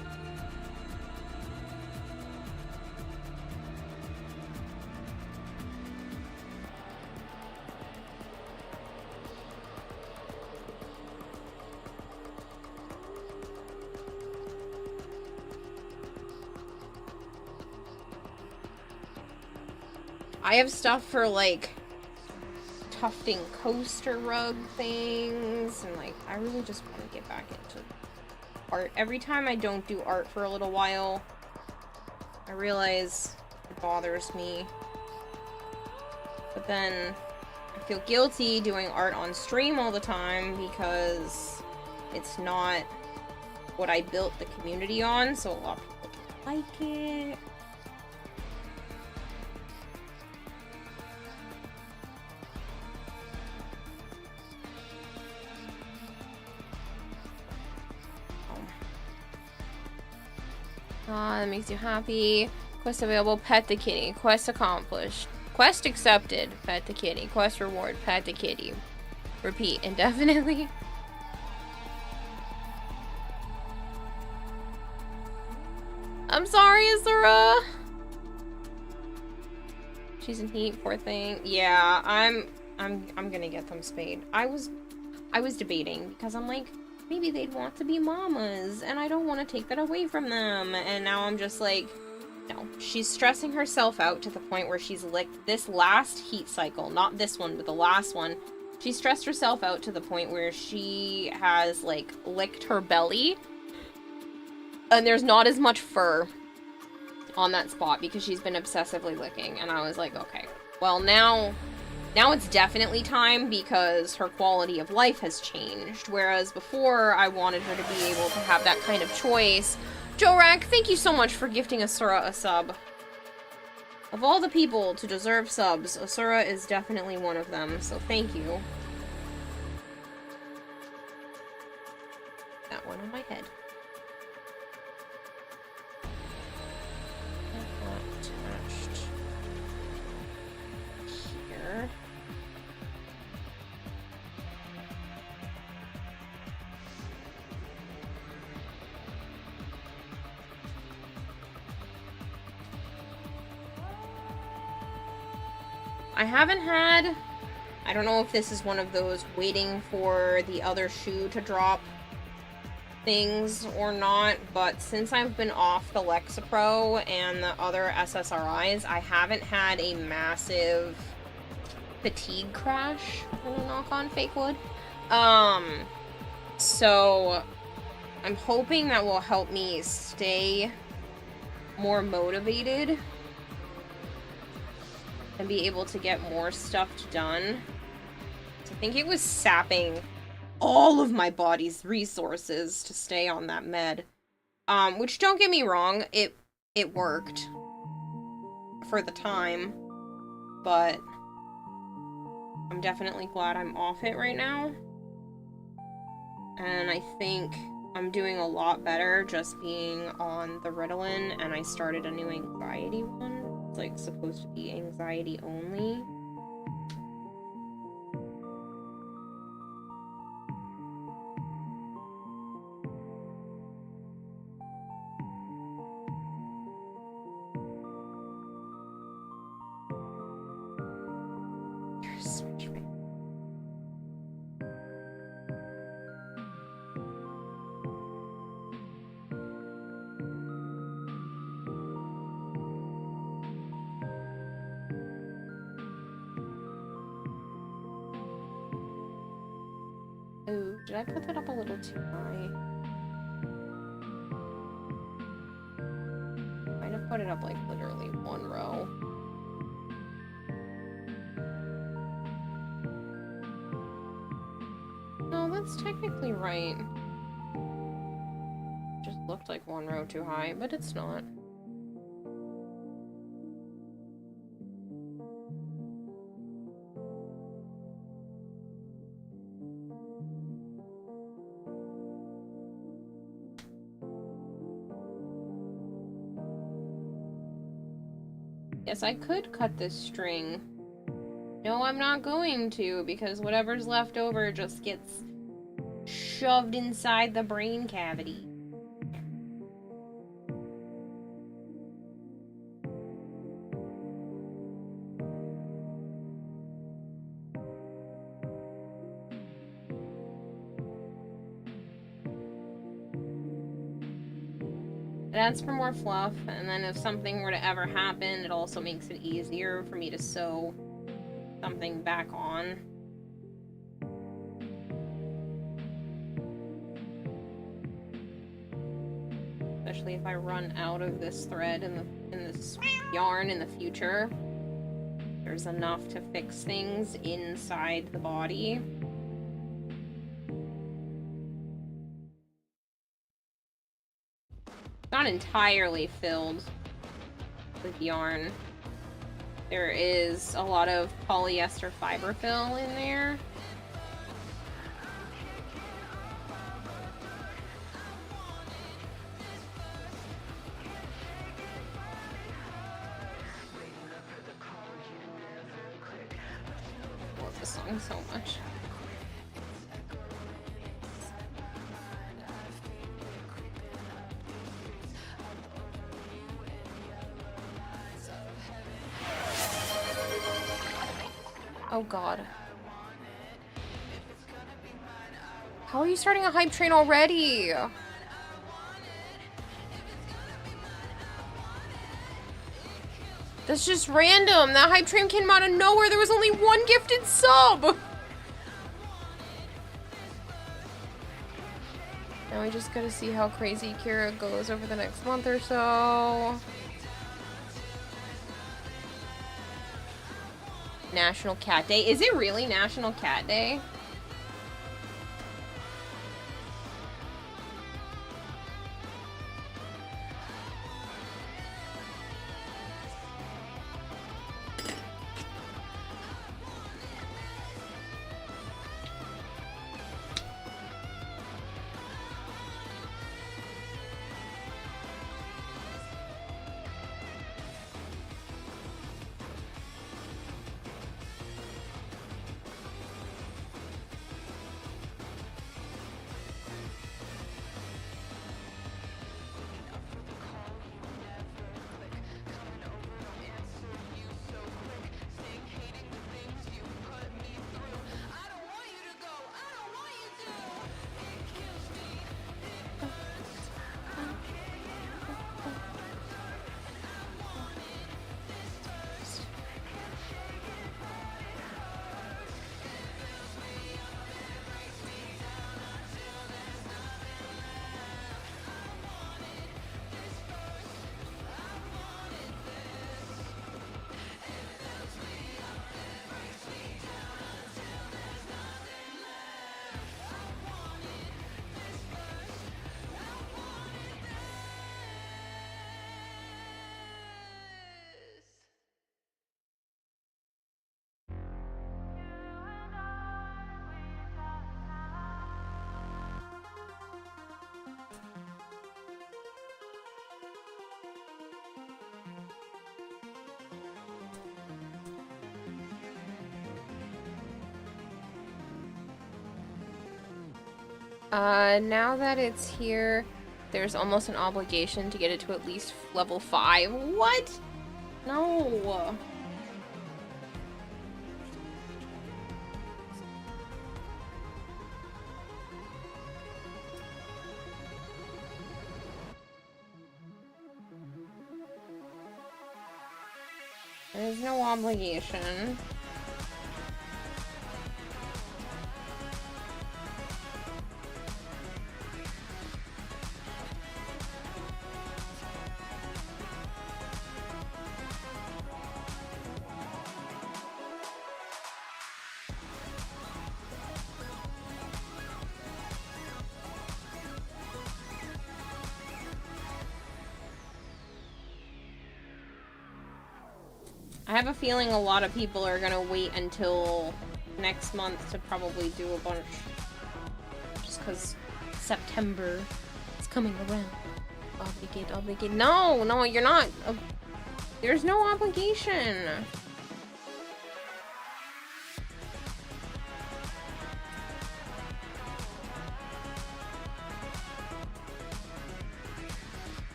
I have stuff for, like, tufting coaster rug things, and, like, I really just want to get back into art. Every time I don't do art for a little while, I realize it bothers me. But then I feel guilty doing art on stream all the time because it's not what I built the community on, so a lot of people don't like it. That makes you happy. Quest available, pet the kitty. Quest accomplished. Quest accepted, pet the kitty. Quest reward, pet the kitty. Repeat indefinitely. I'm sorry, Azura. She's in heat, poor thing. Yeah, I'm gonna get them spayed. I I was debating because I'm like, maybe they'd want to be mamas, and I don't want to take that away from them. And now I'm just like, no. She's stressing herself out to the point where she's licked this last heat cycle, not this one, but the last one. She stressed herself out to the point where she has, like, licked her belly, and there's not as much fur on that spot because she's been obsessively licking. And I was like, okay, well, now it's definitely time because her quality of life has changed. Whereas before, I wanted her to be able to have that kind of choice. Jorak, thank you so much for gifting Asura a sub. Of all the people to deserve subs, Asura is definitely one of them, so thank you. That one on my head. Attached here. I haven't had, I don't know if this is one of those waiting for the other shoe to drop things or not, but since I've been off the Lexapro and the other SSRIs, I haven't had a massive fatigue crash. I'm gonna knock on fake wood. So I'm hoping that will help me stay more motivated and be able to get more stuff done. I think it was sapping all of my body's resources to stay on that med. Which, don't get me wrong, it worked for the time, but I'm definitely glad I'm off it right now. And I think I'm doing a lot better just being on the Ritalin, and I started a new anxiety one. It's like supposed to be anxiety only. Ooh, did I put that up a little too high? Might have put it up like literally one row. No, that's technically right. Just looked like one row too high, but it's not. Yes, I could cut this string. No, I'm not going to, because whatever's left over just gets shoved inside the brain cavity. It adds for more fluff, and then if something were to ever happen, it also makes it easier for me to sew something back on. Especially if I run out of this thread in this yarn in the future. There's enough to fix things inside the body. Not entirely filled with yarn. There is a lot of polyester fiber fill in there. I love this song so much. Oh god. How are you starting a hype train already? That's just random. That hype train came out of nowhere. There was only one gifted sub. Now we just gotta see how crazy Kira goes over the next month or so. National Cat Day. Is it really National Cat Day? Now that it's here, there's almost an obligation to get it to at least level 5. What? No. There's no obligation. I have a feeling a lot of people are gonna wait until next month to probably do a bunch. Just because September is coming around. Obligate. No, you're not. There's no obligation.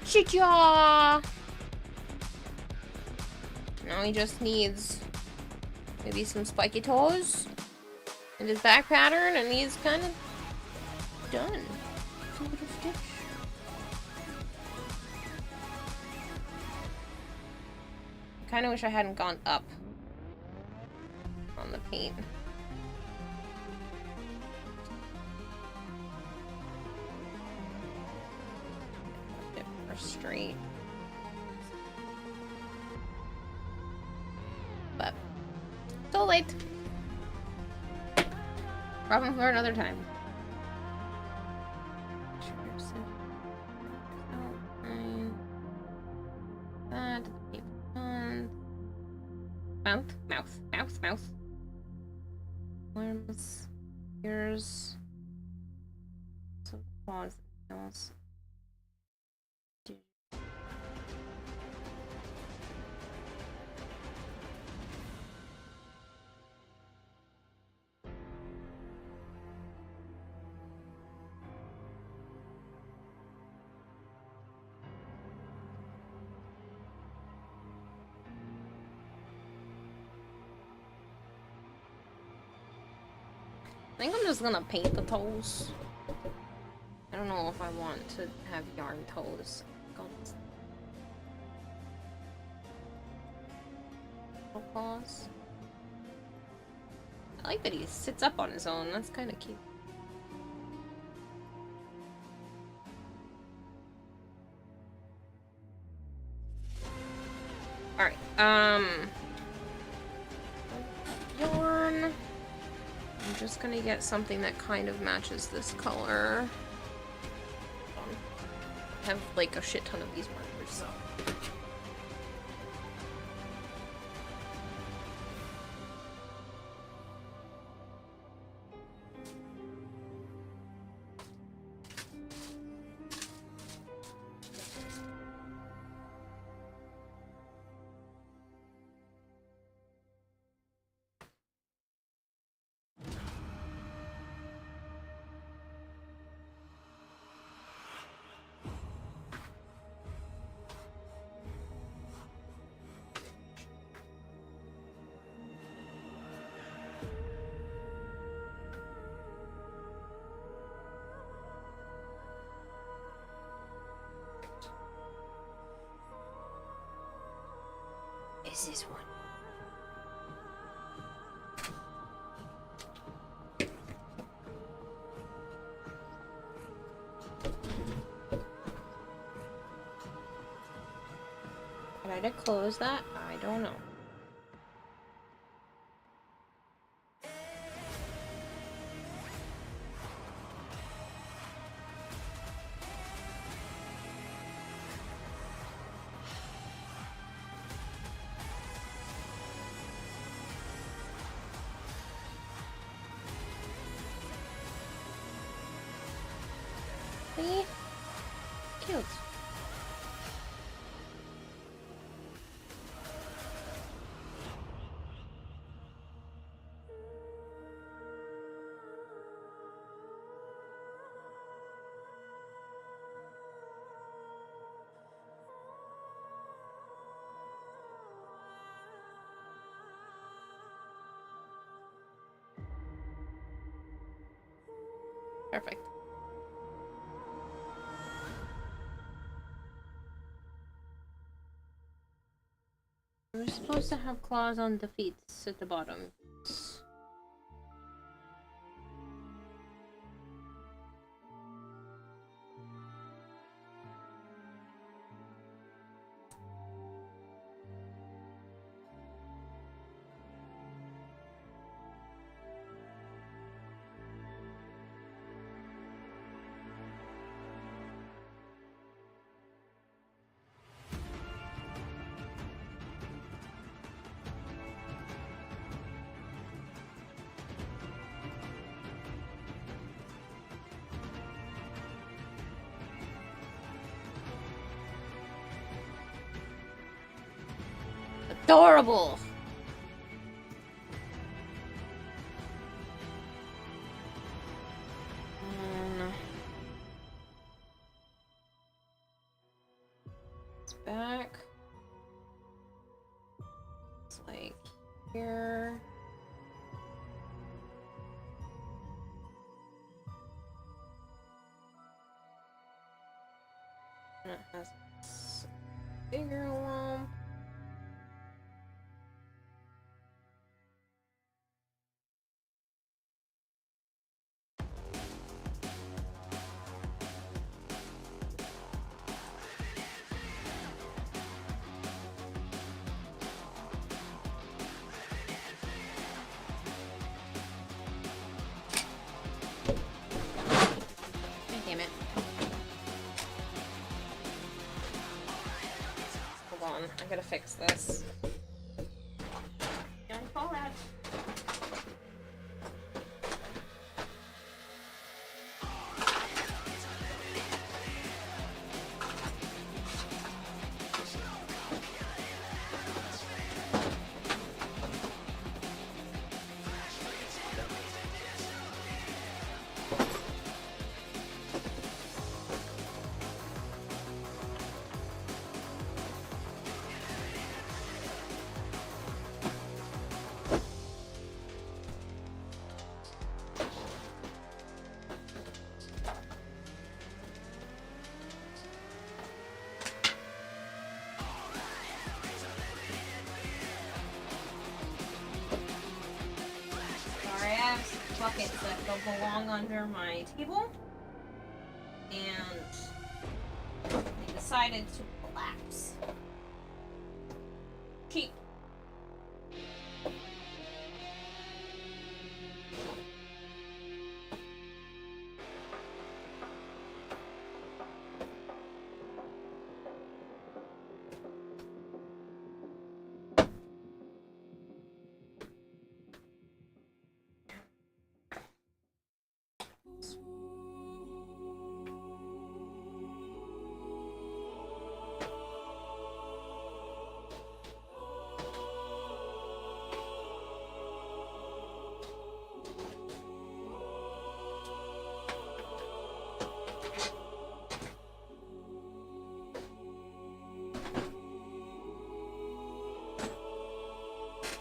Chicha! Now he just needs maybe some spiky toes and his back pattern, and he's kind of done. It's a little stitch. I kind of wish I hadn't gone up on the paint. Straight, but so late. Problem for another time. That mouth. Worms. Here's some claws and nails. I think I'm just gonna paint the toes. I don't know if I want to have yarn toes. Claws. I like that he sits up on his own. That's kind of cute. All right. Yarn. I'm just gonna get something that kind of matches this color. I have like a shit ton of these markers, so. Is this one? Did I close that? I don't know. See? Cute. Perfect. We're supposed to have claws on the feet at the bottom. Adorable! It's back. It's like here. And it has this bigger lump. Damn it. Hold on, I gotta fix this. Don't fall out. blankets that belong under my table, and I decided to collapse. Cheap.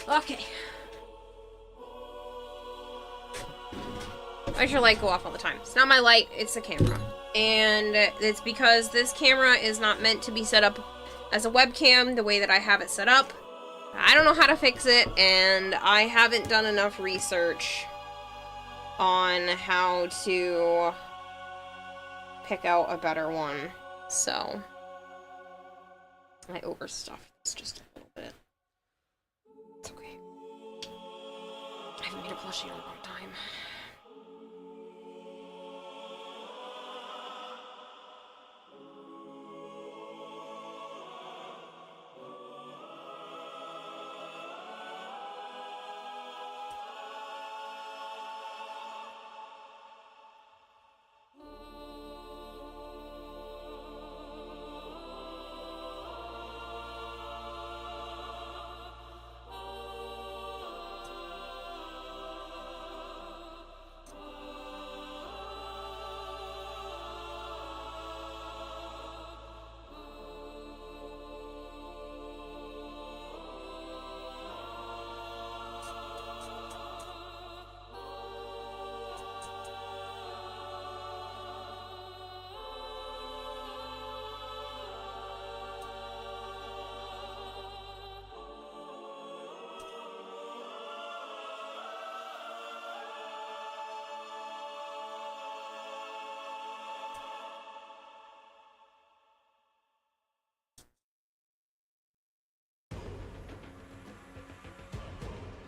Okay. Why's your light go off all the time? It's not my light, it's the camera. And it's because this camera is not meant to be set up as a webcam the way that I have it set up. I don't know how to fix it, and I haven't done enough research on how to pick out a better one. So I overstuffed this just a little bit. It's okay. I haven't made a plushie in a long time.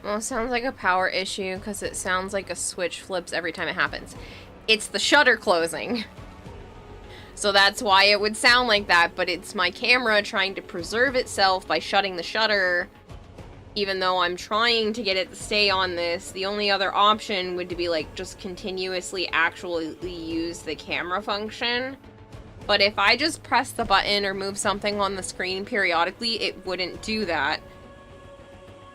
Well, it sounds like a power issue because it sounds like a switch flips every time it happens. It's the shutter closing. So that's why it would sound like that, but it's my camera trying to preserve itself by shutting the shutter. Even though I'm trying to get it to stay on this, the only other option would be like just continuously actually use the camera function. But if I just press the button or move something on the screen periodically, it wouldn't do that.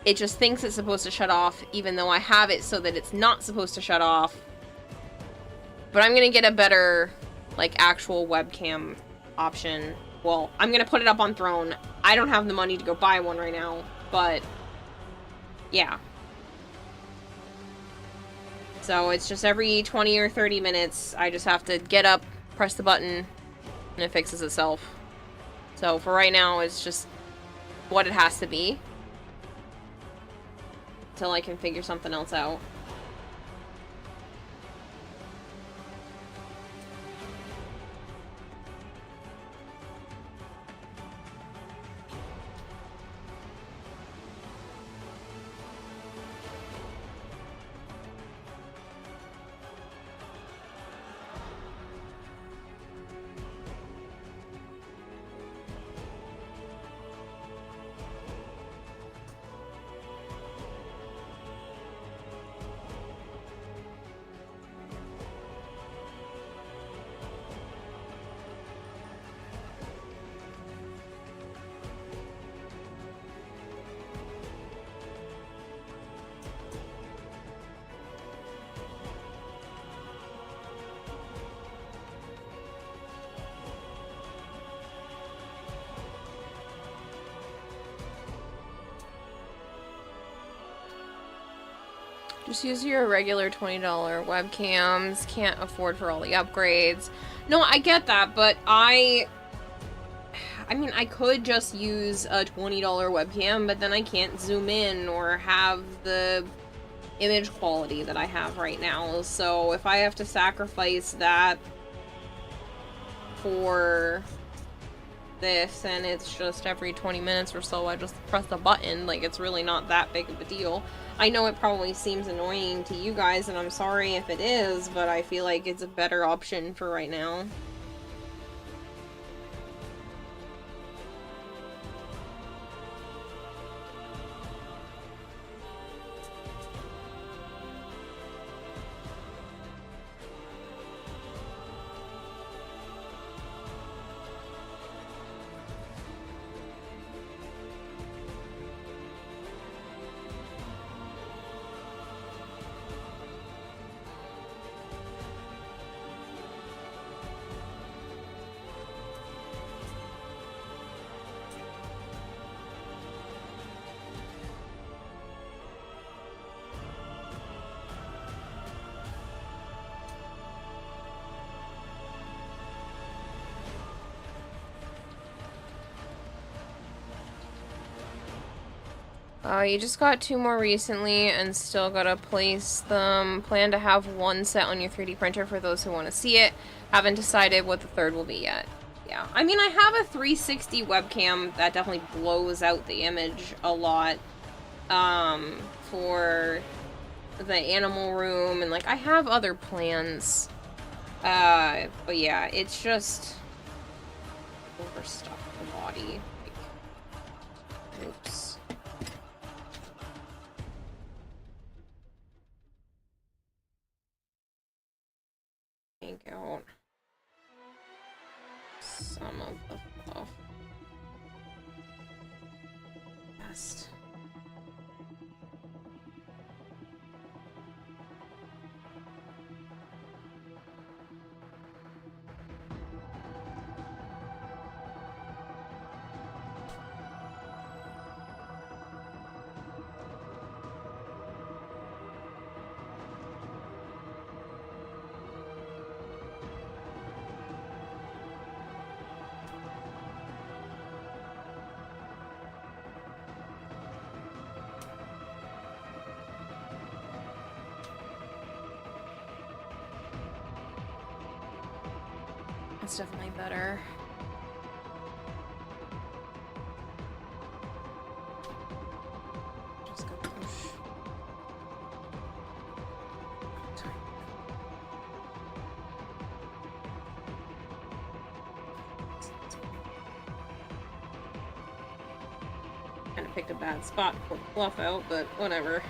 It just thinks it's supposed to shut off, even though I have it so that it's not supposed to shut off. But I'm gonna get a better, like, actual webcam option. Well, I'm gonna put it up on Throne. I don't have the money to go buy one right now, but yeah. So it's just every 20 or 30 minutes, I just have to get up, press the button, and it fixes itself. So for right now, it's just what it has to be. Until I can figure something else out. Just use your regular $20 webcams. Can't afford for all the upgrades. No, I get that, but I mean, I could just use a $20 webcam, but then I can't zoom in or have the image quality that I have right now. So if I have to sacrifice that for this, and it's just every 20 minutes or so I just press the button, like, it's really not that big of a deal. I know it probably seems annoying to you guys, and I'm sorry if it is, but I feel like it's a better option for right now. You just got 2 more recently and still gotta place them. Plan to have 1 set on your 3D printer for those who want to see it. Haven't decided what the 3rd will be yet. Yeah, I mean, I have a 360 webcam that definitely blows out the image a lot, for the animal room, and, like, I have other plans. But yeah, it's just overstuffed the body. Like, oops. Take out some of the fluff. Best. That's definitely better. Just go push. Sorry. Kind of picked a bad spot to put fluff out, but whatever.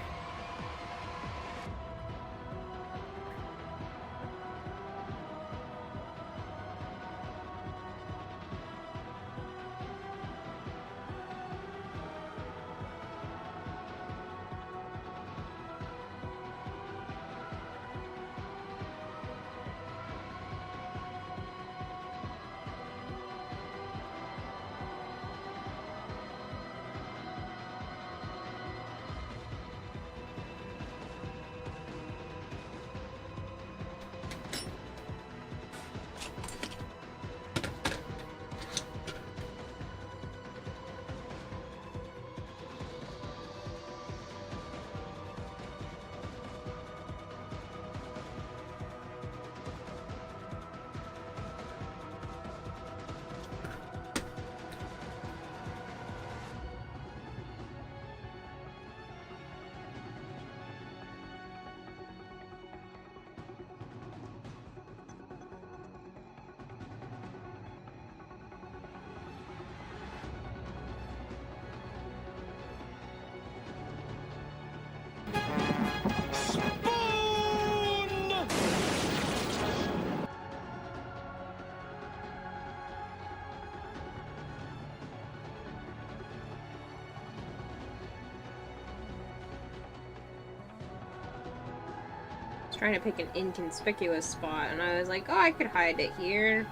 Trying to pick an inconspicuous spot, and I was like, oh, I could hide it here.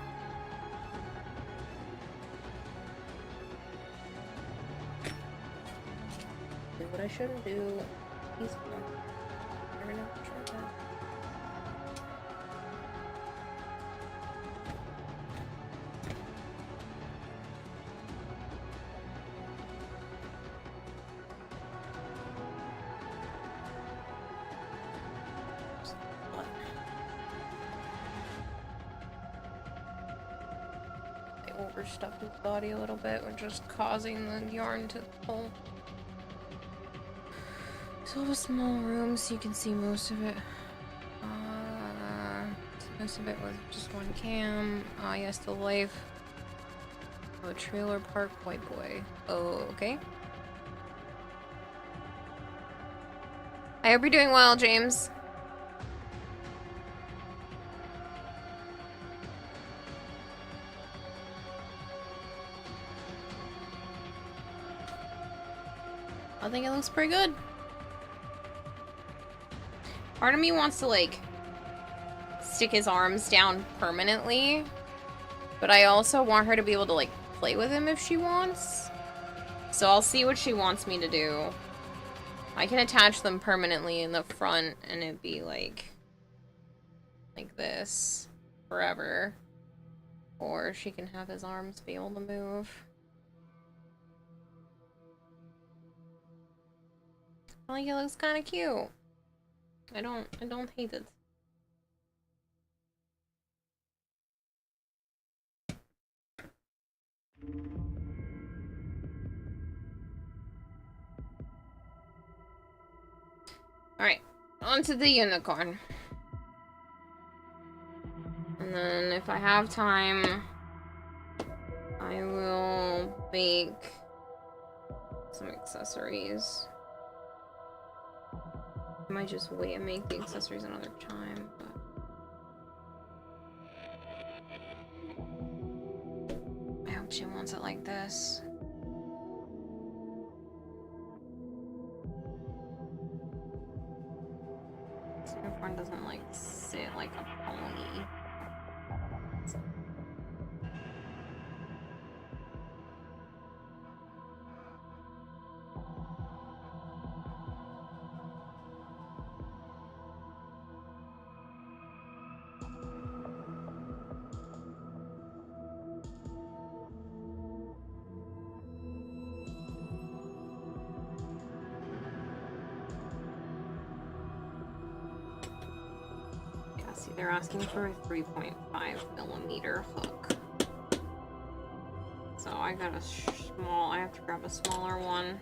Do what I shouldn't do. Peaceful. Never know. Try that. overstuffed his body a little bit, which is causing the yarn to pull. So a small room so you can see most of it. Most of it was just one cam. Ah, yes, the life of a trailer park white boy. Oh, okay. I hope you're doing well, James. I think it looks pretty good. Part of me wants to, like, stick his arms down permanently, but I also want her to be able to, like, play with him if she wants. So I'll see what she wants me to do. I can attach them permanently in the front and it'd be like this forever. Or she can have his arms be able to move. I think it looks kind of cute. I don't hate it. Alright, onto the unicorn. And then if I have time, I will make some accessories. I might just wait and make the accessories another time, but... I hope she wants it like this. This unicorn doesn't, like, sit like a pony. See, they're asking for a 3.5mm hook. So I got a small, I have to grab a smaller one.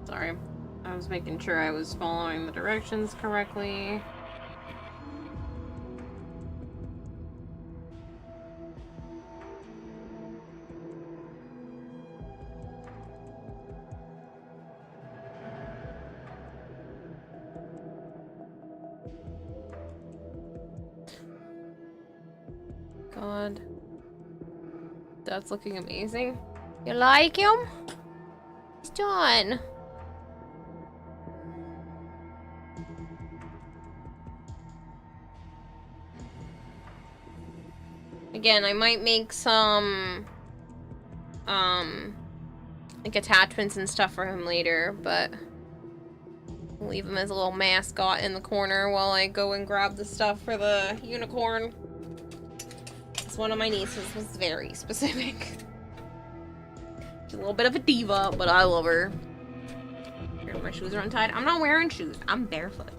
Sorry, I was making sure I was following the directions correctly. God. That's looking amazing. You like him? He's done. Again, I might make some, like attachments and stuff for him later, but I'll leave him as a little mascot in the corner while I go and grab the stuff for the unicorn. Because one of my nieces was very specific. She's a little bit of a diva, but I love her. Here, my shoes are untied. I'm not wearing shoes. I'm barefoot.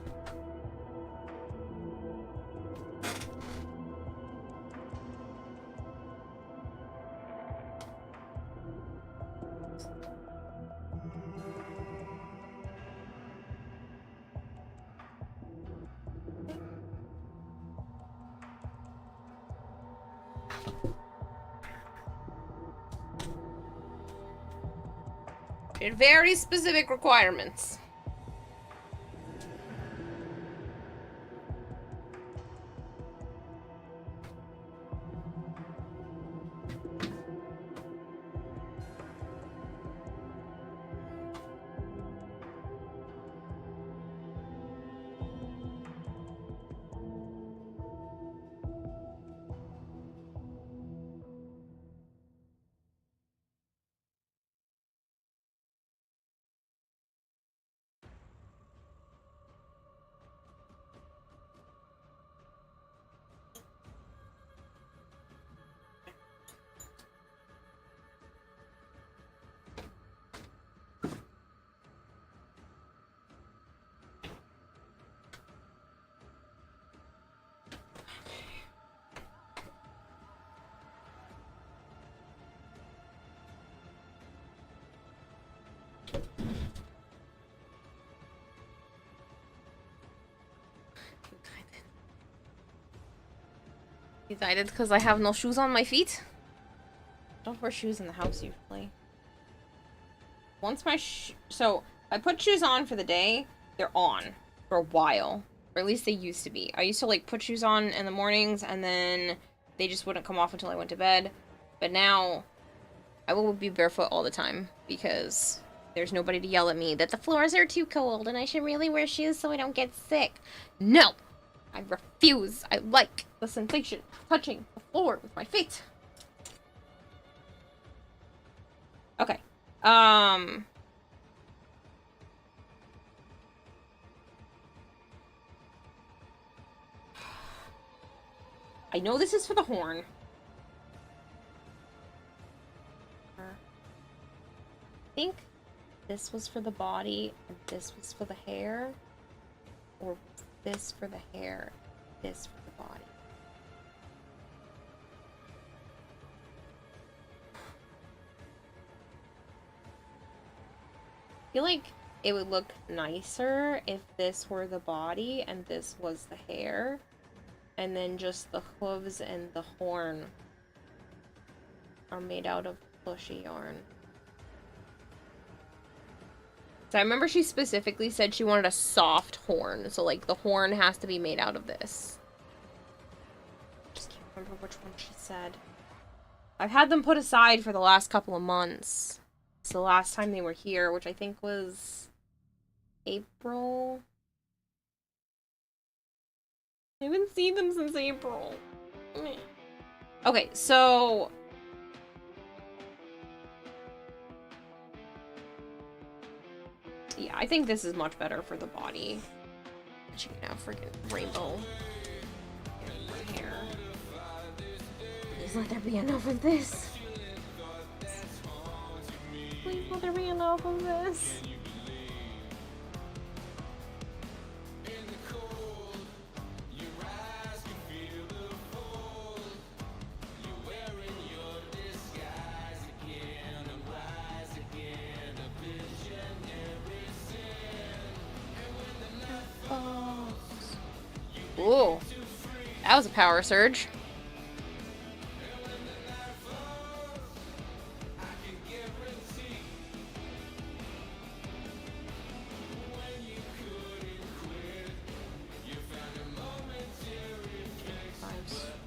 Very specific requirements. It's because I have no shoes on my feet. I don't wear shoes in the house usually. Once my so I put shoes on for the day, they're on for a while. Or at least they used to be. I used to like put shoes on in the mornings and then they just wouldn't come off until I went to bed. But now I will be barefoot all the time because there's nobody to yell at me that the floors are too cold and I should really wear shoes so I don't get sick. No! I refuse. I like the sensation of touching the floor with my feet. Okay. I know this is for the horn. I think this was for the body and this was for the hair. Or this for the hair, this for the body. I feel like it would look nicer if this were the body and this was the hair. And then just the hooves and the horn are made out of plushy yarn. So I remember she specifically said she wanted a soft horn. So like the horn has to be made out of this. Just can't remember which one she said. I've had them put aside for the last couple of months. It's the last time they were here, which I think was April. I haven't seen them since April. Okay, so yeah, I think this is much better for the body. She can have freaking rainbow hair. Please let there be enough of this. Please let there be enough of this. Ooh, that was a power surge.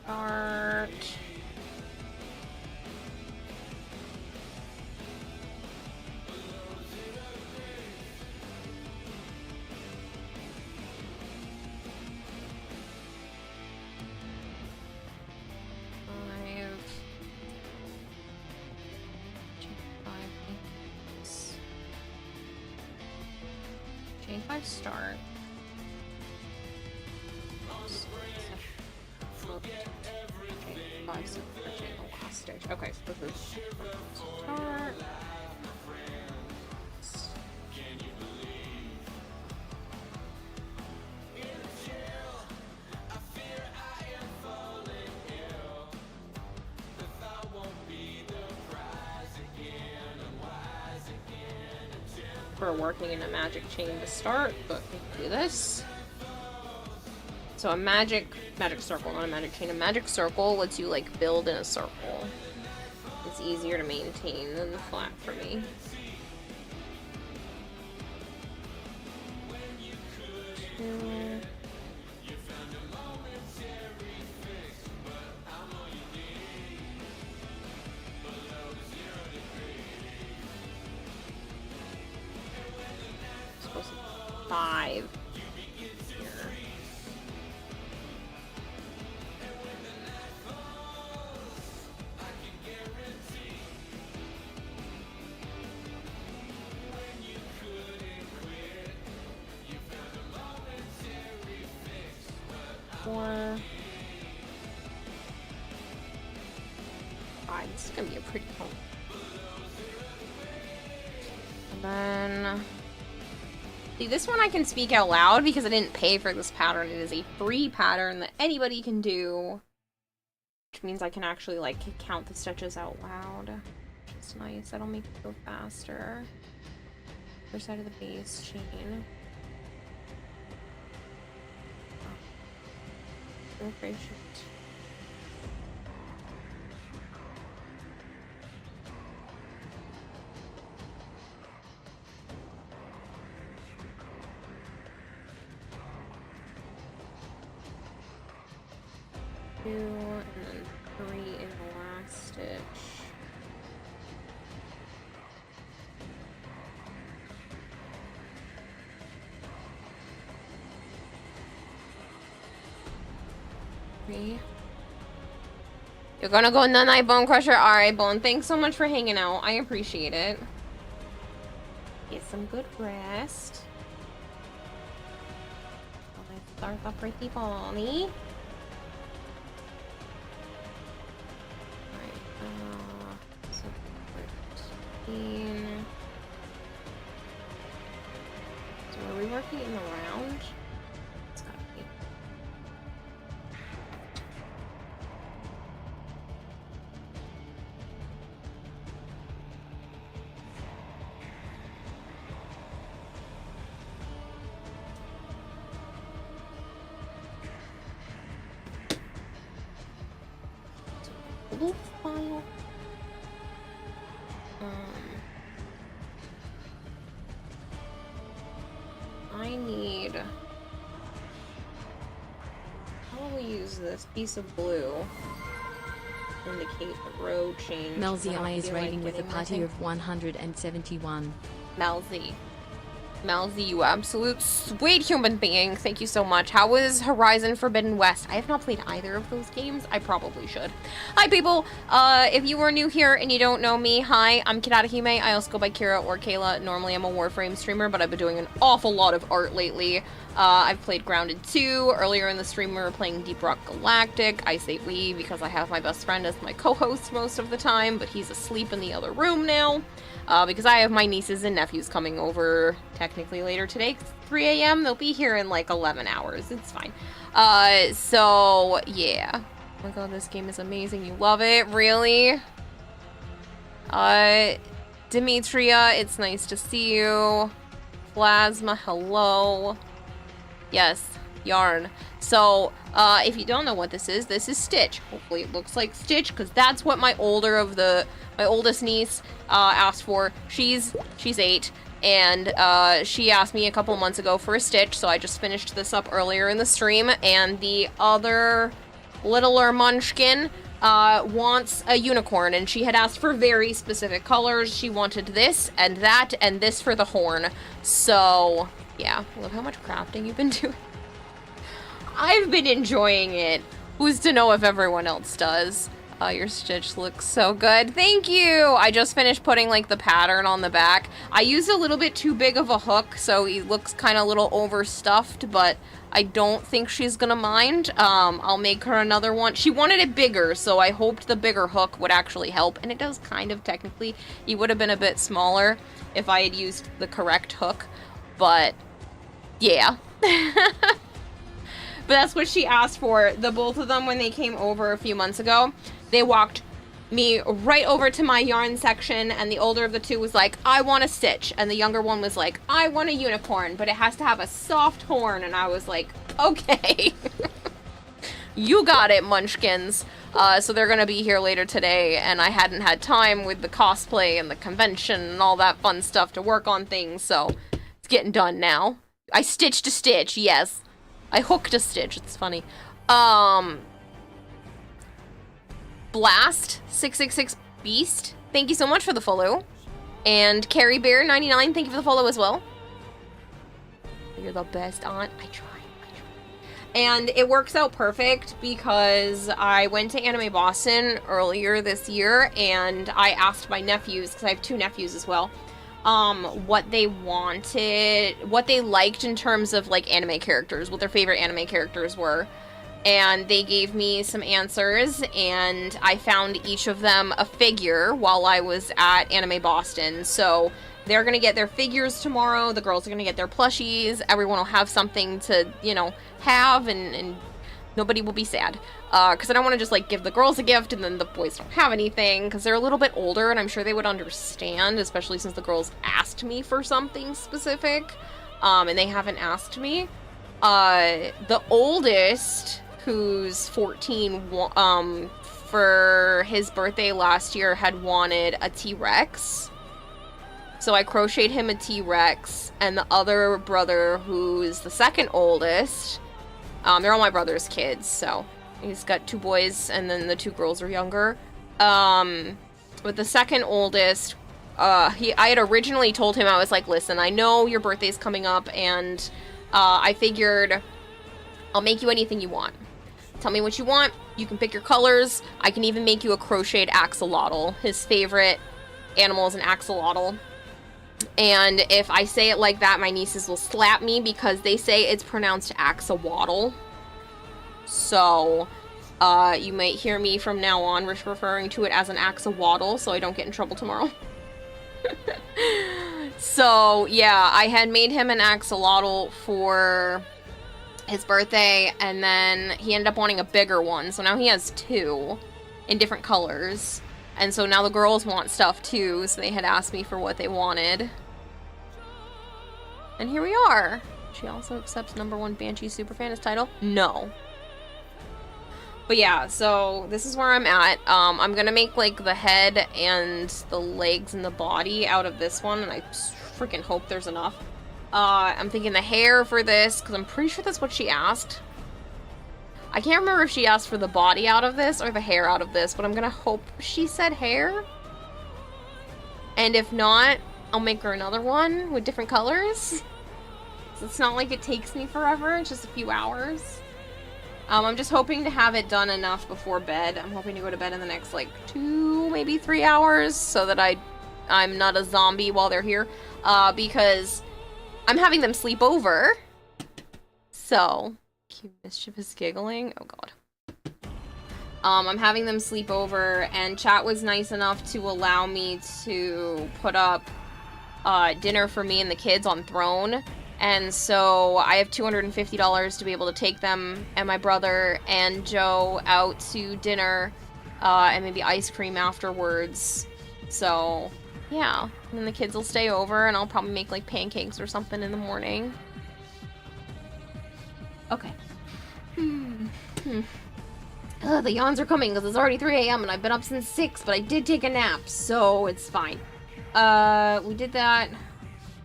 Start. Chain 5 start. Chain 5 chain the last stage. Okay, so this is start. For working in a magic chain to start, but we can do this. So a magic circle, not a magic chain. A magic circle lets you like build in a circle. It's easier to maintain than the flat for me. Supposed to be 5 here. Four. 5. This is gonna be a pretty home. And then see, this one I can speak out loud because I didn't pay for this pattern. It is a free pattern that anybody can do. Which means I can actually, like, count the stitches out loud. Which is nice. That'll make it go faster. Other side of the base chain. Oh. Okay, shoot. 2, and then 3 in the last stitch. You're gonna go night-night, Bone Crusher? Alright, Bone, thanks so much for hanging out. I appreciate it. Get some good rest. Let's start the pretty pony. Alright, so 13. So are we working in the round? It's gotta be. Blue file. I need. How will we use this piece of blue? Indicate the road change. Melzi is raiding with a party of 171. Melzi. Melzi, you absolute sweet human being. Thank you so much. How was Horizon Forbidden West? I have not played either of those games. I probably should. Hi, people. If you are new here and you don't know me, hi, I'm Kirarahime. I also go by Kira or Kayla. Normally, I'm a Warframe streamer, but I've been doing an awful lot of art lately. I've played Grounded 2. Earlier in the stream, we were playing Deep Rock Galactic. I say we because I have my best friend as my co-host most of the time, but he's asleep in the other room now. Because I have my nieces and nephews coming over technically later today, 3 a.m. They'll be here in like 11 hours. It's fine. So, yeah. Oh my god, this game is amazing. You love it? Really? Demetria, it's nice to see you. Plasma, hello. Yes, Yarn. So, if you don't know what this is Stitch. Hopefully it looks like Stitch, because that's what my oldest niece asked for. She's 8, and she asked me a couple months ago for a Stitch, so I just finished this up earlier in the stream, and the other littler munchkin wants a unicorn, and she had asked for very specific colors. She wanted this, and that, and this for the horn. So, yeah. Look how much crafting you've been doing. I've been enjoying it. Who's to know if everyone else does? Your Stitch looks so good. Thank you! I just finished putting, like, the pattern on the back. I used a little bit too big of a hook, so he looks kind of a little overstuffed, but I don't think she's gonna mind. I'll make her another one. She wanted it bigger, so I hoped the bigger hook would actually help, and it does kind of, technically. He would have been a bit smaller if I had used the correct hook, but yeah. But that's what she asked for. The both of them, when they came over a few months ago, they walked me right over to my yarn section, and the older of the two was like, I want a Stitch, and the younger one was like, I want a unicorn, but it has to have a soft horn, and I was like, okay. You got it, munchkins. So they're gonna be here later today, and I hadn't had time with the cosplay and the convention and all that fun stuff to work on things, so it's getting done now. I stitched a Stitch, yes. I hooked a Stitch, it's funny. Blast 666 Beast, thank you so much for the follow. And Carrie Bear 99, thank you for the follow as well. You're the best aunt. I try. And it works out perfect because I went to Anime Boston earlier this year, and I asked my nephews, because I have 2 nephews as well, what they wanted, what they liked in terms of like anime characters, what their favorite anime characters were. And they gave me some answers, and I found each of them a figure while I was at Anime Boston. So they're gonna get their figures tomorrow, the girls are gonna get their plushies, everyone will have something to, you know, have, and nobody will be sad. Because I don't want to just, like, give the girls a gift and then the boys don't have anything, because they're a little bit older, and I'm sure they would understand, especially since the girls asked me for something specific, and they haven't asked me. The oldest, who's 14, for his birthday last year, had wanted a T-Rex. So I crocheted him a T-Rex, and the other brother, who's the second oldest, they're all my brother's kids, so He's got 2 boys, and then the 2 girls are younger. With the second oldest, I had originally told him, I was like, listen, I know your birthday's coming up, and I figured I'll make you anything you want. Tell me what you want. You can pick your colors. I can even make you a crocheted axolotl. His favorite animal is an axolotl. And if I say it like that, my nieces will slap me because they say it's pronounced axolotl. So, you might hear me from now on referring to it as an axolotl so I don't get in trouble tomorrow. So, yeah, I had made him an axolotl for his birthday, and then he ended up wanting a bigger one, so now he has 2 in different colors. And so now the girls want stuff too, so they had asked me for what they wanted. And here we are. She also accepts #1 Banshee Superfan as title? No. But yeah, so this is where I'm at. I'm gonna make like the head and the legs and the body out of this one, and I freaking hope there's enough. I'm thinking the hair for this, because I'm pretty sure that's what she asked. I can't remember if she asked for the body out of this or the hair out of this, but I'm gonna hope she said hair. And if not, I'll make her another one with different colors. So it's not like it takes me forever, it's just a few hours. I'm just hoping to have it done enough before bed. I'm hoping to go to bed in the next, like, 2, maybe 3 hours, so that I'm not a zombie while they're here. Because I'm having them sleep over. So, cute mischievous giggling. Oh god. I'm having them sleep over, and chat was nice enough to allow me to put up dinner for me and the kids on Throne. And so I have $250 to be able to take them and my brother and Joe out to dinner and maybe ice cream afterwards. So, yeah. And then the kids will stay over, and I'll probably make like pancakes or something in the morning. Okay. The yawns are coming because it's already 3 a.m. and I've been up since 6, but I did take a nap, so it's fine. We did that.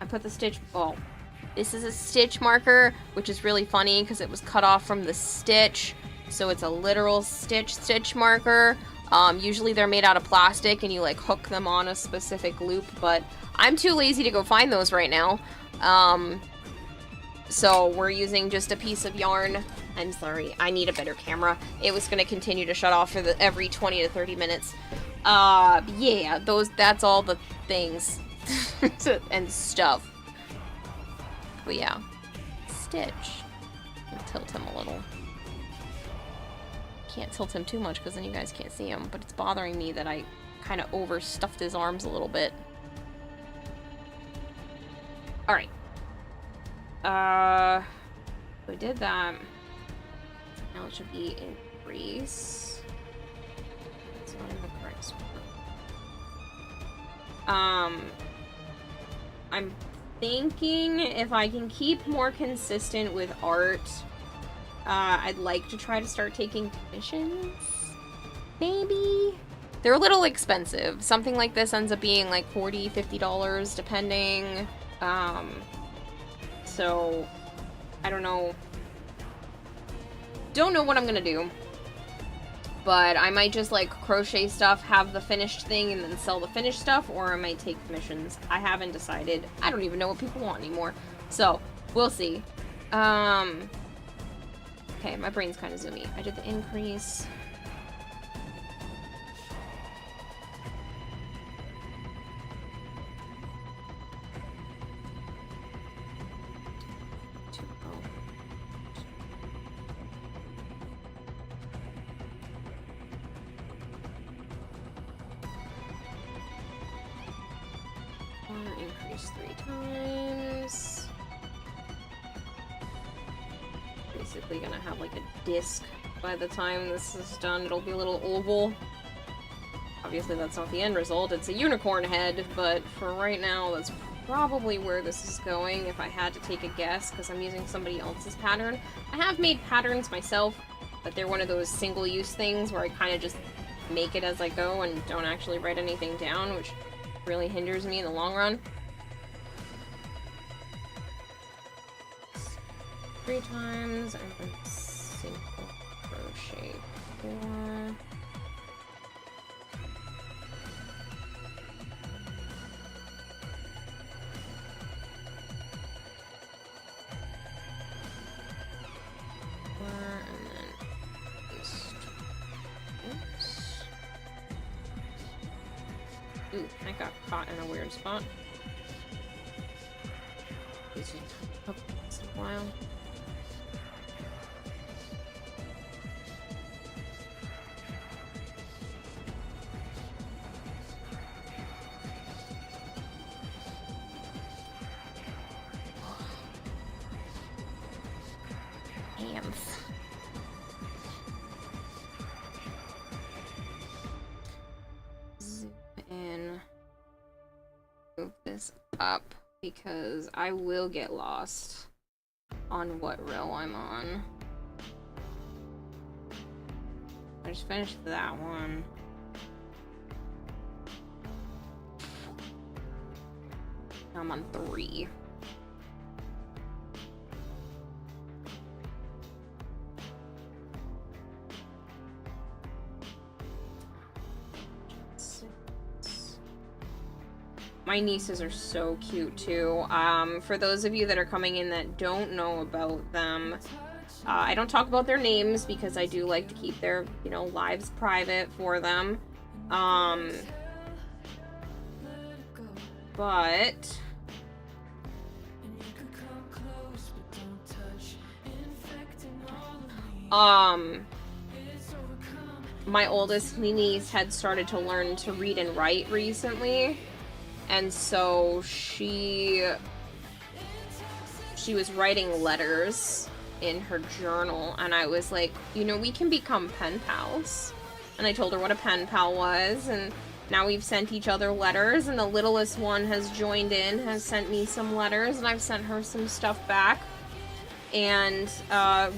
I put the stitch... Oh. This is a stitch marker, which is really funny because it was cut off from the stitch. So it's a literal stitch marker. Usually they're made out of plastic and you like hook them on a specific loop, but I'm too lazy to go find those right now. So we're using just a piece of yarn. I'm sorry, I need a better camera. It was gonna continue to shut off for every 20 to 30 minutes. Yeah, that's all the things and stuff. But yeah, stitch. I'll tilt him a little. Can't tilt him too much because then you guys can't see him, but it's bothering me that I kind of overstuffed his arms a little bit. Alright. We did that. Now it should be in crease. It's not in the correct spot. I'm thinking if I can keep more consistent with art, I'd like to try to start taking commissions. Maybe? They're a little expensive. Something like this ends up being like $40, $50 depending. So I don't know. Don't know what I'm gonna do. But I might just like crochet stuff, have the finished thing, and then sell the finished stuff, or I might take commissions. I haven't decided. I don't even know what people want anymore. So, we'll see. Okay, my brain's kind of zoomy. I did the increase. Increase 3 times. Basically gonna have like a disc by the time this is done. It'll be a little oval. Obviously that's not the end result, it's a unicorn head, but for right now that's probably where this is going if I had to take a guess, because I'm using somebody else's pattern. I have made patterns myself, but they're one of those single-use things where I kind of just make it as I go and don't actually write anything down, which really hinders me in the long run. 3 times and then single crochet. crochet 4. And then just, oops. Ooh, I got caught in a weird spot. This took a while. Hands. Zoom in. Move this up because I will get lost on what row I'm on. I just finished that one. I'm on 3. My nieces are so cute too. For those of you that are coming in that don't know about them, I don't talk about their names because I do like to keep their, you know, lives private for them. But my oldest niece had started to learn to read and write recently. And so she was writing letters in her journal, and I was like, you know, we can become pen pals. And I told her what a pen pal was, and now we've sent each other letters, and the littlest one has joined in, has sent me some letters, and I've sent her some stuff back. And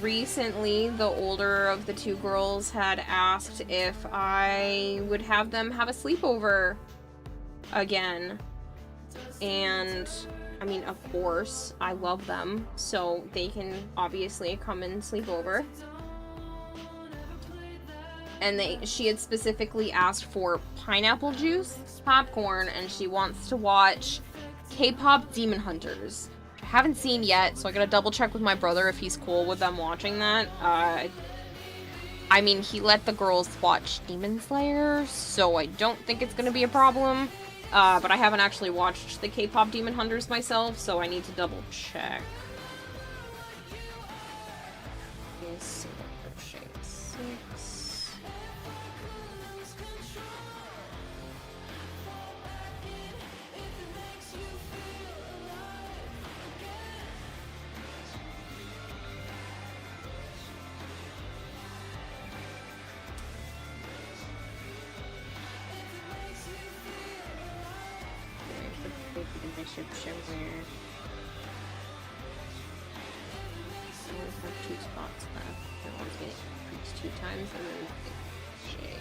recently, the older of the 2 girls had asked if I would have them have a sleepover again. And I mean, of course, I love them, so they can obviously come and sleep over. And she had specifically asked for pineapple juice, popcorn, and she wants to watch K-pop Demon Hunters, which I haven't seen yet, so I gotta double check with my brother if he's cool with them watching that. I mean, he let the girls watch Demon Slayer, so I don't think it's gonna be a problem. But I haven't actually watched the K-pop Demon Hunters myself, so I need to double check. Single crochet 6. Somewhere. I only have 2 spots left. I want to get it increased 2 times and then crochet.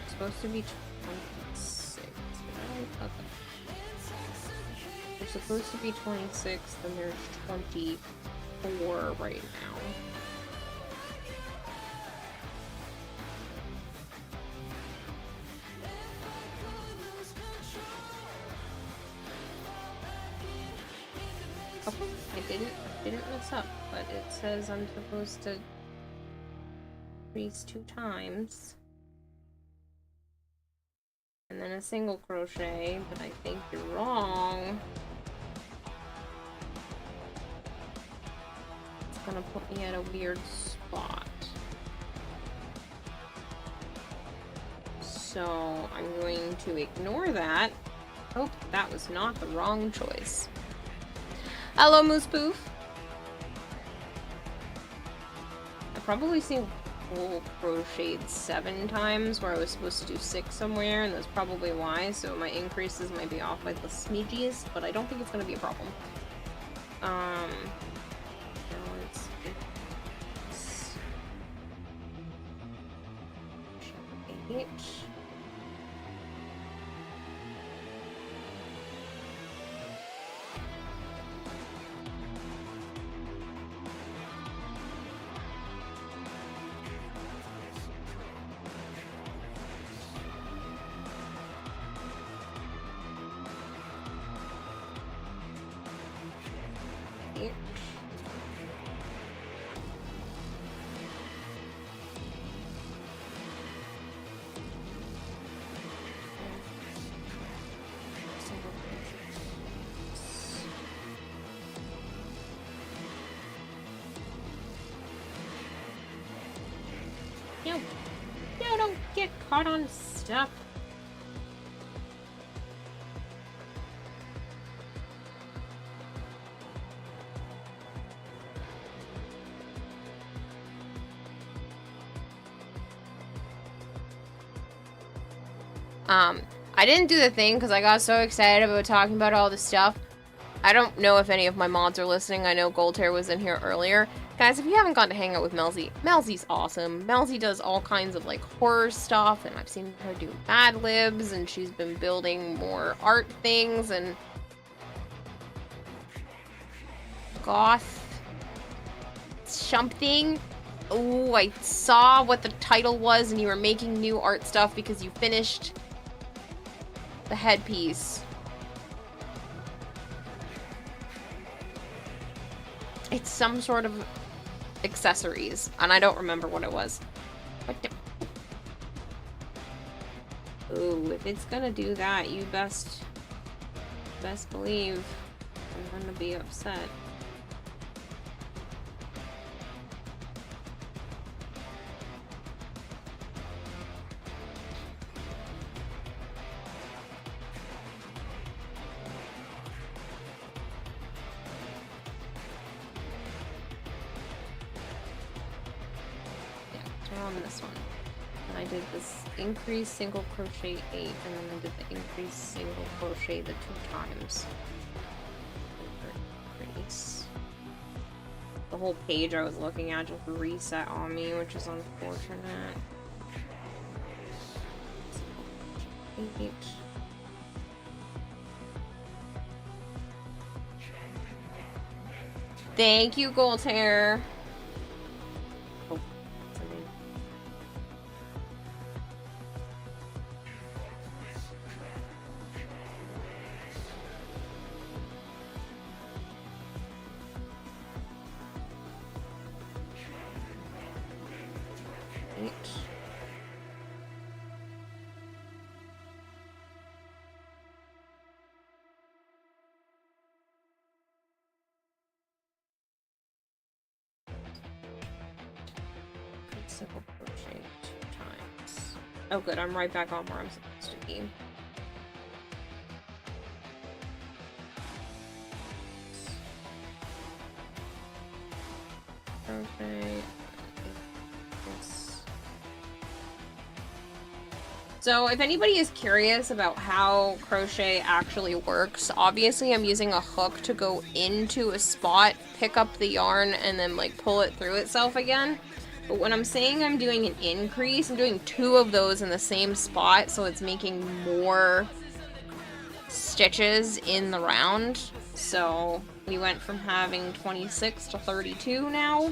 It's supposed to be 26. Okay. There's supposed to be 26, then there's 24 right now. Okay, I didn't mess up, but it says I'm supposed to increase 2 times. And then a single crochet, but I think you're wrong. It's gonna put me at a weird spot. So I'm going to ignore that. Oh, that was not the wrong choice. Hello, Moose Poof. I've probably seen full crocheted 7 times where I was supposed to do 6 somewhere, and that's probably why, so my increases might be off by the smidgiest, but I don't think it's going to be a problem. Now it's 8. caught on stuff. I didn't do the thing because I got so excited about talking about all this stuff. I don't know if any of my mods are listening. I know Goldhair was in here earlier. Guys, if you haven't gotten to hang out with Melzy, Melzy's awesome. Melzy does all kinds of like horror stuff, and I've seen her do Mad Libs, and she's been building more art things and goth something. Oh, I saw what the title was, and you were making new art stuff because you finished the headpiece. It's some sort of accessories, and I don't remember what it was. Ooh, if it's gonna do that, you best believe I'm gonna be upset. This one. And I did this increase single crochet 8, and then I did the increase single crochet the 2 times. Increase. The whole page I was looking at just reset on me, which is unfortunate. 8. Thank you, Goldhair. Single crochet 2 times. Oh good, I'm right back on where I'm supposed to be. Crochet. So if anybody is curious about how crochet actually works, obviously I'm using a hook to go into a spot, pick up the yarn, and then like pull it through itself again. But when I'm saying I'm doing an increase, I'm doing 2 of those in the same spot, so it's making more stitches in the round. So we went from having 26 to 32 now.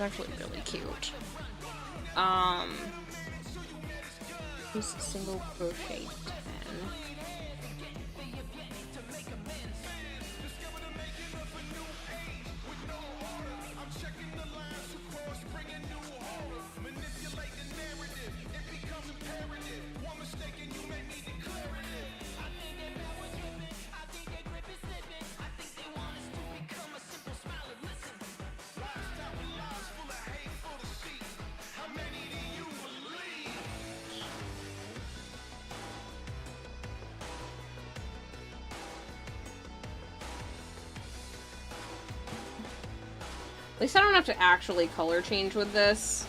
Actually really cute. Just a single crochet 10. At least I don't have to actually color change with this,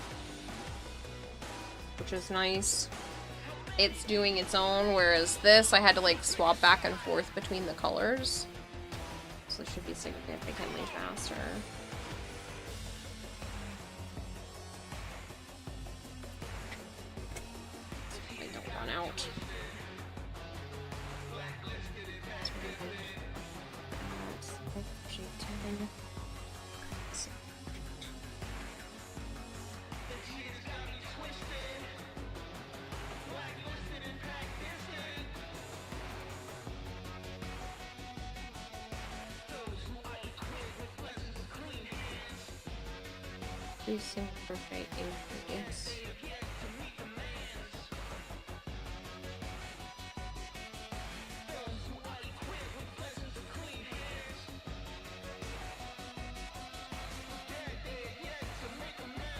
which is nice. It's doing its own, whereas this, I had to like swap back and forth between the colors. So it should be significantly faster. I don't run out. Increasing crochet increase.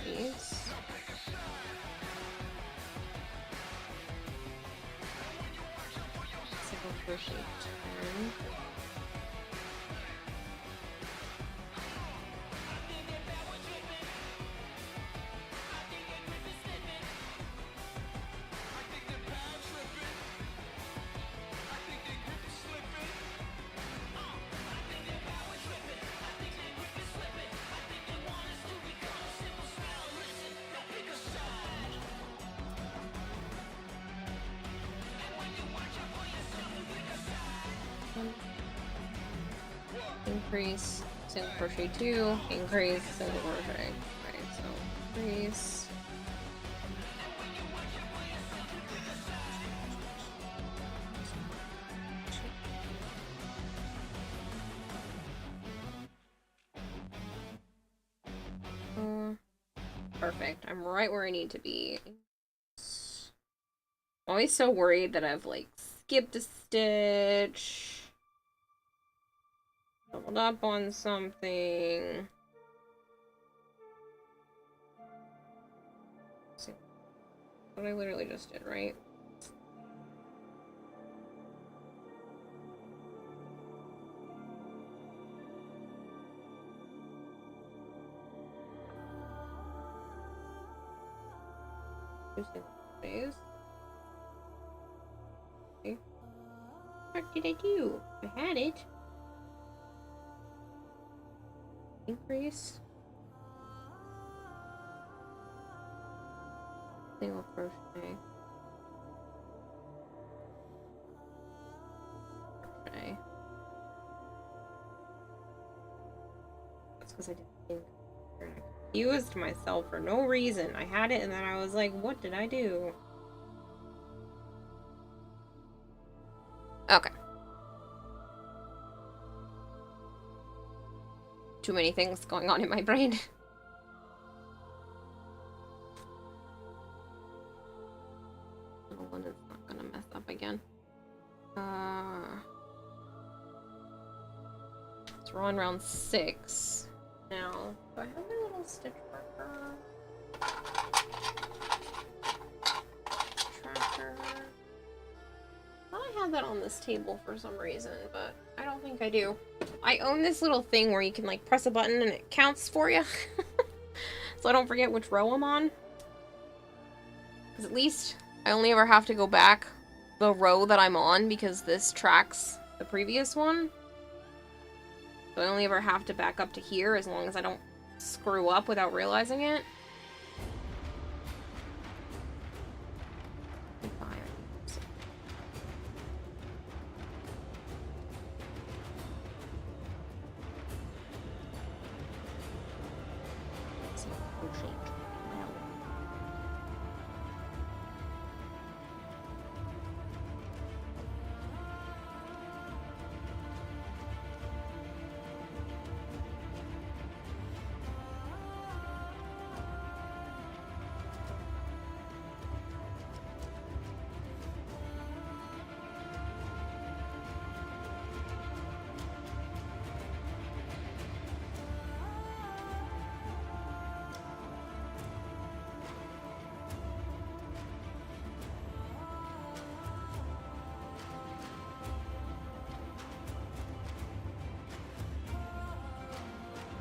These. Single crochet 10. Increase single crochet 2, increase single crochet. Right, so increase. Perfect. I'm right where I need to be. I'm always so worried that I've like skipped a stitch. Doubled up on something. See what I literally just did, right? Days. Okay. What did I do? I had it. Increase. Single crochet. Crochet. That's because I didn't think. I confused myself for no reason. I had it and then I was like, what did I do? Okay. Too many things going on in my brain. Little one is not gonna mess up again. So we're on round 6 now. Do I have my little stitch marker? Tracker. I thought I had that on this table for some reason, but I don't think I do. I own this little thing where you can like press a button and it counts for you. So I don't forget which row I'm on. Because at least I only ever have to go back the row that I'm on because this tracks the previous one. So I only ever have to back up to here as long as I don't screw up without realizing it.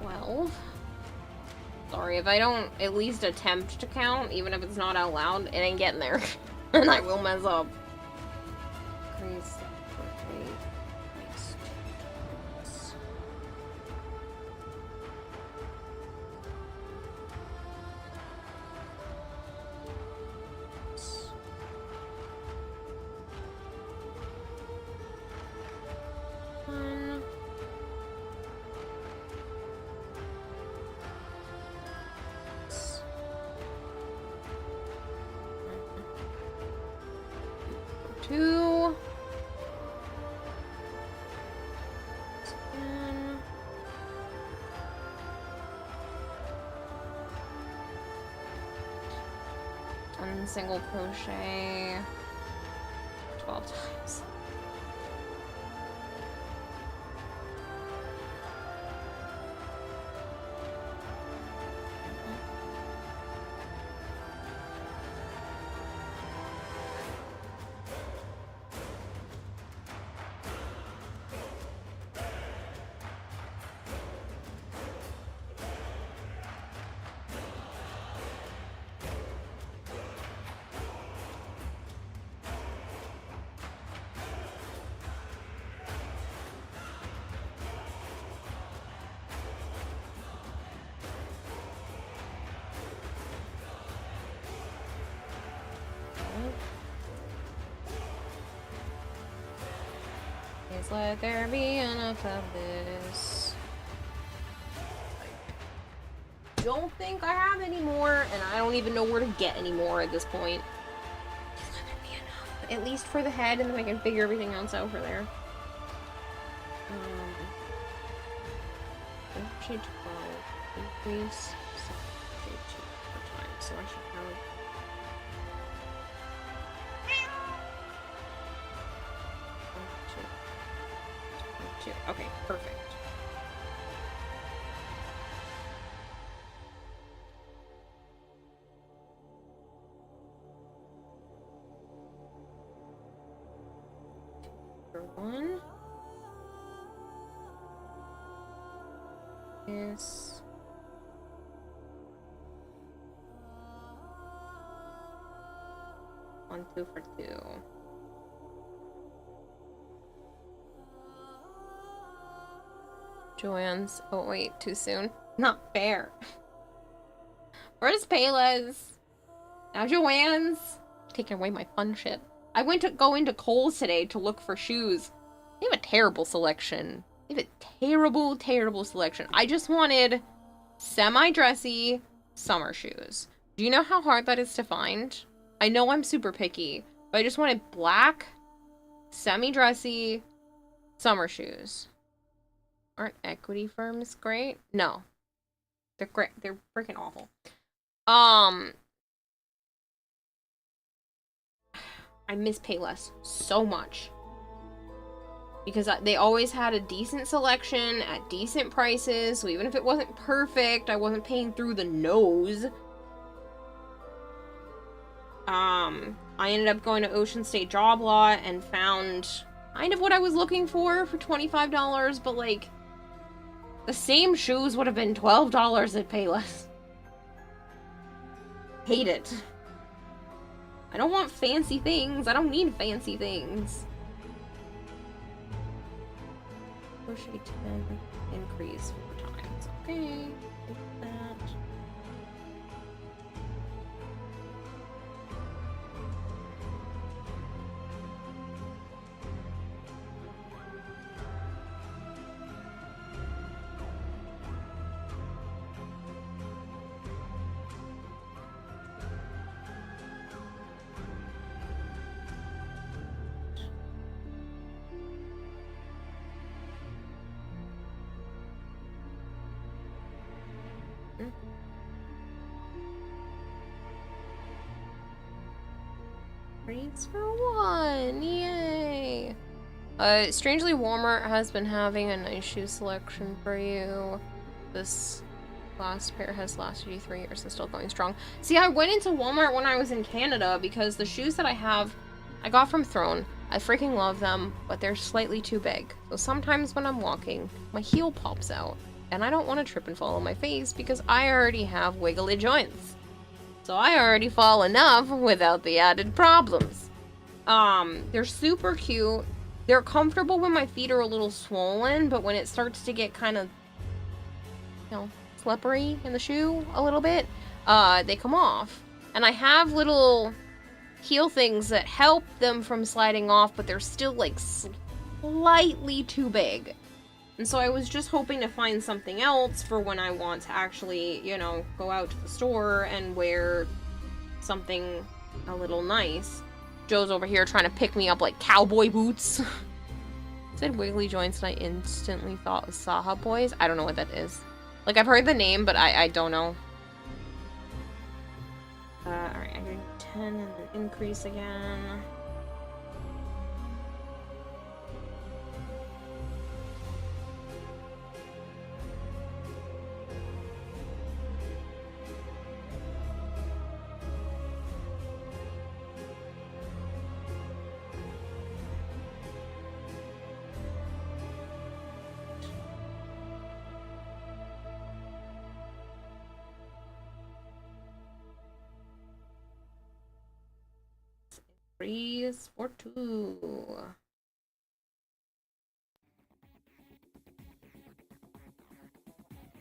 Well, sorry, if I don't at least attempt to count, even if it's not out loud, it ain't getting there. And I will mess up. Increase, crochet, next. One. 2. 10. One single crochet 12 times. Please let there be enough of this. I don't think I have any more, and I don't even know where to get any more at this point. Please let there be enough. At least for the head, and then I can figure everything else out for there. Shade 12. Increase. Shade 2 per time. So I should have... Okay, perfect. For one is 1, 2 for 2. Joanne's. Oh, wait, too soon. Not fair. Where's Payless? Now Joanne's. Taking away my fun shit. I went to go into Kohl's today to look for shoes. They have a terrible selection. They have a terrible, terrible selection. I just wanted semi-dressy summer shoes. Do you know how hard that is to find? I know I'm super picky, but I just wanted black, semi-dressy summer shoes. Aren't equity firms great? No. They're great. They're freaking awful. I miss Payless so much. Because they always had a decent selection at decent prices, so even if it wasn't perfect, I wasn't paying through the nose. I ended up going to Ocean State Job Lot and found kind of what I was looking for $25, but like... the same shoes would have been $12 at Payless. Hate it. I don't want fancy things. I don't need fancy things. Crochet 10. Increase 4 times. Okay. Take that. Rates for 1, yay! Strangely Walmart has been having a nice shoe selection for you. This last pair has lasted you 3 years and still going strong. See, I went into Walmart when I was in Canada because the shoes that I have, I got from Throne. I freaking love them, but they're slightly too big. So sometimes when I'm walking, my heel pops out. And I don't want to trip and fall on my face because I already have wiggly joints. So I already fall enough without the added problems. They're super cute. They're comfortable when my feet are a little swollen, but when it starts to get kind of, you know, slippery in the shoe a little bit, they come off. And I have little heel things that help them from sliding off, but they're still like slightly too big. And so I was just hoping to find something else for when I want to actually, you know, go out to the store and wear something a little nice. Joe's over here trying to pick me up like cowboy boots. Said wiggly joints and I instantly thought was Saha Boys. I don't know what that is. Like, I've heard the name, but I don't know. Alright, I did 10. and then increase again. Freeze for 2.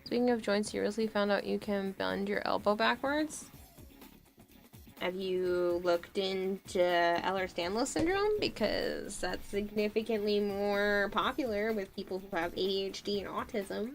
Speaking of joints, you recently found out you can bend your elbow backwards? Have you looked into Ehlers-Danlos syndrome? Because that's significantly more popular with people who have ADHD and autism.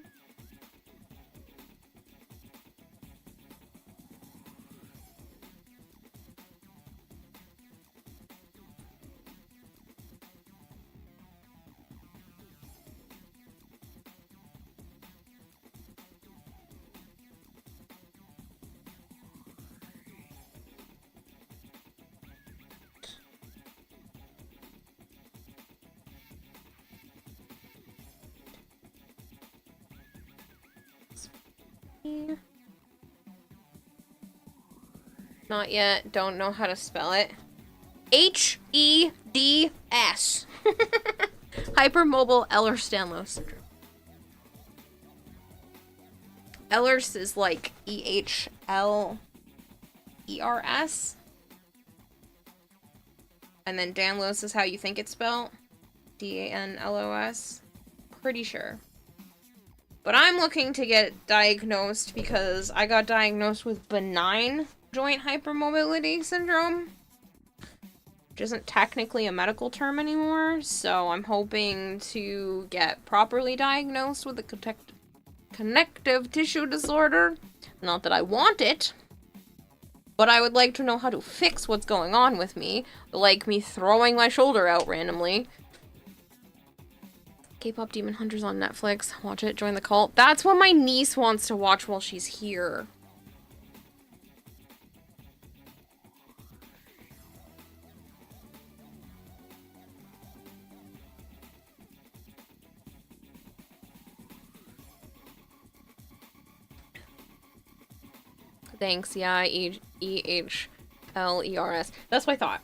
Not yet. Don't know how to spell it. H-E-D-S. Hypermobile Ehlers-Danlos syndrome. Ehlers is like E-H-L-E-R-S. And then Danlos is how you think it's spelled. D-A-N-L-O-S. Pretty sure. But I'm looking to get diagnosed because I got diagnosed with benign joint hypermobility syndrome, which isn't technically a medical term anymore, so I'm hoping to get properly diagnosed with a connective tissue disorder. Not that I want it, but I would like to know how to fix what's going on with me, like me throwing my shoulder out randomly. K-pop Demon Hunters on Netflix. Watch it. Join the cult. That's what my niece wants to watch while she's here. Thanks. Yeah, E-H-L-E-R-S. That's what I thought.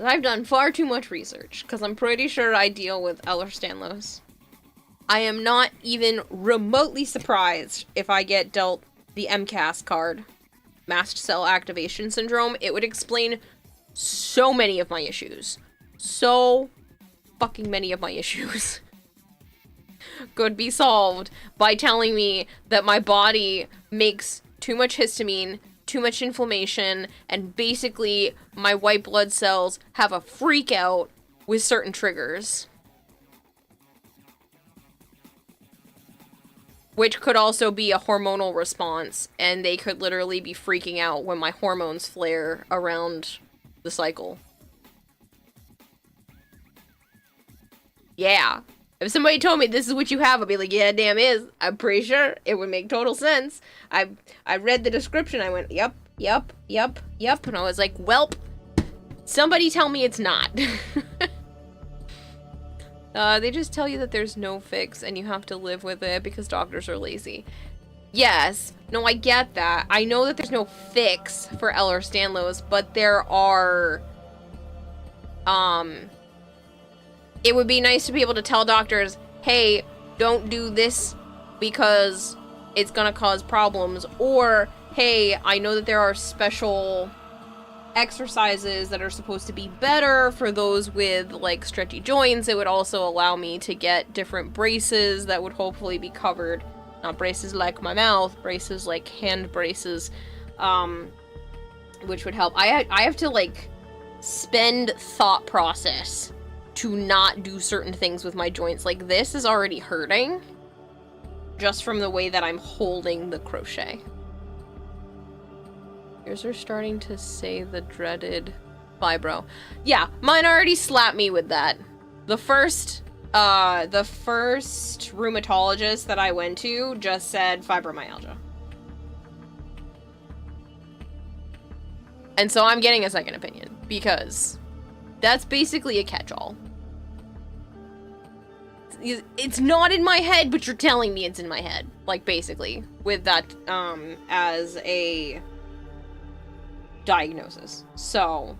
I've done far too much research, because I'm pretty sure I deal with Ehlers-Danlos. I am not even remotely surprised if I get dealt the MCAS card, Mast Cell Activation Syndrome. It would explain so many of my issues. So fucking many of my issues could be solved by telling me that my body makes too much histamine, too much inflammation, and basically my white blood cells have a freak out with certain triggers. Which could also be a hormonal response, and they could literally be freaking out when my hormones flare around the cycle. Yeah. If somebody told me this is what you have, I'd be like, yeah, damn is. I'm pretty sure it would make total sense. I read the description, I went, yep. And I was like, welp, somebody tell me it's not. They just tell you that there's no fix and you have to live with it because doctors are lazy. Yes. No, I get that. I know that there's no fix for Ehlers-Danlos, but there are, it would be nice to be able to tell doctors, hey, don't do this because it's gonna cause problems, or hey, I know that there are special exercises that are supposed to be better for those with like stretchy joints. It would also allow me to get different braces that would hopefully be covered. Not braces like my mouth, braces like hand braces, which would help. I have to like spend thought process to not do certain things with my joints. Like this is already hurting just from the way that I'm holding the crochet. Yours are starting to say the dreaded fibro. Yeah, mine already slapped me with that. The first rheumatologist that I went to just said fibromyalgia. And so I'm getting a second opinion because that's basically a catch-all. It's not in my head, but you're telling me it's in my head. Like, basically, with that, as a diagnosis. So,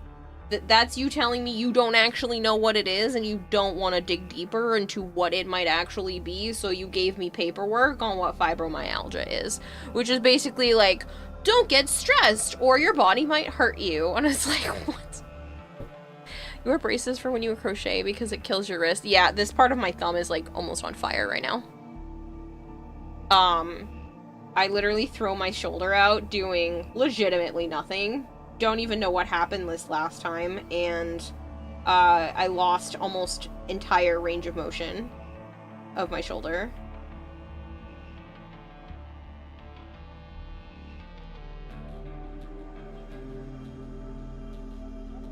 that's you telling me you don't actually know what it is, and you don't want to dig deeper into what it might actually be, so you gave me paperwork on what fibromyalgia is. Which is basically like, don't get stressed, or your body might hurt you. And it's like, what? You wear braces for when you crochet because it kills your wrist. Yeah, this part of my thumb is like almost on fire right now. I literally throw my shoulder out doing legitimately nothing. Don't even know what happened this last time, and I lost almost entire range of motion of my shoulder.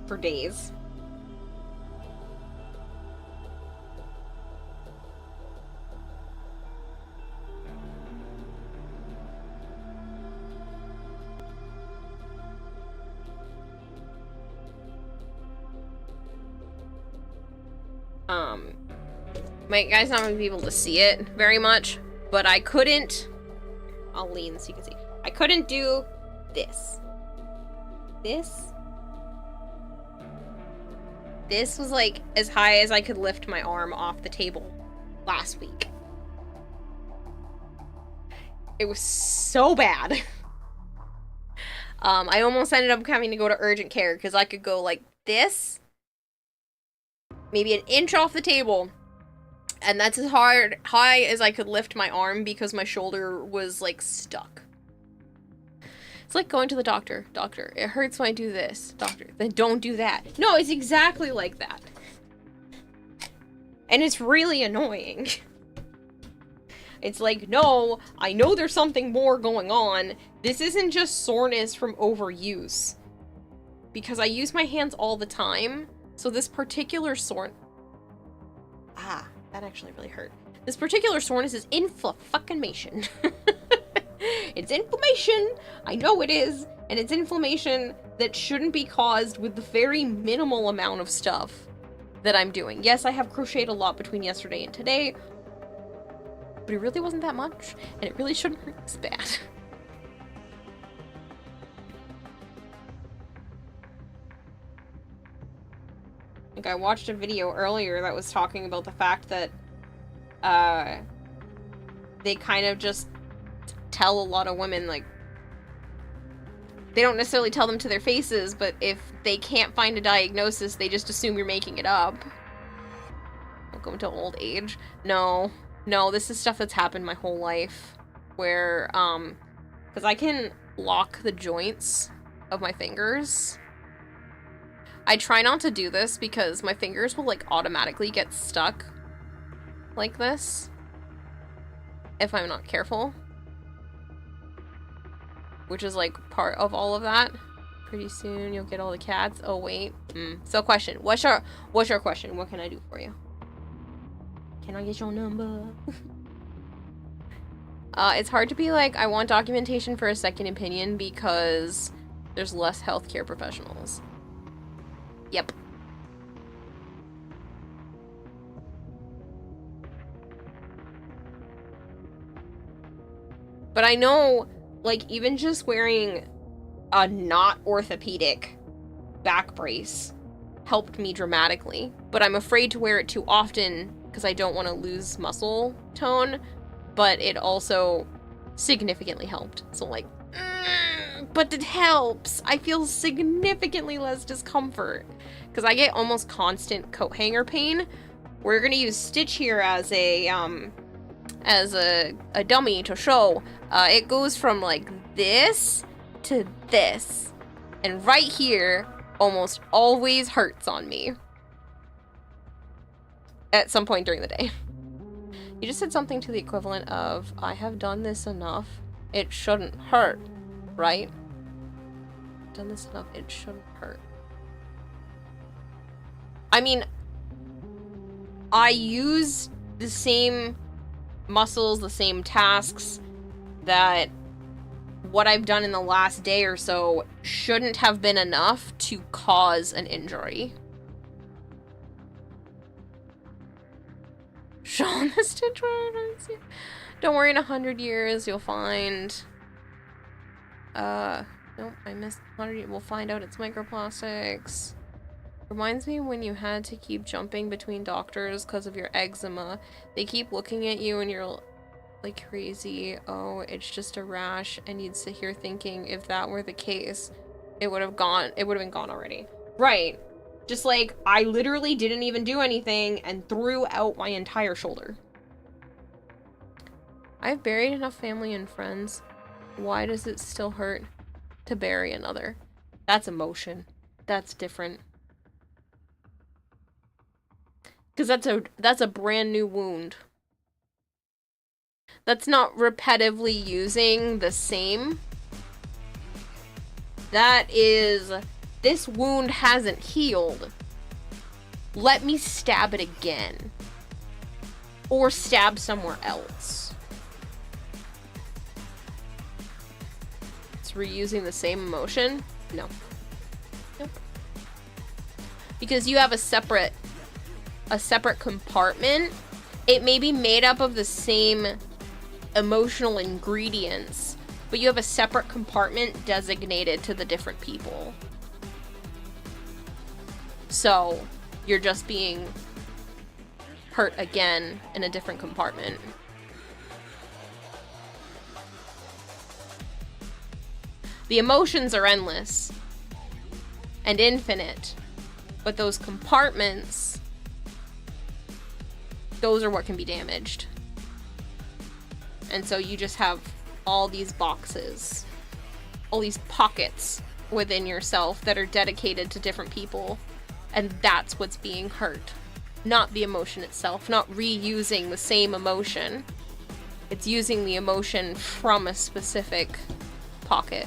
For days. My guy's not gonna be able to see it very much, but I couldn't, I'll lean so you can see. I couldn't do this. This was like as high as I could lift my arm off the table last week. It was so bad. I almost ended up having to go to urgent care because I could go like this, maybe an inch off the table, and that's as high as I could lift my arm because my shoulder was like stuck. It's like going to the doctor. Doctor, it hurts when I do this. Doctor, then don't do that. No, it's exactly like that. And it's really annoying. It's like, no, I know there's something more going on. This isn't just soreness from overuse. Because I use my hands all the time. So this particular that actually really hurt. This particular soreness is inflammation. It's inflammation. I know it is. And it's inflammation that shouldn't be caused with the very minimal amount of stuff that I'm doing. Yes, I have crocheted a lot between yesterday and today, but it really wasn't that much, and it really shouldn't hurt this bad. Like, I watched a video earlier that was talking about the fact that, they kind of just tell a lot of women, like, they don't necessarily tell them to their faces, but if they can't find a diagnosis, they just assume you're making it up. Welcome to old age. No, this is stuff that's happened my whole life, where, because I can lock the joints of my fingers. I try not to do this because my fingers will, like, automatically get stuck like this if I'm not careful. Which is, like, part of all of that. Pretty soon you'll get all the cats. Oh, wait. So, question. What's your question? What can I do for you? Can I get your number? It's hard to be like, I want documentation for a second opinion because there's less healthcare professionals. Yep. But I know, like, even just wearing a not orthopedic back brace helped me dramatically. But I'm afraid to wear it too often because I don't want to lose muscle tone. But it also significantly helped. So, like, but it helps. I feel significantly less discomfort because I get almost constant coat hanger pain. We're gonna use Stitch here as a dummy to show. It goes from like this to this, and right here almost always hurts on me at some point during the day. You just said something to the equivalent of, I have done this enough, it shouldn't hurt, right? Done this enough, it shouldn't hurt. I mean, I use the same muscles, the same tasks that what I've done in the last day or so shouldn't have been enough to cause an injury. Sean the Stitch. Don't worry, in 100 years you'll find... Nope, I missed 100. We'll find out it's microplastics. Reminds me when you had to keep jumping between doctors because of your eczema. They keep looking at you and you're like crazy. Oh, it's just a rash. And you'd sit here thinking if that were the case, it would have been gone already. Right. Just like, I literally didn't even do anything and threw out my entire shoulder. I've buried enough family and friends. Why does it still hurt to bury another? That's emotion. That's different. Because that's a brand new wound. That's not repetitively using the same. That is, this wound hasn't healed. Let me stab it again. Or stab somewhere else. Reusing the same emotion? No. Nope. Because you have a separate compartment. It may be made up of the same emotional ingredients, but you have a separate compartment designated to the different people. So, you're just being hurt again in a different compartment. The emotions are endless and infinite, but those compartments, those are what can be damaged. And so you just have all these boxes, all these pockets within yourself that are dedicated to different people, and that's what's being hurt. Not the emotion itself, not reusing the same emotion. It's using the emotion from a specific pocket.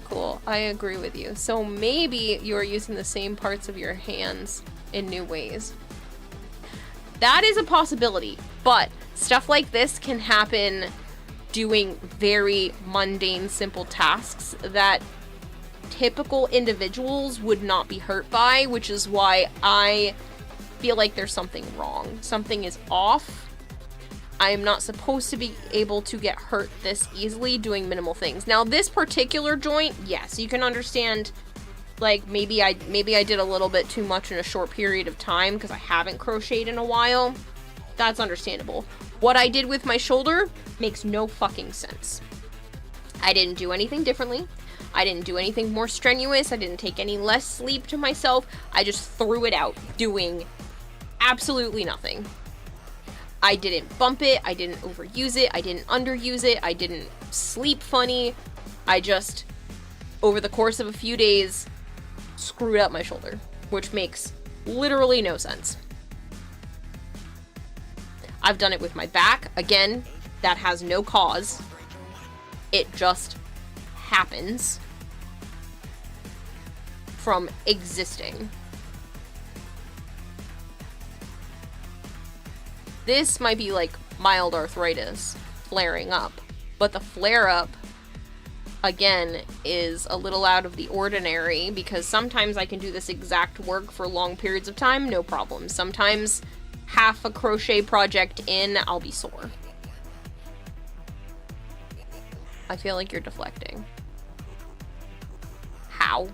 Cool, I agree with you. So maybe you're using the same parts of your hands in new ways. That is a possibility, but stuff like this can happen doing very mundane, simple tasks that typical individuals would not be hurt by, which is why I feel like there's something wrong. Something is off. I am not supposed to be able to get hurt this easily doing minimal things. Now, this particular joint, yes, you can understand, like, maybe I did a little bit too much in a short period of time because I haven't crocheted in a while. That's understandable. What I did with my shoulder makes no fucking sense. I didn't do anything differently. I didn't do anything more strenuous. I didn't take any less sleep to myself. I just threw it out, doing absolutely nothing. I didn't bump it, I didn't overuse it, I didn't underuse it, I didn't sleep funny. I just, over the course of a few days, screwed up my shoulder, which makes literally no sense. I've done it with my back. Again, that has no cause. It just happens from existing. This might be like mild arthritis flaring up, but the flare up, again, is a little out of the ordinary because sometimes I can do this exact work for long periods of time, no problem. Sometimes half a crochet project in, I'll be sore. I feel like you're deflecting. How?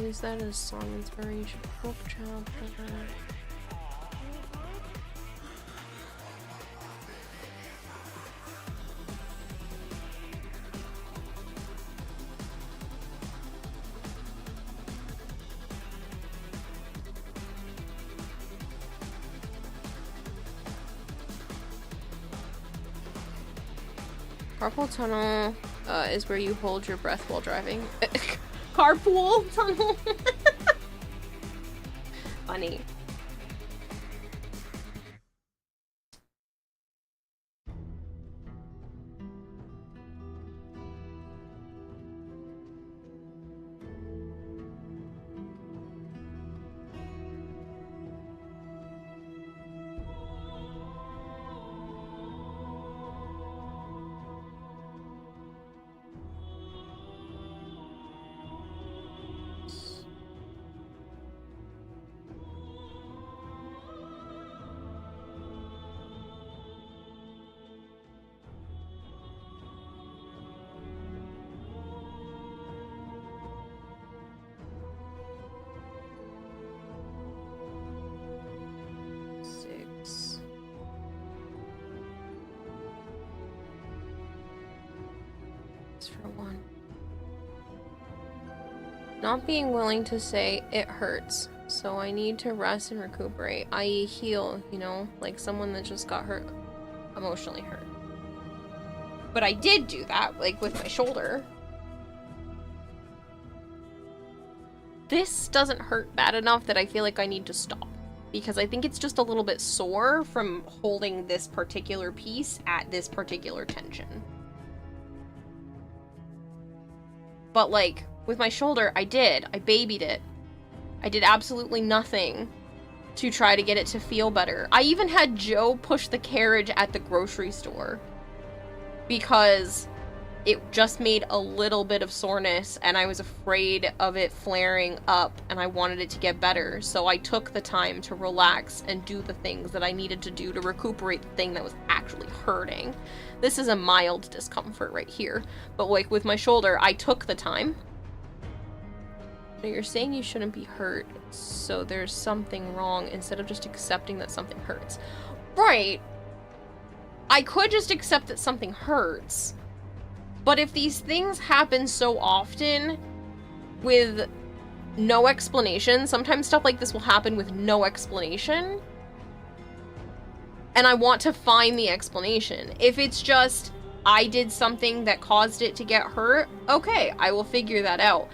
Use that as song inspiration. Book chapter. Carpool tunnel is where you hold your breath while driving. Carpool tunnel. Funny. Not being willing to say it hurts, so I need to rest and recuperate, i.e. heal, you know, like someone that just got hurt, emotionally hurt. But I did do that, like with my shoulder. This doesn't hurt bad enough that I feel like I need to stop, because I think it's just a little bit sore from holding this particular piece at this particular tension. But like, with my shoulder, I babied it. I did absolutely nothing to try to get it to feel better. I even had Joe push the carriage at the grocery store because it just made a little bit of soreness and I was afraid of it flaring up and I wanted it to get better. So I took the time to relax and do the things that I needed to do to recuperate the thing that was actually hurting. This is a mild discomfort right here, but like with my shoulder, I took the time. So you're saying you shouldn't be hurt, so there's something wrong instead of just accepting that something hurts. Right. I could just accept that something hurts. But if these things happen so often with no explanation, sometimes stuff like this will happen with no explanation. And I want to find the explanation. If it's just, I did something that caused it to get hurt, okay, I will figure that out.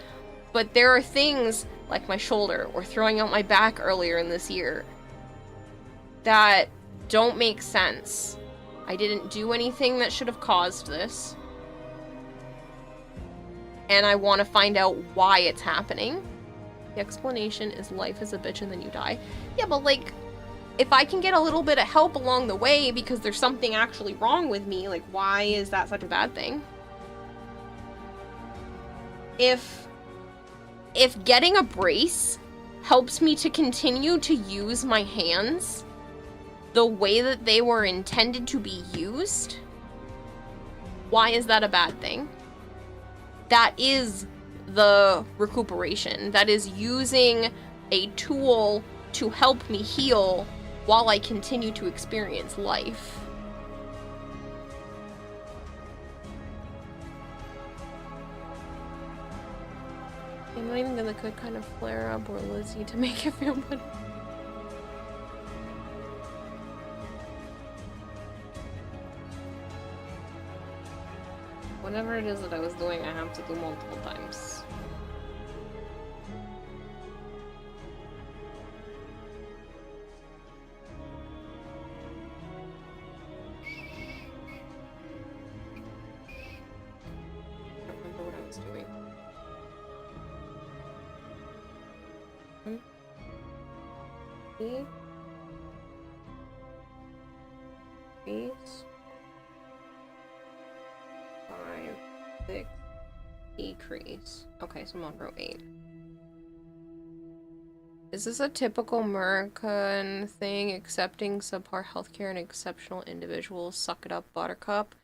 But there are things, like my shoulder, or throwing out my back earlier in this year, that don't make sense. I didn't do anything that should have caused this. And I want to find out why it's happening. The explanation is life is a bitch and then you die. Yeah, but like, if I can get a little bit of help along the way because there's something actually wrong with me, like, why is that such a bad thing? If getting a brace helps me to continue to use my hands the way that they were intended to be used, why is that a bad thing? That is the recuperation. That is using a tool to help me heal while I continue to experience life. I'm not even gonna could kind of flare up or Lizzie to make it feel better. Whatever it is that I was doing, I have to do multiple times. I don't remember what I was doing. Increase. 5, 6, decrease. Okay, so I'm on row 8. Is this a typical American thing, accepting subpar healthcare and exceptional individuals? Suck it up, buttercup.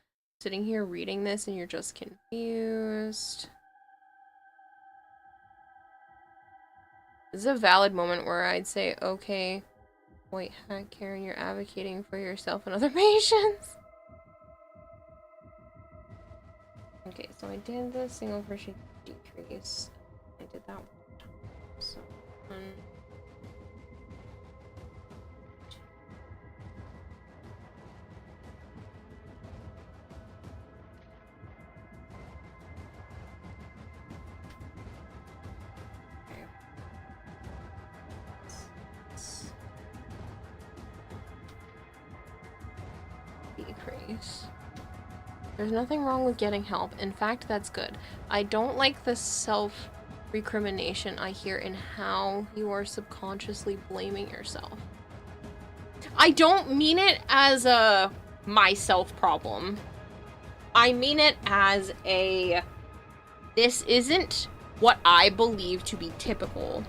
Sitting here reading this and you're just confused. This is a valid moment where I'd say, okay, white hat Karen, you're advocating for yourself and other patients. Okay, so I did the single version decrease. I did that one time. So, decrease. There's nothing wrong with getting help. In fact, that's good. I don't like the self-recrimination I hear in how you are subconsciously blaming yourself. I don't mean it as a myself problem. I mean it as a, this isn't what I believe to be typical.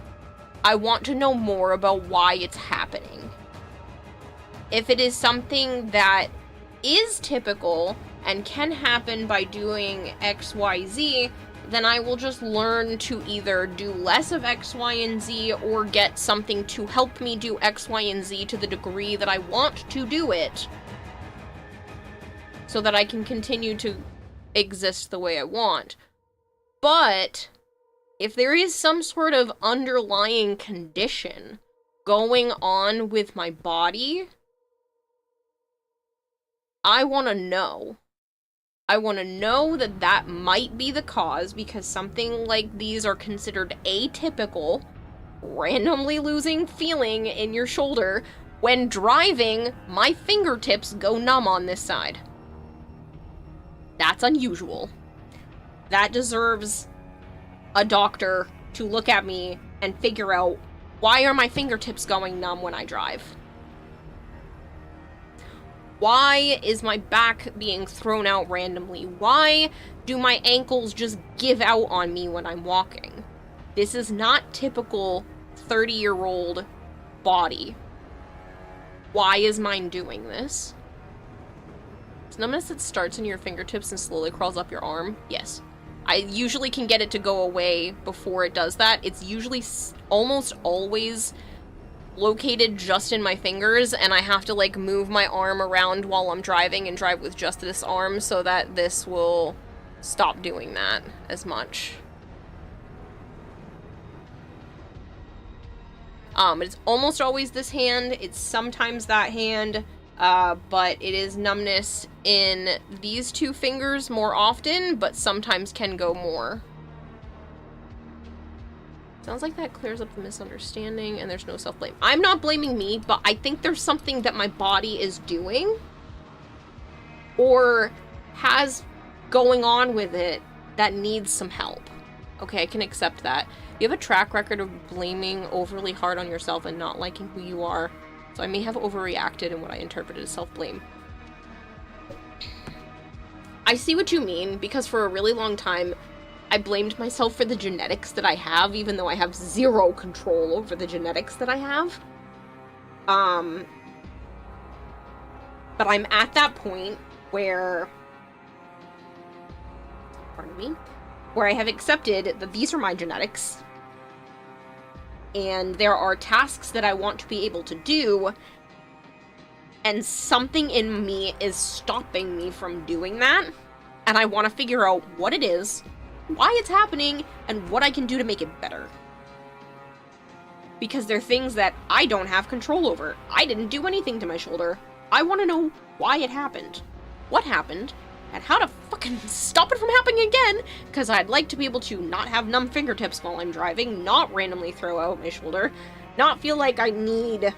I want to know more about why it's happening. If it is something that is typical and can happen by doing X, Y, Z, then I will just learn to either do less of X, Y, and Z or get something to help me do X, Y, and Z to the degree that I want to do it so that I can continue to exist the way I want. But if there is some sort of underlying condition going on with my body, I want to know. I want to know that that might be the cause, because something like these are considered atypical. Randomly losing feeling in your shoulder. When driving, my fingertips go numb on this side. That's unusual. That deserves a doctor to look at me and figure out, why are my fingertips going numb when I drive? Why is my back being thrown out randomly? Why do my ankles just give out on me when I'm walking? This is not typical 30-year-old body. Why is mine doing this? Is numbness that starts in your fingertips and slowly crawls up your arm? Yes. I usually can get it to go away before it does that. It's usually almost always located just in my fingers, and I have to like move my arm around while I'm driving and drive with just this arm so that this will stop doing that as much. It's almost always this hand, it's sometimes that hand, but it is numbness in these two fingers more often, but sometimes can go more. Sounds like that clears up the misunderstanding, and there's no self-blame. I'm not blaming me, but I think there's something that my body is doing, or has going on with it, that needs some help. Okay, I can accept that. You have a track record of blaming overly hard on yourself and not liking who you are, so I may have overreacted in what I interpreted as self-blame. I see what you mean, because for a really long time, I blamed myself for the genetics that I have, even though I have zero control over the genetics that I have. But I'm at that point where, pardon me, where I have accepted that these are my genetics, and there are tasks that I want to be able to do, and something in me is stopping me from doing that, and I want to figure out what it is, why it's happening, and what I can do to make it better. Because they're things that I don't have control over. I didn't do anything to my shoulder. I want to know why it happened, what happened, and how to fucking stop it from happening again, because I'd like to be able to not have numb fingertips while I'm driving, not randomly throw out my shoulder, not feel like I need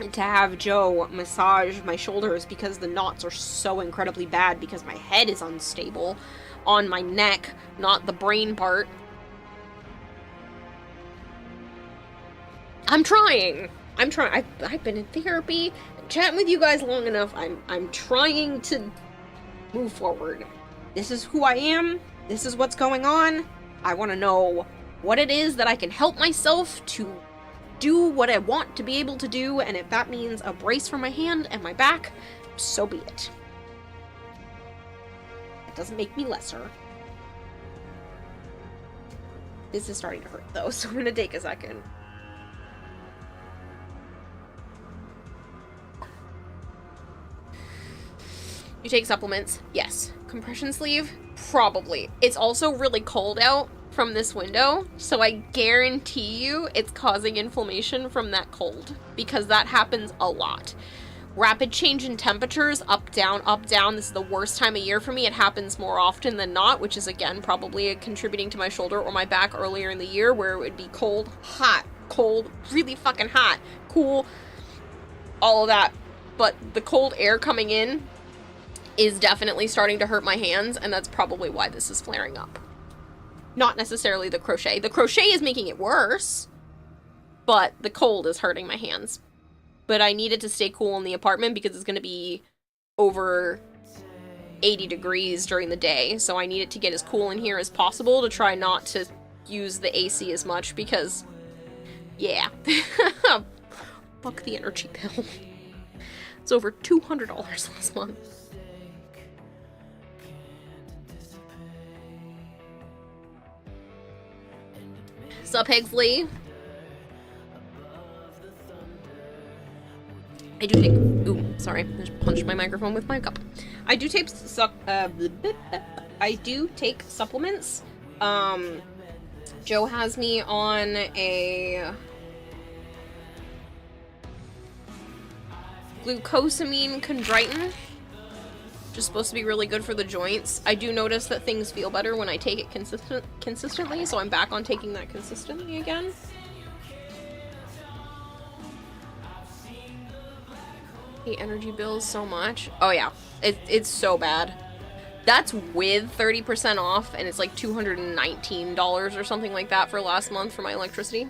to have Joe massage my shoulders because the knots are so incredibly bad because my head is unstable on my neck, not the brain part. I'm trying. I've been in therapy, chatting with you guys long enough. I'm trying to move forward. This is who I am. This is what's going on. I want to know what it is that I can help myself to do what I want to be able to do, and if that means a brace for my hand and my back, so be it. It doesn't make me lesser. This is starting to hurt though, so I'm gonna take a second. You take supplements? Yes. Compression sleeve? Probably. It's also really cold out from this window, so I guarantee you it's causing inflammation from that cold, because that happens a lot. Rapid change in temperatures, up, down, up, down. This is the worst time of year for me. It happens more often than not, which is again probably contributing to my shoulder or my back earlier in the year, where it would be cold, hot, cold, really fucking hot, cool, all of that. But the cold air coming in is definitely starting to hurt my hands, and that's probably why this is flaring up. Not necessarily the crochet. The crochet is making it worse, but the cold is hurting my hands. But I need it to stay cool in the apartment because it's going to be over 80 degrees during the day, so I need it to get as cool in here as possible to try not to use the AC as much because, yeah. Fuck the energy bill. It's over $200 last month. Sup, Higsley? I do take... Ooh, sorry. I just punched my microphone with my cup. I do take I do take supplements. Joe has me on a glucosamine chondroitin, which is supposed to be really good for the joints. I do notice that things feel better when I take it consistently, so I'm back on taking that consistently again. The energy bills so much. Oh yeah, it's so bad. That's with 30% off, and it's like $219 or something like that for last month for my electricity.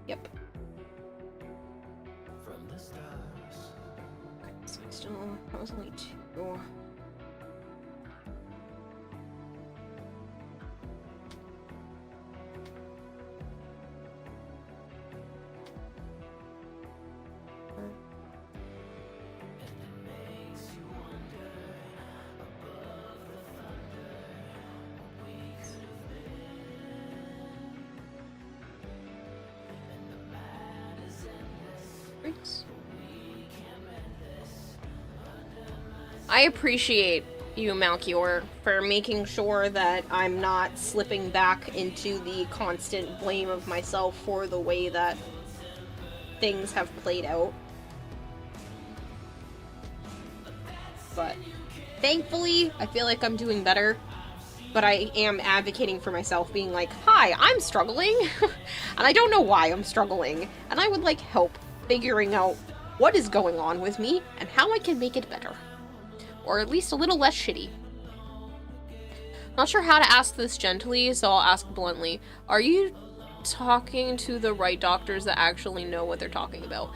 Yep. So I still, that was only 2. I appreciate you, Malchior, for making sure that I'm not slipping back into the constant blame of myself for the way that things have played out. But thankfully, I feel like I'm doing better. But I am advocating for myself, being like, hi, I'm struggling, and I don't know why I'm struggling, and I would like help figuring out what is going on with me and how I can make it better. Or at least a little less shitty. Not sure how to ask this gently, so I'll ask bluntly. Are you talking to the right doctors that actually know what they're talking about?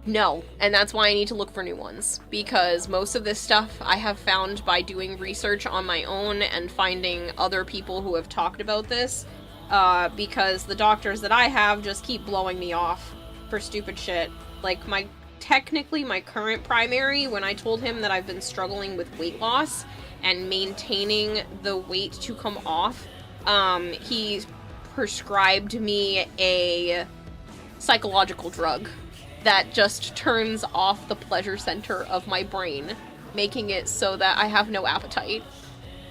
No, and that's why I need to look for new ones. Because most of this stuff I have found by doing research on my own and finding other people who have talked about this. Because the doctors that I have just keep blowing me off for stupid shit. Like, technically my current primary, when I told him that I've been struggling with weight loss and maintaining the weight to come off, he prescribed me a psychological drug that just turns off the pleasure center of my brain, making it so that I have no appetite,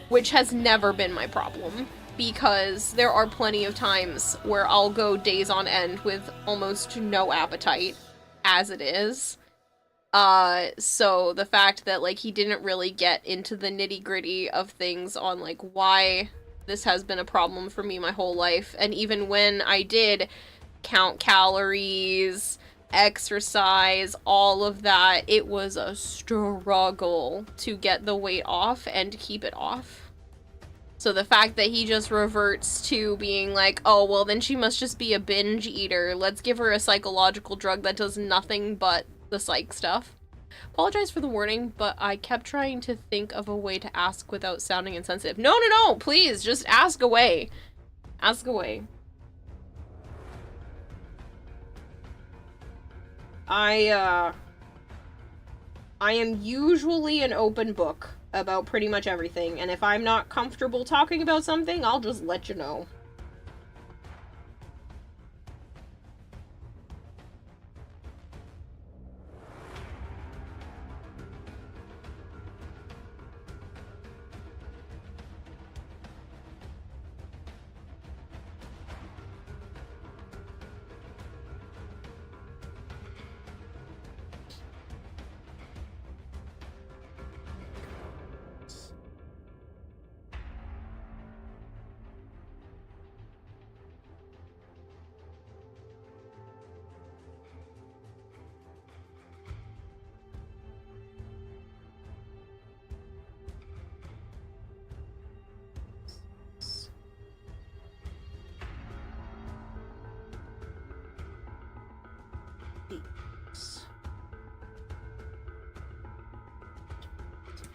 which has never been my problem, because there are plenty of times where I'll go days on end with almost no appetite as it is. So the fact that, like, he didn't really get into the nitty-gritty of things on, like, why this has been a problem for me my whole life, and even when I did count calories, exercise, all of that, it was a struggle to get the weight off and keep it off. So the fact that he just reverts to being like, oh, well, then she must just be a binge eater. Let's give her a psychological drug that does nothing but the psych stuff. Apologize for the warning, but I kept trying to think of a way to ask without sounding insensitive. No, no, no! Please, just ask away. Ask away. I am usually an open book about pretty much everything, and if I'm not comfortable talking about something, I'll just let you know.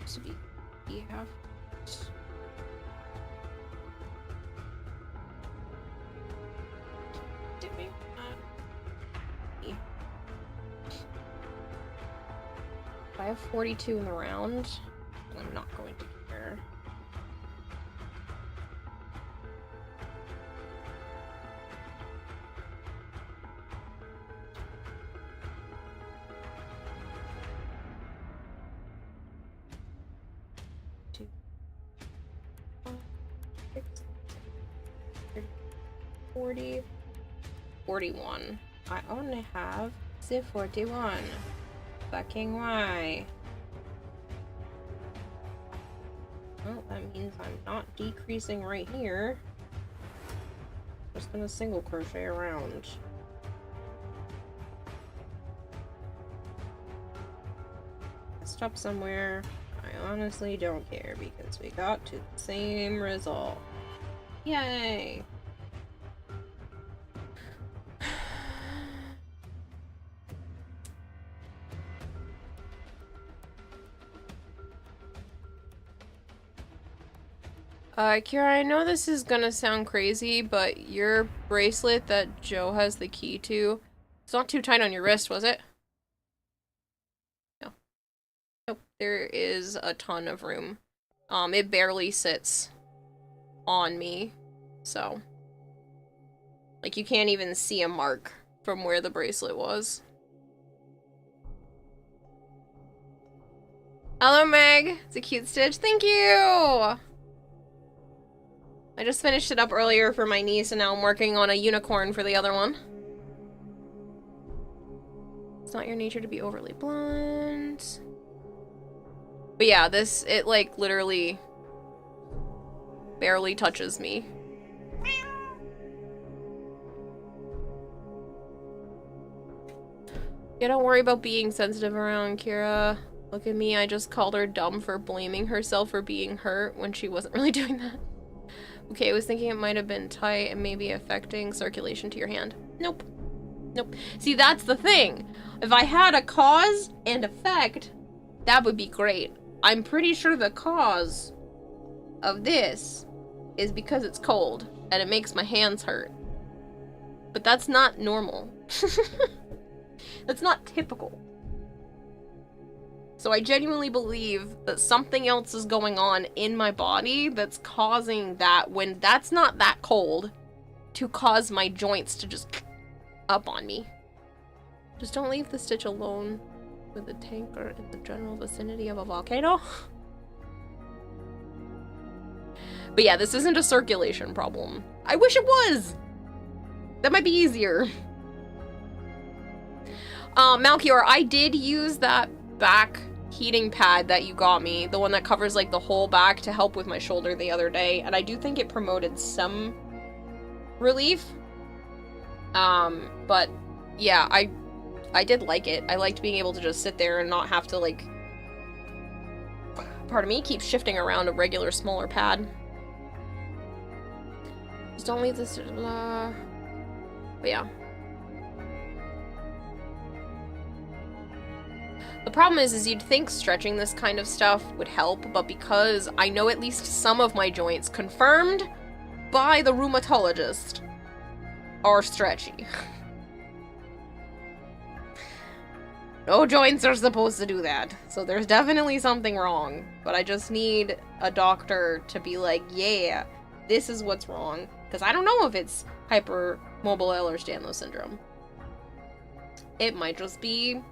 To be have dipping if I have 42 in the round, I'm not going to care. 40, 41. I only have the 41. Fucking why? Well, that means I'm not decreasing right here. Just gonna single crochet around. Messed up somewhere. I honestly don't care because we got to the same result. Yay! Kira, I know this is gonna sound crazy, but your bracelet that Joe has the key to, it's not too tight on your wrist, was it? No. Nope, there is a ton of room. It barely sits on me, so. Like, you can't even see a mark from where the bracelet was. Hello, Meg! It's a cute stitch. Thank you! I just finished it up earlier for my niece, and now I'm working on a unicorn for the other one. It's not your nature to be overly blunt. But yeah, this, it like literally barely touches me. Yeah, don't worry about being sensitive around Kira. Look at me, I just called her dumb for blaming herself for being hurt when she wasn't really doing that. Okay, I was thinking it might have been tight and maybe affecting circulation to your hand. Nope. Nope. See, that's the thing. If I had a cause and effect, that would be great. I'm pretty sure the cause of this is because it's cold and it makes my hands hurt. But that's not normal. That's not typical. So I genuinely believe that something else is going on in my body that's causing that, when that's not that cold, to cause my joints to just up on me. Just don't leave the stitch alone with a tanker in the general vicinity of a volcano. But yeah, this isn't a circulation problem. I wish it was! That might be easier. Malchior, I did use that back heating pad that you got me, the one that covers like the whole back, to help with my shoulder the other day, and I do think it promoted some relief. But yeah, I did like it. I liked being able to just sit there and not have to, like, pardon me, keep shifting around a regular smaller pad. Just don't leave this, blah. But yeah. The problem is you'd think stretching this kind of stuff would help, but because I know at least some of my joints, confirmed by the rheumatologist, are stretchy. No joints are supposed to do that, so there's definitely something wrong, but I just need a doctor to be like, yeah, this is what's wrong, because I don't know if it's hypermobile Ehlers-Danlos syndrome. It might just be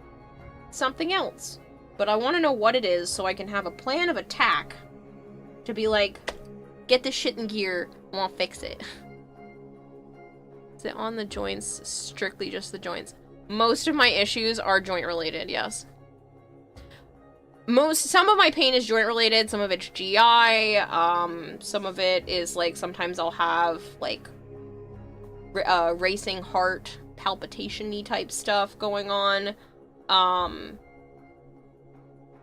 something else, but I want to know what it is so I can have a plan of attack to be like, get this shit in gear, I want to fix it. Is it on the joints? Strictly just the joints. Most of my issues are joint related, yes. Some of my pain is joint related, some of it's GI, some of it is like, sometimes I'll have like racing heart, palpitation-y type stuff going on.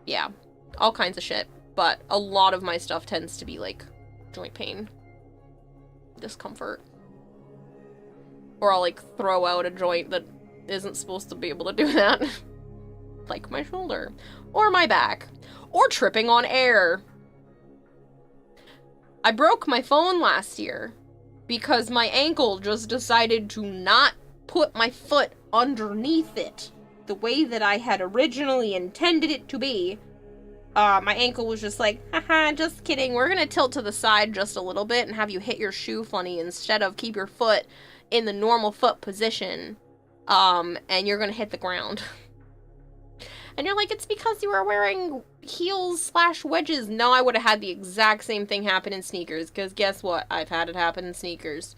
Yeah, all kinds of shit, but a lot of my stuff tends to be like joint pain, discomfort, or I'll like throw out a joint that isn't supposed to be able to do that. Like my shoulder, or my back, or tripping on air. I broke my phone last year because my ankle just decided to not put my foot underneath it the way that I had originally intended it to be. My ankle was just like, haha, just kidding, we're gonna tilt to the side just a little bit and have you hit your shoe funny instead of keep your foot in the normal foot position. And you're gonna hit the ground. And you're like, it's because you were wearing heels/wedges. No, I would have had the exact same thing happen in sneakers, because guess what? I've had it happen in sneakers.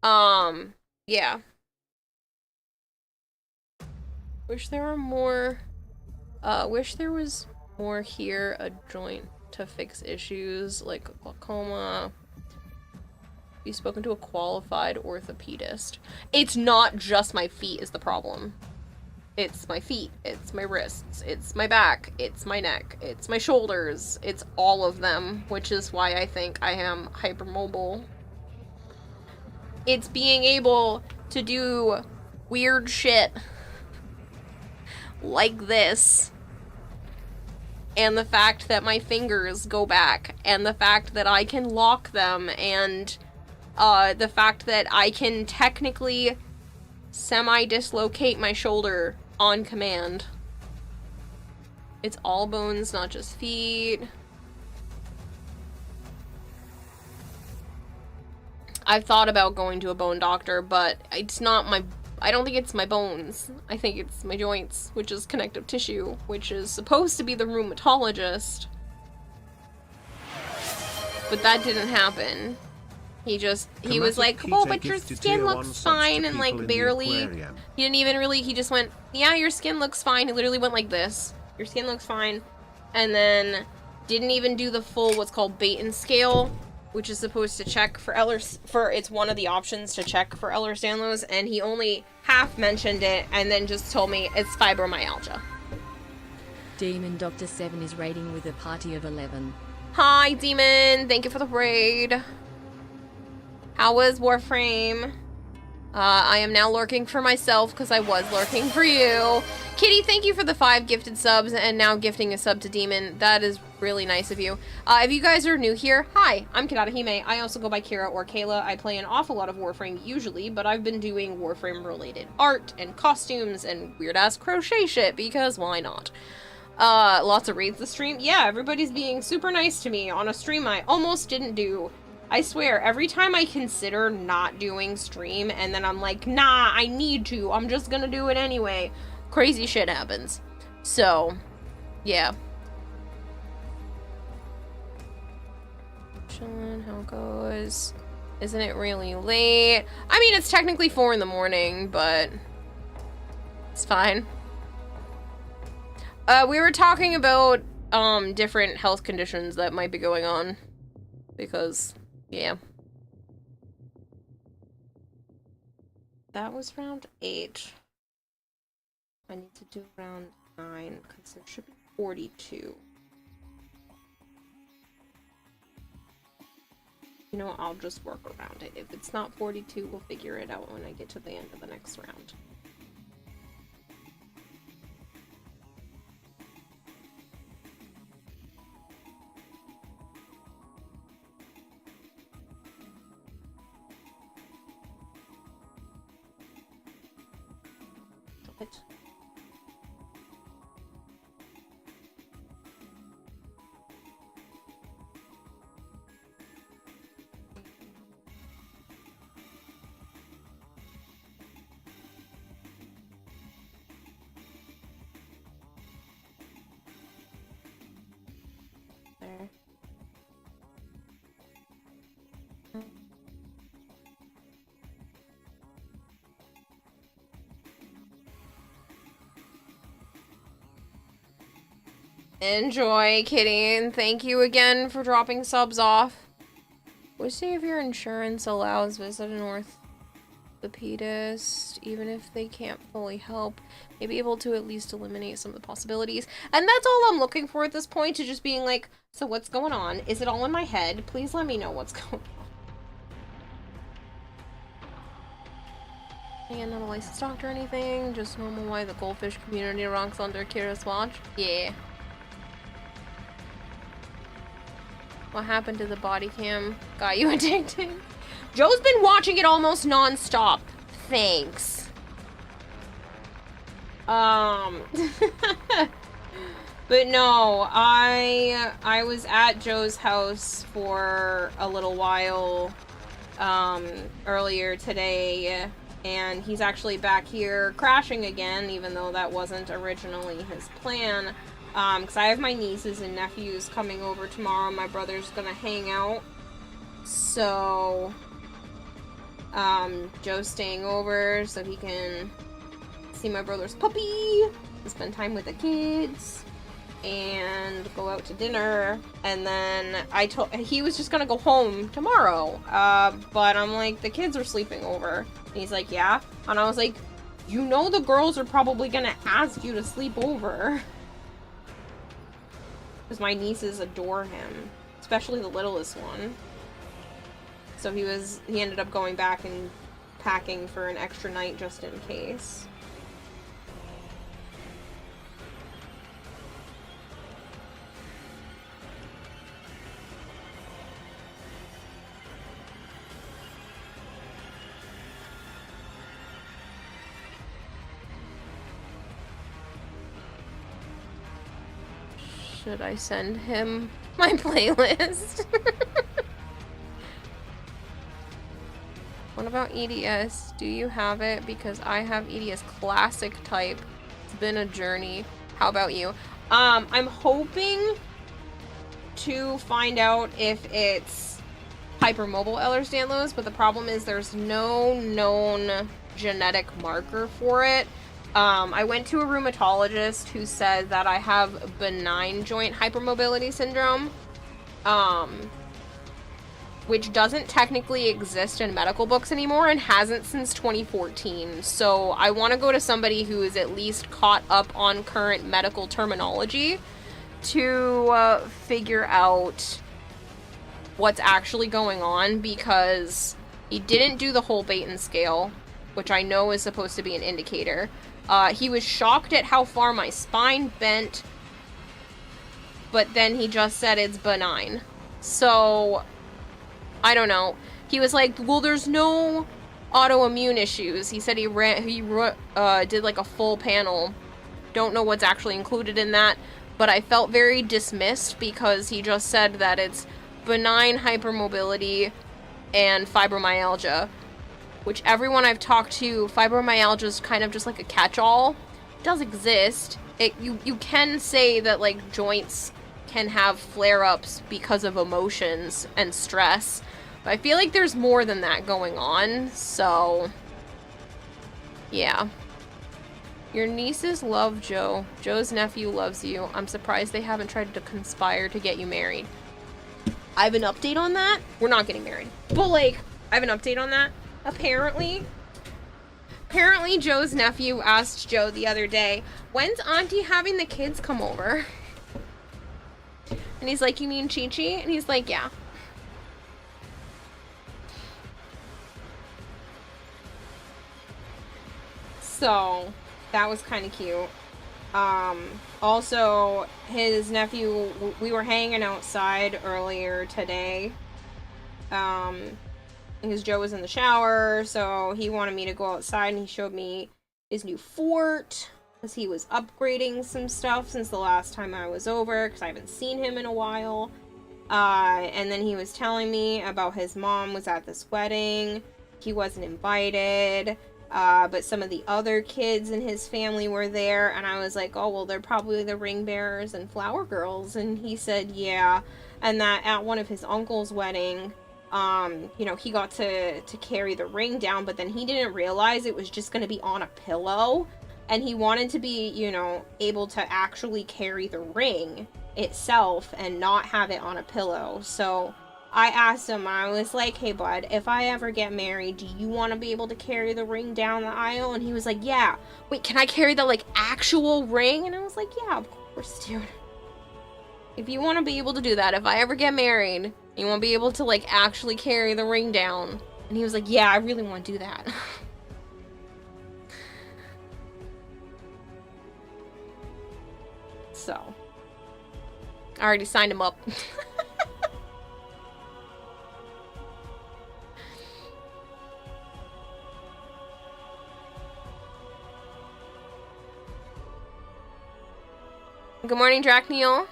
Yeah. Wish there were more, wish there was more here, a joint to fix issues like glaucoma. Be spoken to a qualified orthopedist. It's not just my feet is the problem. It's my feet, it's my wrists, it's my back, it's my neck, it's my shoulders, it's all of them, which is why I think I am hypermobile. It's being able to do weird shit like this, and the fact that my fingers go back, and the fact that I can lock them, and the fact that I can technically semi-dislocate my shoulder on command. It's all bones, not just feet. I've thought about going to a bone doctor, but it's not my... I don't think it's my bones. I think it's my joints, which is connective tissue, which is supposed to be the rheumatologist. But that didn't happen. He was like, oh, but your skin looks fine, and like barely, he didn't even really, he just went, yeah, your skin looks fine. He literally went like this, your skin looks fine, and then didn't even do the full what's called Baton scale, which is supposed to check for it's one of the options to check for Ehlers-Danlos, and he only half mentioned it, and then just told me it's fibromyalgia. Demon Dr. 7 is raiding with a party of 11. Hi, Demon, thank you for the raid. How was Warframe? I am now lurking for myself because I was lurking for you. Kitty, thank you for the 5 gifted subs and now gifting a sub to Demon. That is really nice of you. If you guys are new here, hi, I'm Kirarahime. I also go by Kira or Kayla. I play an awful lot of Warframe usually, but I've been doing Warframe related art and costumes and weird ass crochet shit because why not? Lots of raids this stream. Yeah, everybody's being super nice to me on a stream I almost didn't do. I swear, every time I consider not doing stream, and then I'm like, nah, I need to, I'm just gonna do it anyway, crazy shit happens. So, yeah. Chillin', how it goes? Isn't it really late? I mean, it's technically 4 in the morning, but it's fine. We were talking about, different health conditions that might be going on, because... yeah. That was round 8. I need to do round 9, because there should be 42. You know, I'll just work around it. If it's not 42, we'll figure it out when I get to the end of the next round. There. Enjoy, Kitty, and thank you again for dropping subs off. We'll see if your insurance allows visit an orthopedist, even if they can't fully help. May be able to at least eliminate some of the possibilities. And that's all I'm looking for at this point, to just being like, so what's going on? Is it all in my head? Please let me know what's going on. And not a licensed doctor or anything, just normal why the goldfish community ranks under Kira's watch. Yeah. What happened to the body cam? Got you addicted? Joe's been watching it almost non-stop. Thanks. But no, I was at Joe's house for a little while earlier today, and he's actually back here crashing again, even though that wasn't originally his plan. Because I have my nieces and nephews coming over tomorrow. My brother's gonna hang out. So, Joe's staying over so he can see my brother's puppy, spend time with the kids, and go out to dinner. And then he was just gonna go home tomorrow, but I'm like, the kids are sleeping over. And he's like, yeah. And I was like, you know the girls are probably gonna ask you to sleep over. Because my nieces adore him, especially the littlest one. So he ended up going back and packing for an extra night just in case. Should I send him my playlist? What about EDS? Do you have it? Because I have EDS classic type. It's been a journey. How about you? I'm hoping to find out if it's hypermobile Ehlers-Danlos, but the problem is there's no known genetic marker for it. I went to a rheumatologist who said that I have benign joint hypermobility syndrome, which doesn't technically exist in medical books anymore and hasn't since 2014. So I want to go to somebody who is at least caught up on current medical terminology to figure out what's actually going on, because he didn't do the whole Baton scale, which I know is supposed to be an indicator. He was shocked at how far my spine bent, but then he just said it's benign. So, I don't know. He was like, well, there's no autoimmune issues. He said he did like a full panel. Don't know what's actually included in that, but I felt very dismissed because he just said that it's benign hypermobility and fibromyalgia. Which everyone I've talked to, fibromyalgia is kind of just like a catch-all. It does exist. You can say that like joints can have flare-ups because of emotions and stress, but I feel like there's more than that going on, so yeah. Your nieces love Joe. Joe's nephew loves you. I'm surprised they haven't tried to conspire to get you married. I have an update on that. We're not getting married, but like, I have an update on that. Apparently Joe's nephew asked Joe the other day, when's Auntie having the kids come over? And he's like, you mean Chi-Chi? And he's like, yeah. So, that was kind of cute. Also, his nephew, we were hanging outside earlier today. Because Joe was in the shower, so he wanted me to go outside, and he showed me his new fort, because he was upgrading some stuff since the last time I was over, because I haven't seen him in a while. And then he was telling me about his mom was at this wedding. He wasn't invited, but some of the other kids in his family were there, and I was like, oh, well, they're probably the ring bearers and flower girls, and he said, yeah, and that at one of his uncle's wedding, you know, he got to carry the ring down, but then he didn't realize it was just going to be on a pillow, and he wanted to be, you know, able to actually carry the ring itself and not have it on a pillow. So I asked him, I was like, hey bud, if I ever get married, do you want to be able to carry the ring down the aisle? And he was like, yeah. Wait, can I carry the like actual ring? And I was like, yeah, of course, dude. If you want to be able to do that, if I ever get married, you want to be able to, like, actually carry the ring down. And he was like, yeah, I really want to do that. So. I already signed him up. Good morning, Drakniel.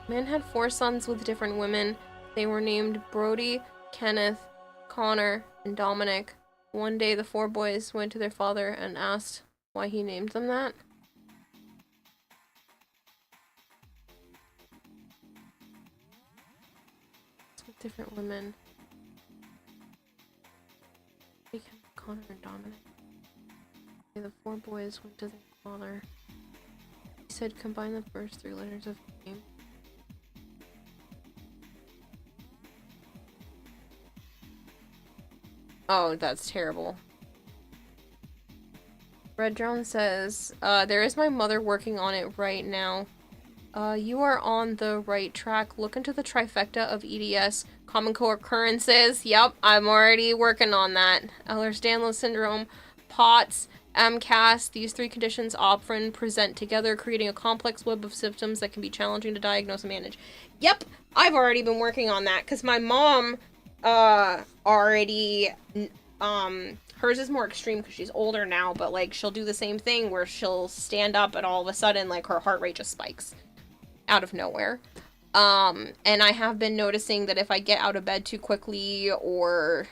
Man had 4 sons with different women. They were named Brody, Kenneth, Connor, and Dominic. One day the 4 boys went to their father and asked why he named them that. different women. Connor and Dominic. Okay, the 4 boys went to their father. He said combine the first 3 letters of the name. Oh, that's terrible. Red Drone says, there is my mother working on it right now. You are on the right track. Look into the trifecta of EDS common core occurrences. Yep, I'm already working on that. Ehlers-Danlos syndrome, POTS, MCAS. These 3 conditions often present together, creating a complex web of symptoms that can be challenging to diagnose and manage. Yep, I've already been working on that because my mom already hers is more extreme because she's older now, but like she'll do the same thing where she'll stand up and all of a sudden like her heart rate just spikes out of nowhere. And I have been noticing that if I get out of bed too quickly, or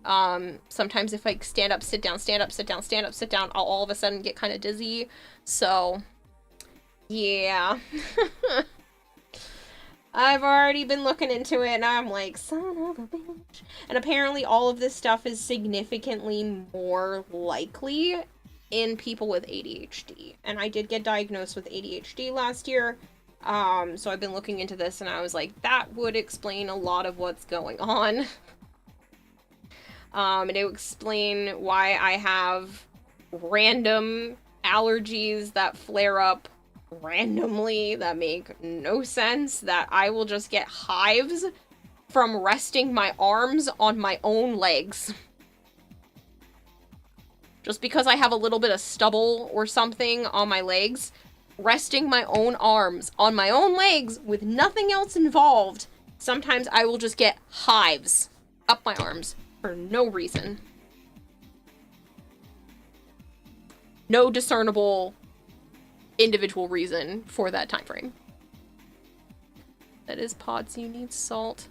sometimes if I stand up, sit down, stand up, sit down, stand up, sit down, I'll all of a sudden get kind of dizzy. So yeah. I've already been looking into it, and I'm like, son of a bitch. And apparently all of this stuff is significantly more likely in people with ADHD. And I did get diagnosed with ADHD last year, so I've been looking into this, and I was like, that would explain a lot of what's going on. And it would explain why I have random allergies that flare up randomly that make no sense, that I will just get hives from resting my arms on my own legs. Just because I have a little bit of stubble or something on my legs, resting my own arms on my own legs with nothing else involved, sometimes I will just get hives up my arms for no reason. No discernible individual reason for that time frame. That is POTS. You need salt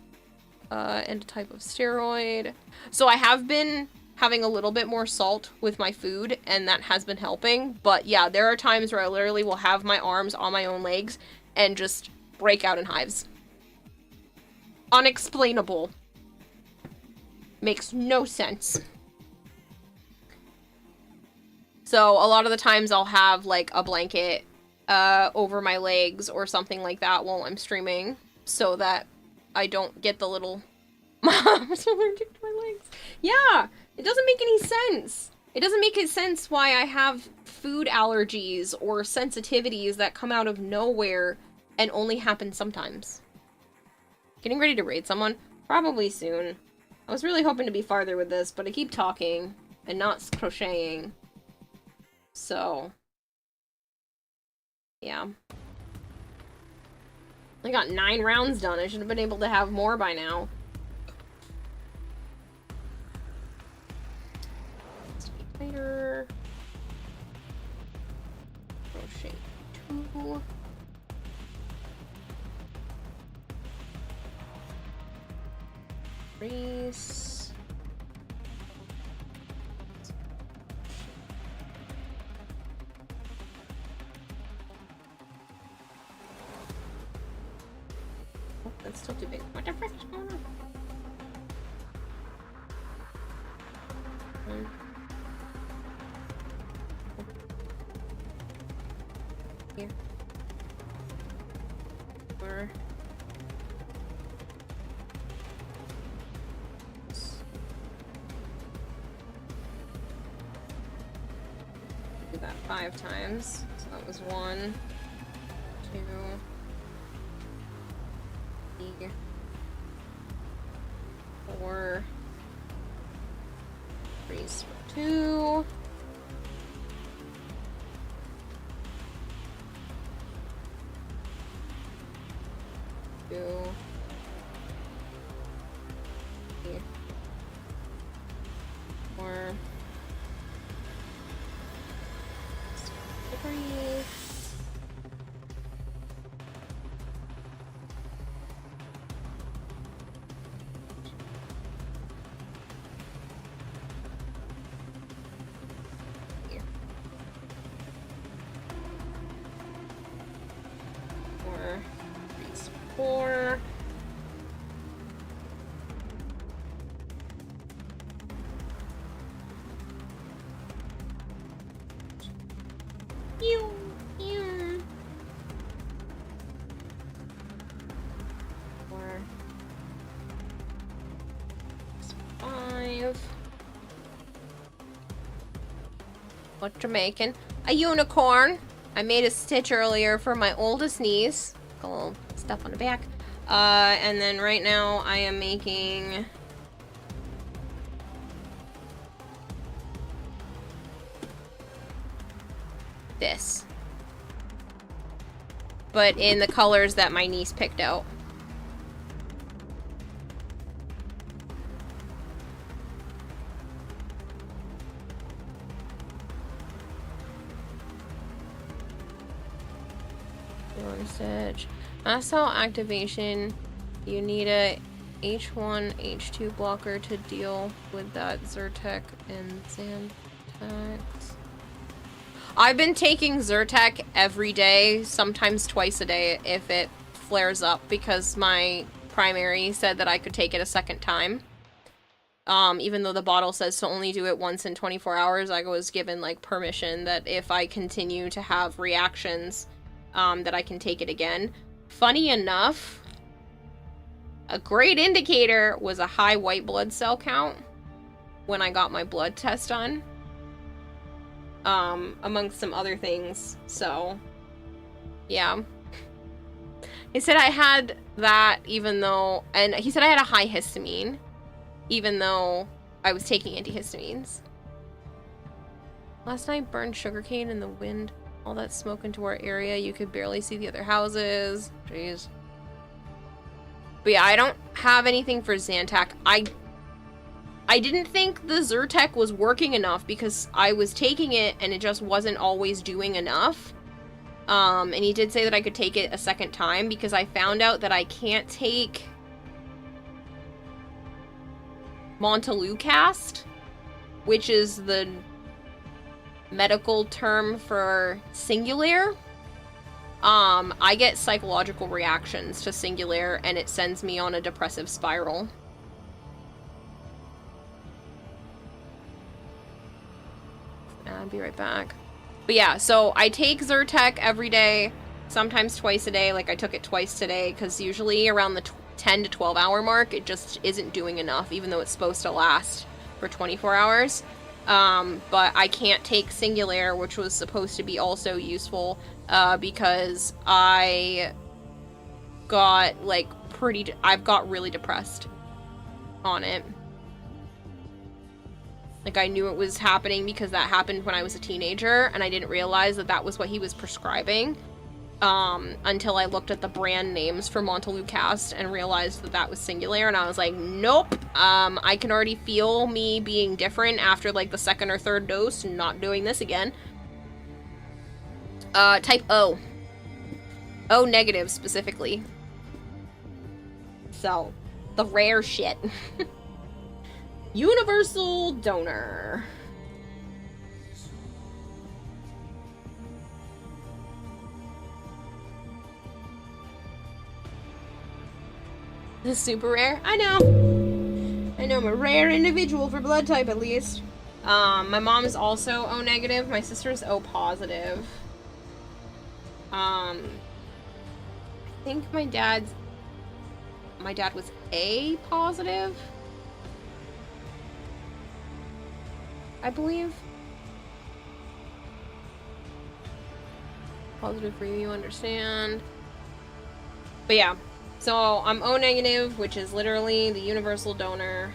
and a type of steroid. So I have been having a little bit more salt with my food, and that has been helping. But yeah, there are times where I literally will have my arms on my own legs and just break out in hives. Unexplainable. Makes no sense. So a lot of the times I'll have like a blanket over my legs or something like that while I'm streaming, so that I don't get the little I'm so allergic to my legs. Yeah, it doesn't make any sense. It doesn't make any sense why I have food allergies or sensitivities that come out of nowhere and only happen sometimes. Getting ready to raid someone? Probably soon. I was really hoping to be farther with this, but I keep talking and not crocheting. So, yeah. I got 9 rounds done. I should have been able to have more by now. Later. Crochet 2. Race. That's still too big. What the frick is going on? Here. Or do that 5 times. So that was 1, 2, 3, 4, raise for 2. 2, 3, 4, 3. Here. 4, 3, 4. What you making? A unicorn. I made a stitch earlier for my oldest niece. Got a little stuff on the back. And then right now I am making this. But in the colors that my niece picked out. Stitch. Assault activation. You need a H1, H2 blocker to deal with that Zyrtec and Zantac. I've been taking Zyrtec every day, sometimes twice a day if it flares up, because my primary said that I could take it a second time. Even though the bottle says to only do it once in 24 hours, I was given like permission that if I continue to have reactions, that I can take it again. Funny enough, a great indicator was a high white blood cell count when I got my blood test done. Amongst some other things, so, yeah. He said I had that even though, and he said I had a high histamine, even though I was taking antihistamines. Last night burned sugarcane in the wind. All that smoke into our area, you could barely see the other houses. Jeez. But yeah, I don't have anything for Zantac. I didn't think the Zyrtec was working enough because I was taking it and it just wasn't always doing enough. And he did say that I could take it a second time because I found out that I can't take Montelukast, which is the medical term for Singulair. I get psychological reactions to Singulair and it sends me on a depressive spiral. I'll be right back. But yeah, so I take Zyrtec every day, sometimes twice a day. Like I took it twice today because usually around the 10 to 12 hour mark, it just isn't doing enough, even though it's supposed to last for 24 hours. But I can't take Singulair, which was supposed to be also useful, because I got, like, I've got really depressed on it. Like, I knew it was happening because that happened when I was a teenager, and I didn't realize that that was what he was prescribing, until I looked at the brand names for Montelukast and realized that that was Singulair, and I was like, nope, I can already feel me being different after, like, the second or third dose, and not doing this again. Type O. O negative, specifically. So, the rare shit. Universal donor. This is super rare. I know I'm a rare individual for blood type, at least. My mom is also O negative. My sister's O positive. I think my dad was A positive, I believe. Positive for you, you understand. But yeah, so I'm O negative, which is literally the universal donor.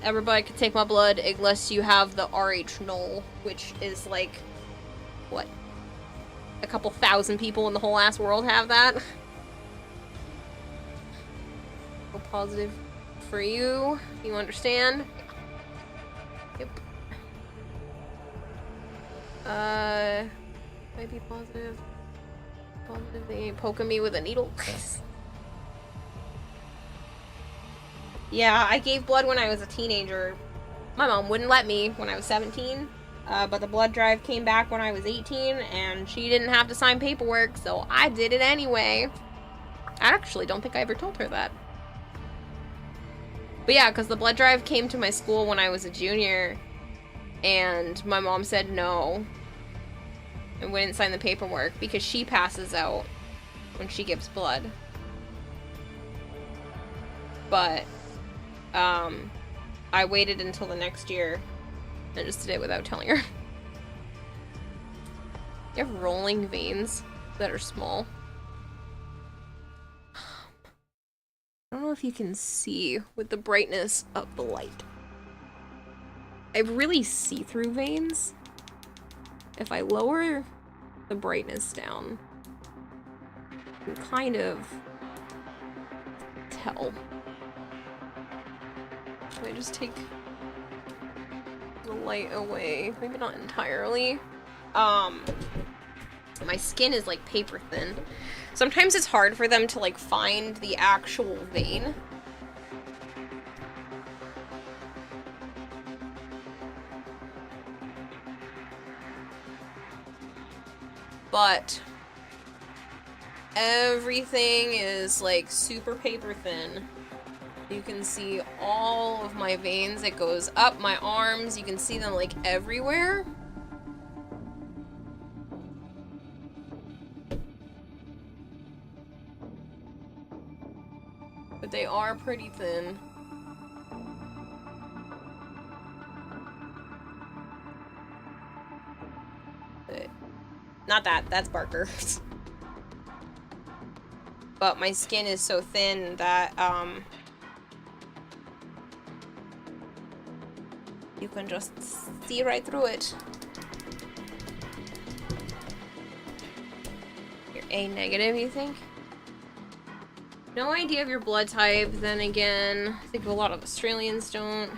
Everybody can take my blood unless you have the RH null, which is like, what? A couple thousand people in the whole ass world have that. O positive for you, you understand? Yep. Might be positive. Positive, they ain't poking me with a needle. Yeah, I gave blood when I was a teenager. My mom wouldn't let me when I was 17. But the blood drive came back when I was 18, and she didn't have to sign paperwork, so I did it anyway. I actually don't think I ever told her that. But yeah, because the blood drive came to my school when I was a junior, and my mom said no, and wouldn't sign the paperwork, because she passes out when she gives blood. But, I waited until the next year, and just did it without telling her. You have rolling veins that are small. I don't know if you can see with the brightness of the light. I have really see-through veins. If I lower the brightness down, you can kind of tell. I just take the light away. Maybe not entirely. My skin is like paper thin. Sometimes it's hard for them to like find the actual vein. But everything is like super paper thin. You can see all of my veins. It goes up my arms. You can see them like everywhere. But they are pretty thin. But not that. That's Barker. But my skin is so thin that, you can just see right through it. You're A negative, you think? No idea of your blood type, then again. I think a lot of Australians don't.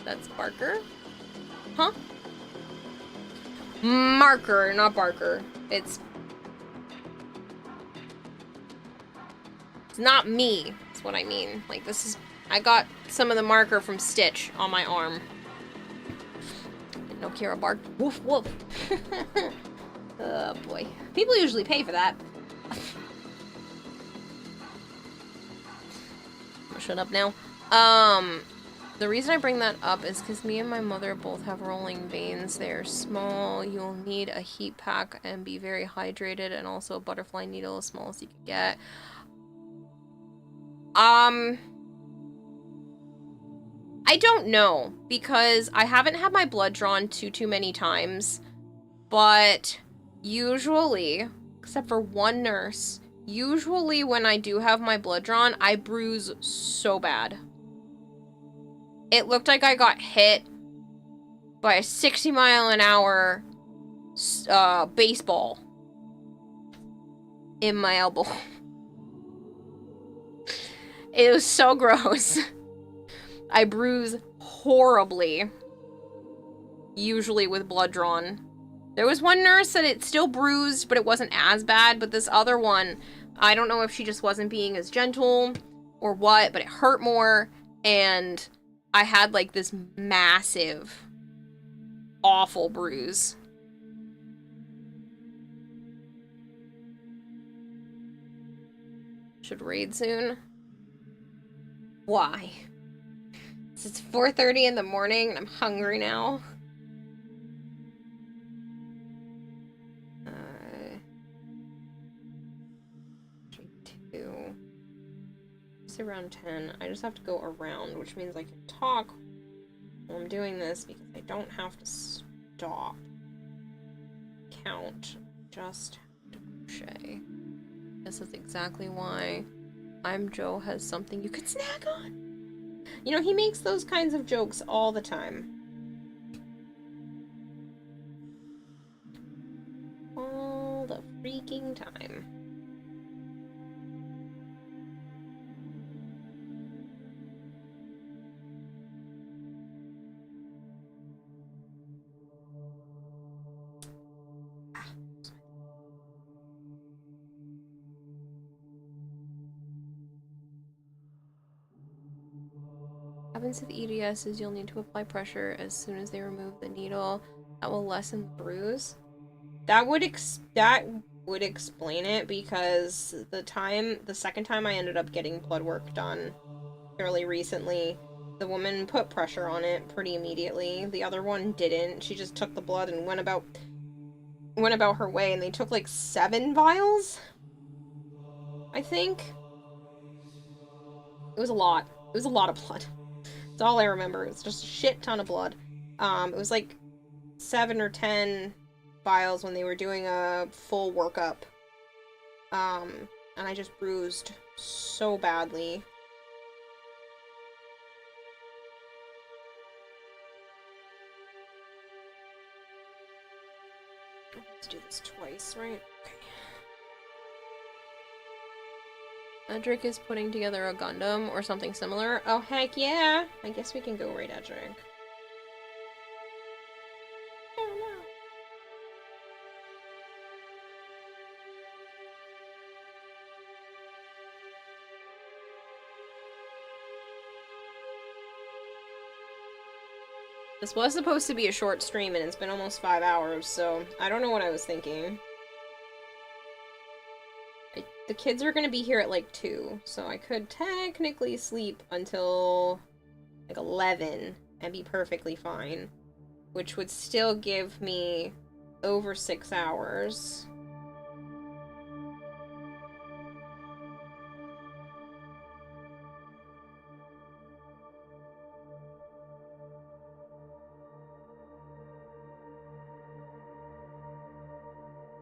That's Barker? Huh? Marker, not Barker. It's not me, is what I mean. Like, this is... I got some of the marker from Stitch on my arm. No, Kira barked. Woof, woof. Oh, boy. People usually pay for that. I'll shut up now. The reason I bring that up is because me and my mother both have rolling veins. They're small. You'll need a heat pack and be very hydrated, and also a butterfly needle as small as you can get. I don't know, because I haven't had my blood drawn too many times, but usually, except for one nurse, usually when I do have my blood drawn, I bruise so bad. It looked like I got hit by a 60-mile-an-hour baseball in my elbow. It was so gross. I bruise horribly, usually with blood drawn. There was one nurse that it still bruised, but it wasn't as bad, but this other one, I don't know if she just wasn't being as gentle or what, but it hurt more, and I had like this massive, awful bruise. Should raid soon? Why? It's 4:30 in the morning and I'm hungry now. It's around 10. I just have to go around, which means I can talk while I'm doing this because I don't have to stop. Count. Just have to crochet. This is exactly why I'm Joe has something you could snack on. You know, he makes those kinds of jokes all the time. All the freaking time. Happens to the EDS is you'll need to apply pressure as soon as they remove the needle. That will lessen the bruise. That would explain it, because the second time I ended up getting blood work done fairly recently, the woman put pressure on it pretty immediately. The other one didn't. She just took the blood and went about her way, and they took like 7 vials, I think. It was a lot. It was a lot of blood. That's all I remember. It's just a shit ton of blood. It was like 7 or 10 files when they were doing a full workup. And I just bruised so badly. Let's do this twice, right? Okay. Edric is putting together a Gundam or something similar. Oh, heck yeah! I guess we can go right, Edric. Oh, no. This was supposed to be a short stream, and it's been almost 5 hours, so I don't know what I was thinking. The kids are gonna be here at, like, 2, so I could technically sleep until, like, 11 and be perfectly fine. Which would still give me over 6 hours.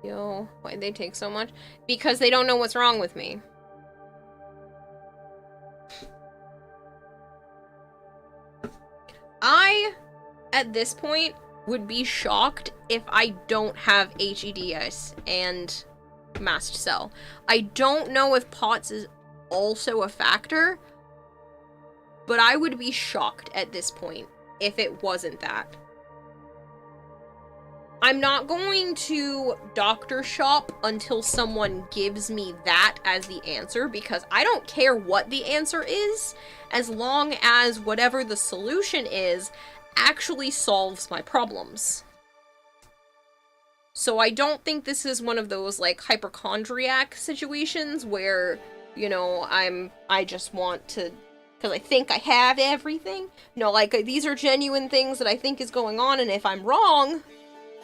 Yo, why'd they take so much? Because they don't know what's wrong with me. I, at this point, would be shocked if I don't have HEDS and mast cell. I don't know if POTS is also a factor, but I would be shocked at this point if it wasn't that. I'm not going to doctor shop until someone gives me that as the answer, because I don't care what the answer is, as long as whatever the solution is actually solves my problems. So I don't think this is one of those, like, hypochondriac situations where, you know, I just want to, because I think I have everything. No, like, these are genuine things that I think is going on, and if I'm wrong,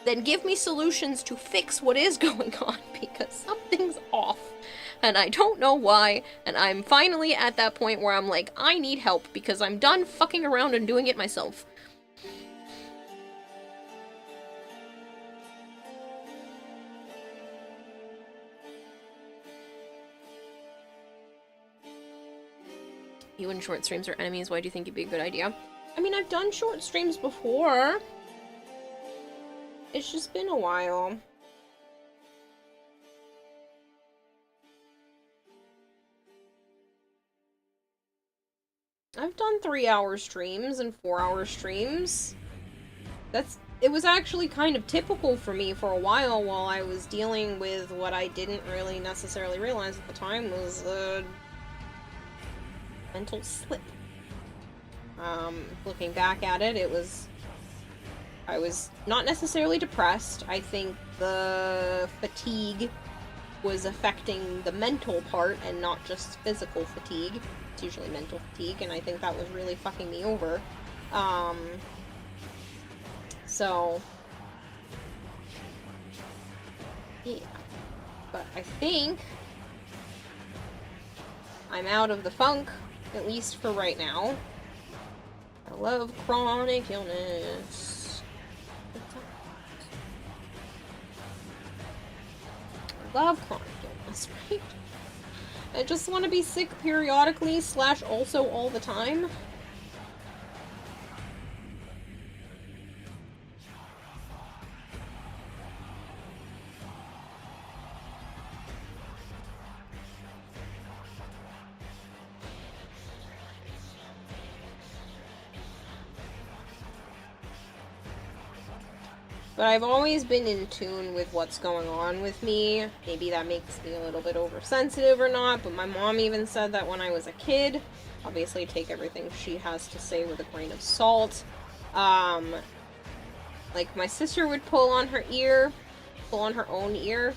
then give me solutions to fix what is going on, because something's off, and I don't know why, and I'm finally at that point where I'm like, I need help, because I'm done fucking around and doing it myself. You and short streams are enemies, why do you think it'd be a good idea? I mean, I've done short streams before. It's just been a while. I've done 3-hour streams and 4-hour streams. It was actually kind of typical for me for a while I was dealing with what I didn't really necessarily realize at the time was a mental slip. Looking back at it, I was not necessarily depressed. I think the fatigue was affecting the mental part and not just physical fatigue. It's usually mental fatigue, and I think that was really fucking me over. So, yeah. But I think I'm out of the funk, at least for right now. I love chronic illness. Love chronic illness, right? I just want to be sick periodically / also all the time. But I've always been in tune with what's going on with me. Maybe that makes me a little bit oversensitive or not, but my mom even said that when I was a kid. Obviously take everything she has to say with a grain of salt. Like, my sister would pull on her own ear,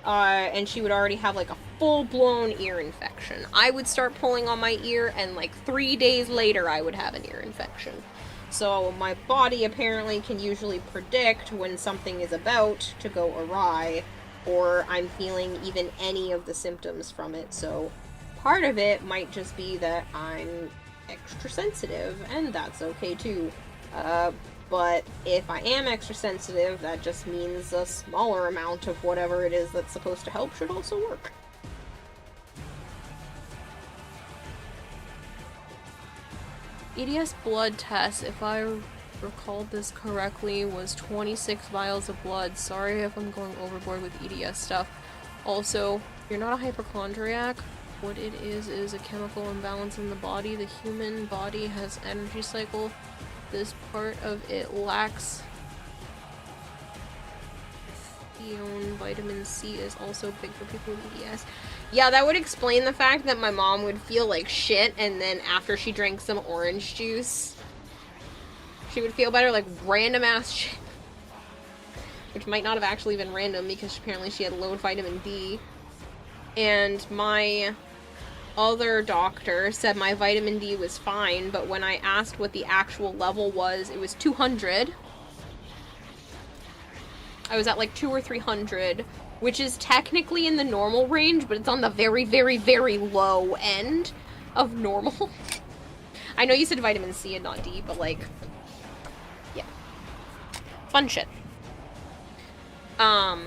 and she would already have, like, a full-blown ear infection. I would start pulling on my ear, and, like, 3 days later I would have an ear infection. So my body apparently can usually predict when something is about to go awry, or I'm feeling even any of the symptoms from it. So part of it might just be that I'm extra sensitive, and that's okay too. But if I am extra sensitive, that just means a smaller amount of whatever it is that's supposed to help should also work. EDS blood test, if I recalled this correctly, was 26 vials of blood. Sorry if I'm going overboard with EDS stuff. Also, you're not a hypochondriac. What it is a chemical imbalance in the body. The human body has energy cycle. This part of it lacks theone. Vitamin C is also big for people with EDS. Yeah, that would explain the fact that my mom would feel like shit, and then after she drank some orange juice, she would feel better, like random ass shit. Which might not have actually been random, because apparently she had low vitamin D. And my other doctor said my vitamin D was fine, but when I asked what the actual level was, it was 200. I was at like 200 or 300, which is technically in the normal range, but it's on the very, very, very low end of normal. I know you said vitamin C and not D, but like, yeah. Fun shit. But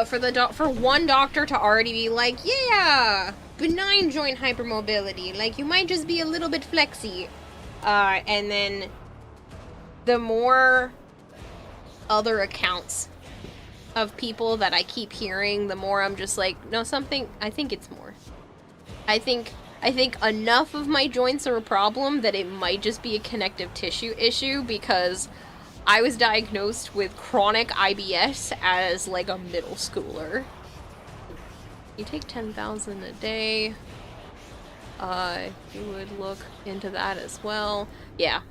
for one doctor to already be like, yeah, benign joint hypermobility, like you might just be a little bit flexy, and then the more other accounts of people that I keep hearing, the more I'm just like, no, I think it's more. I think enough of my joints are a problem that it might just be a connective tissue issue, because I was diagnosed with chronic IBS as like a middle schooler. You take 10,000 a day. You would look into that as well. Yeah.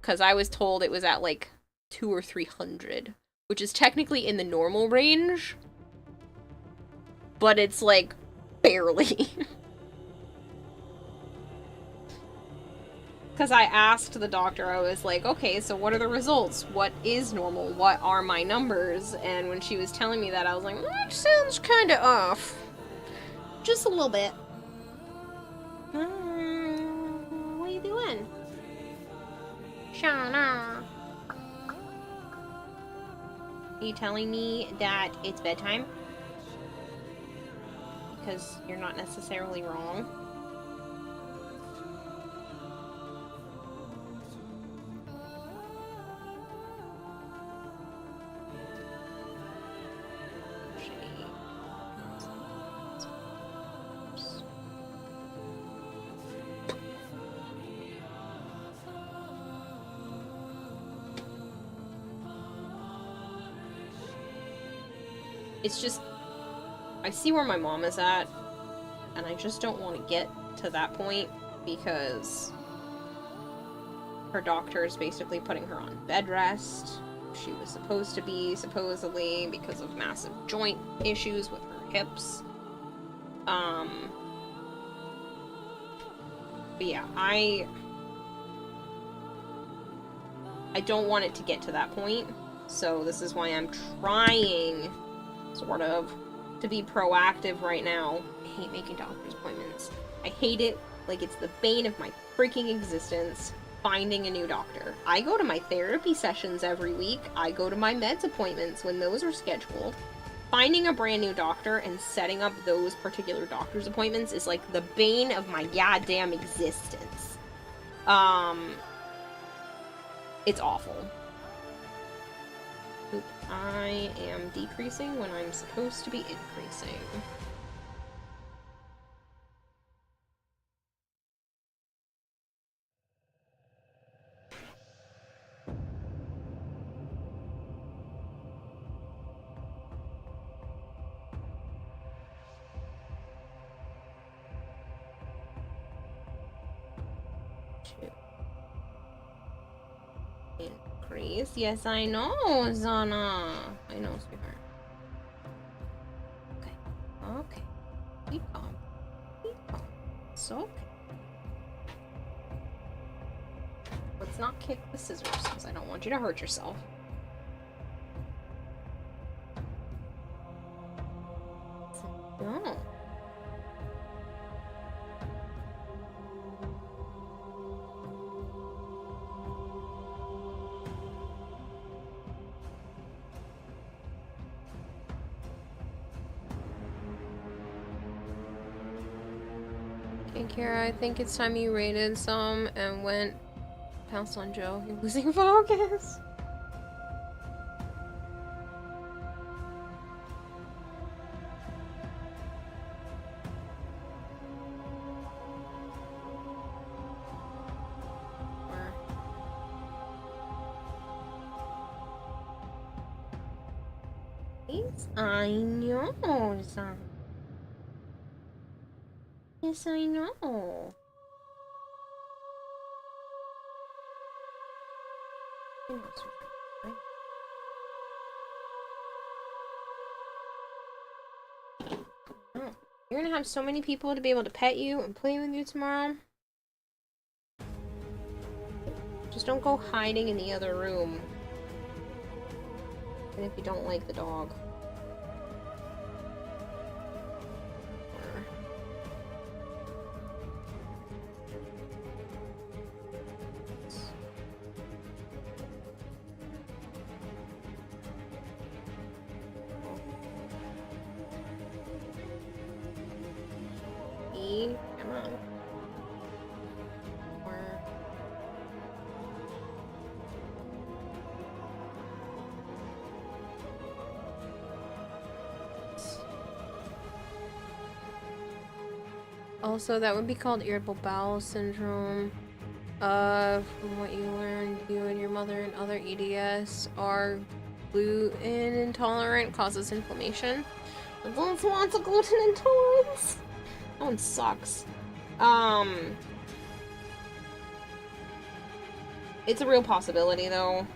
Because I was told it was at like 200 or 300, which is technically in the normal range, but it's like barely. Because I asked the doctor, I was like, okay, so what are the results? What is normal? What are my numbers? And when she was telling me that, I was like, that sounds kind of off. Just a little bit. What are you doing? Shauna. Are you telling me that it's bedtime? Because you're not necessarily wrong. It's just, I see where my mom is at, and I just don't want to get to that point, because her doctor is basically putting her on bed rest. She was supposed to be, supposedly, because of massive joint issues with her hips. But yeah, I don't want it to get to that point, so this is why I'm trying, sort of, to be proactive right now. I hate making doctor's appointments. I hate it like it's the bane of my freaking existence, finding a new doctor. I go to my therapy sessions every week. I go to my meds appointments when those are scheduled. Finding a brand new doctor and setting up those particular doctor's appointments is like the bane of my goddamn existence. It's awful. Oop, I am decreasing when I'm supposed to be increasing. Increase? Yes, I know, Zana. I know, sweetheart. Okay. Okay. Keep calm. Keep calm. It's okay. Let's not kick the scissors, because I don't want you to hurt yourself. No. Hey Kara, I think it's time you raided some and went pounce on Joe. You're losing focus. Yes, I know. Yes, I know. Oh, you're gonna have so many people to be able to pet you and play with you tomorrow. Just don't go hiding in the other room. And if you don't like the dog. Come on. Also, that would be called irritable bowel syndrome. From what you learned, you and your mother and other EDS are gluten intolerant, causes inflammation. I don't want a gluten intolerance. That one sucks. It's a real possibility, though.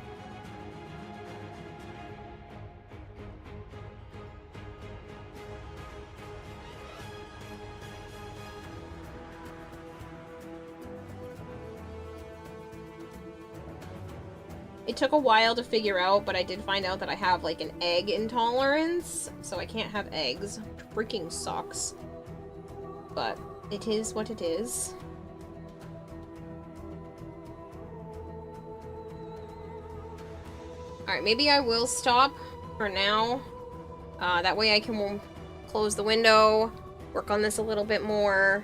It took a while to figure out, but I did find out that I have, like, an egg intolerance, so I can't have eggs. Which freaking sucks. But it is what it is. Alright, maybe I will stop for now. That way I can close the window, work on this a little bit more,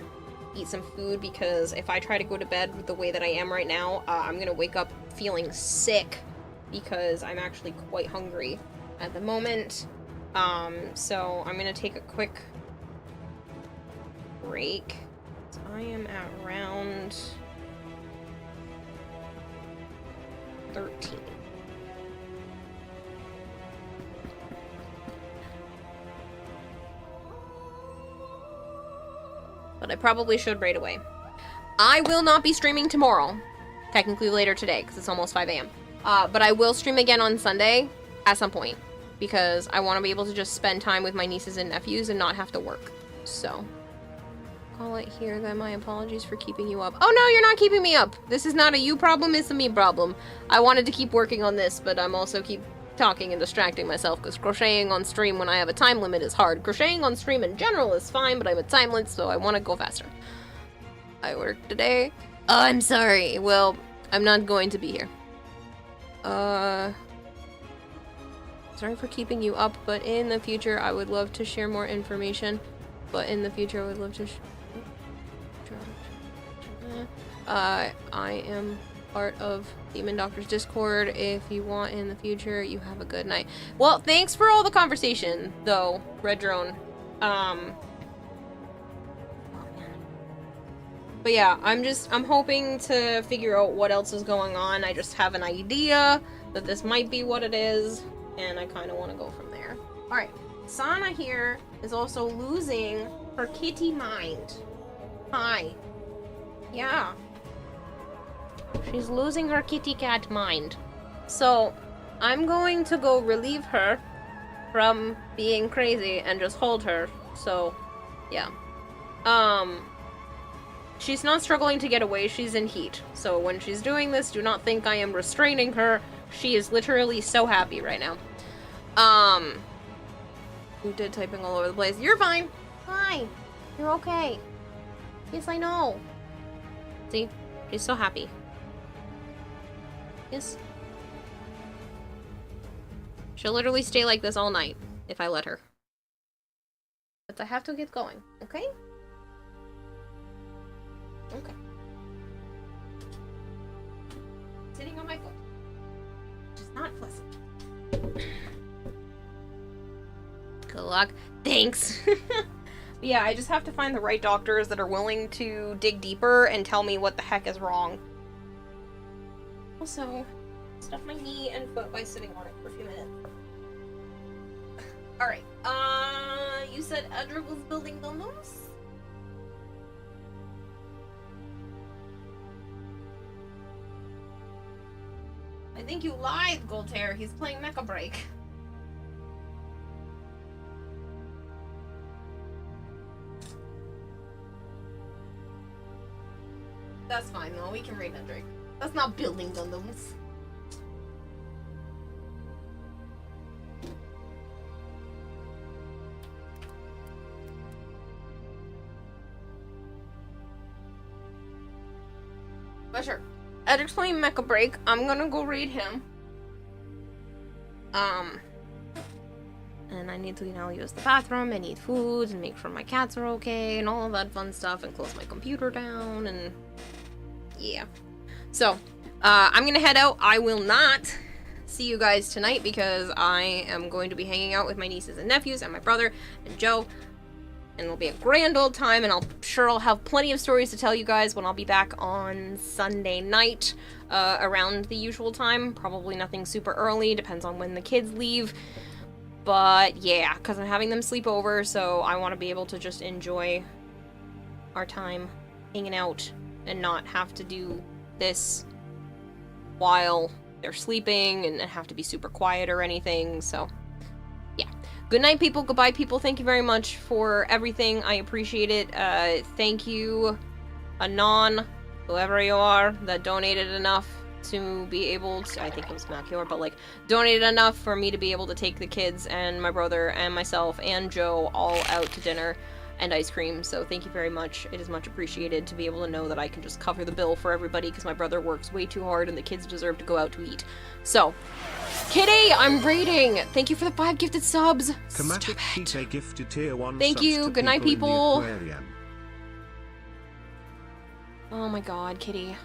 eat some food, because if I try to go to bed the way that I am right now, I'm gonna wake up feeling sick because I'm actually quite hungry at the moment. So I'm gonna take a quick break. So I am at round 13. But I probably should right away. I will not be streaming tomorrow. Technically later today, because it's almost 5 a.m. But I will stream again on Sunday at some point. Because I want to be able to just spend time with my nieces and nephews and not have to work. So, call it here then. My apologies for keeping you up. Oh no, you're not keeping me up! This is not a you problem, it's a me problem. I wanted to keep working on this, but I'm also keep talking and distracting myself, because crocheting on stream when I have a time limit is hard. Crocheting on stream in general is fine, but I have a time limit, so I want to go faster. I work today. Oh, I'm sorry. Well, I'm not going to be here. Sorry for keeping you up, but in the future I would love to share more information. But in the future I would love to I am part of Demon Doctor's Discord. If you want in the future, you have a good night. Well, thanks for all the conversation, though, Red Drone. But yeah, I'm hoping to figure out what else is going on. I just have an idea that this might be what it is, and I kind of want to go from there. Alright, Sana here is also losing her kitty mind. Hi. Yeah. She's losing her kitty cat mind. So, I'm going to go relieve her from being crazy and just hold her. So, yeah. She's not struggling to get away, she's in heat. So when she's doing this, do not think I am restraining her. She is literally so happy right now. You did typing all over the place. You're fine. Hi. You're okay. Yes, I know. See? She's so happy. Yes. She'll literally stay like this all night if I let her. But I have to get going, okay? luck. Thanks. Yeah, I just have to find the right doctors that are willing to dig deeper and tell me what the heck is wrong. Also, stuff my knee and foot by sitting on it for a few minutes. Alright, you said Edric was building dum-dums? I think you lied, Goltair. He's playing Mecha Break. That's fine, though. We can raid Edric. That's not building dum-dums. But sure. Edric's playing Mecha Break. I'm gonna go raid him. And I need to, you know, use the bathroom and eat food and make sure my cats are okay and all of that fun stuff and close my computer down and yeah. So, I'm gonna head out. I will not see you guys tonight because I am going to be hanging out with my nieces and nephews and my brother and Joe. And it'll be a grand old time, and I'll have plenty of stories to tell you guys when I'll be back on Sunday night, around the usual time. Probably nothing super early, depends on when the kids leave. But yeah, because I'm having them sleep over, so I want to be able to just enjoy our time hanging out and not have to do this while they're sleeping and have to be super quiet or anything, so yeah. Good night, people. Goodbye, people. Thank you very much for everything. I appreciate it. Thank you, Anon, whoever you are, that donated enough to be able to, I think it was Malchior, but like, donated enough for me to be able to take the kids and my brother and myself and Joe all out to dinner and ice cream. So thank you very much. It is much appreciated to be able to know that I can just cover the bill for everybody because my brother works way too hard and the kids deserve to go out to eat. So, Kitty, I'm raiding. Thank you for the 5 gifted subs. Chromatic Kite gifted tier 1 Thank subs you. to Good night, people in the people. aquarium. Oh my god, Kitty.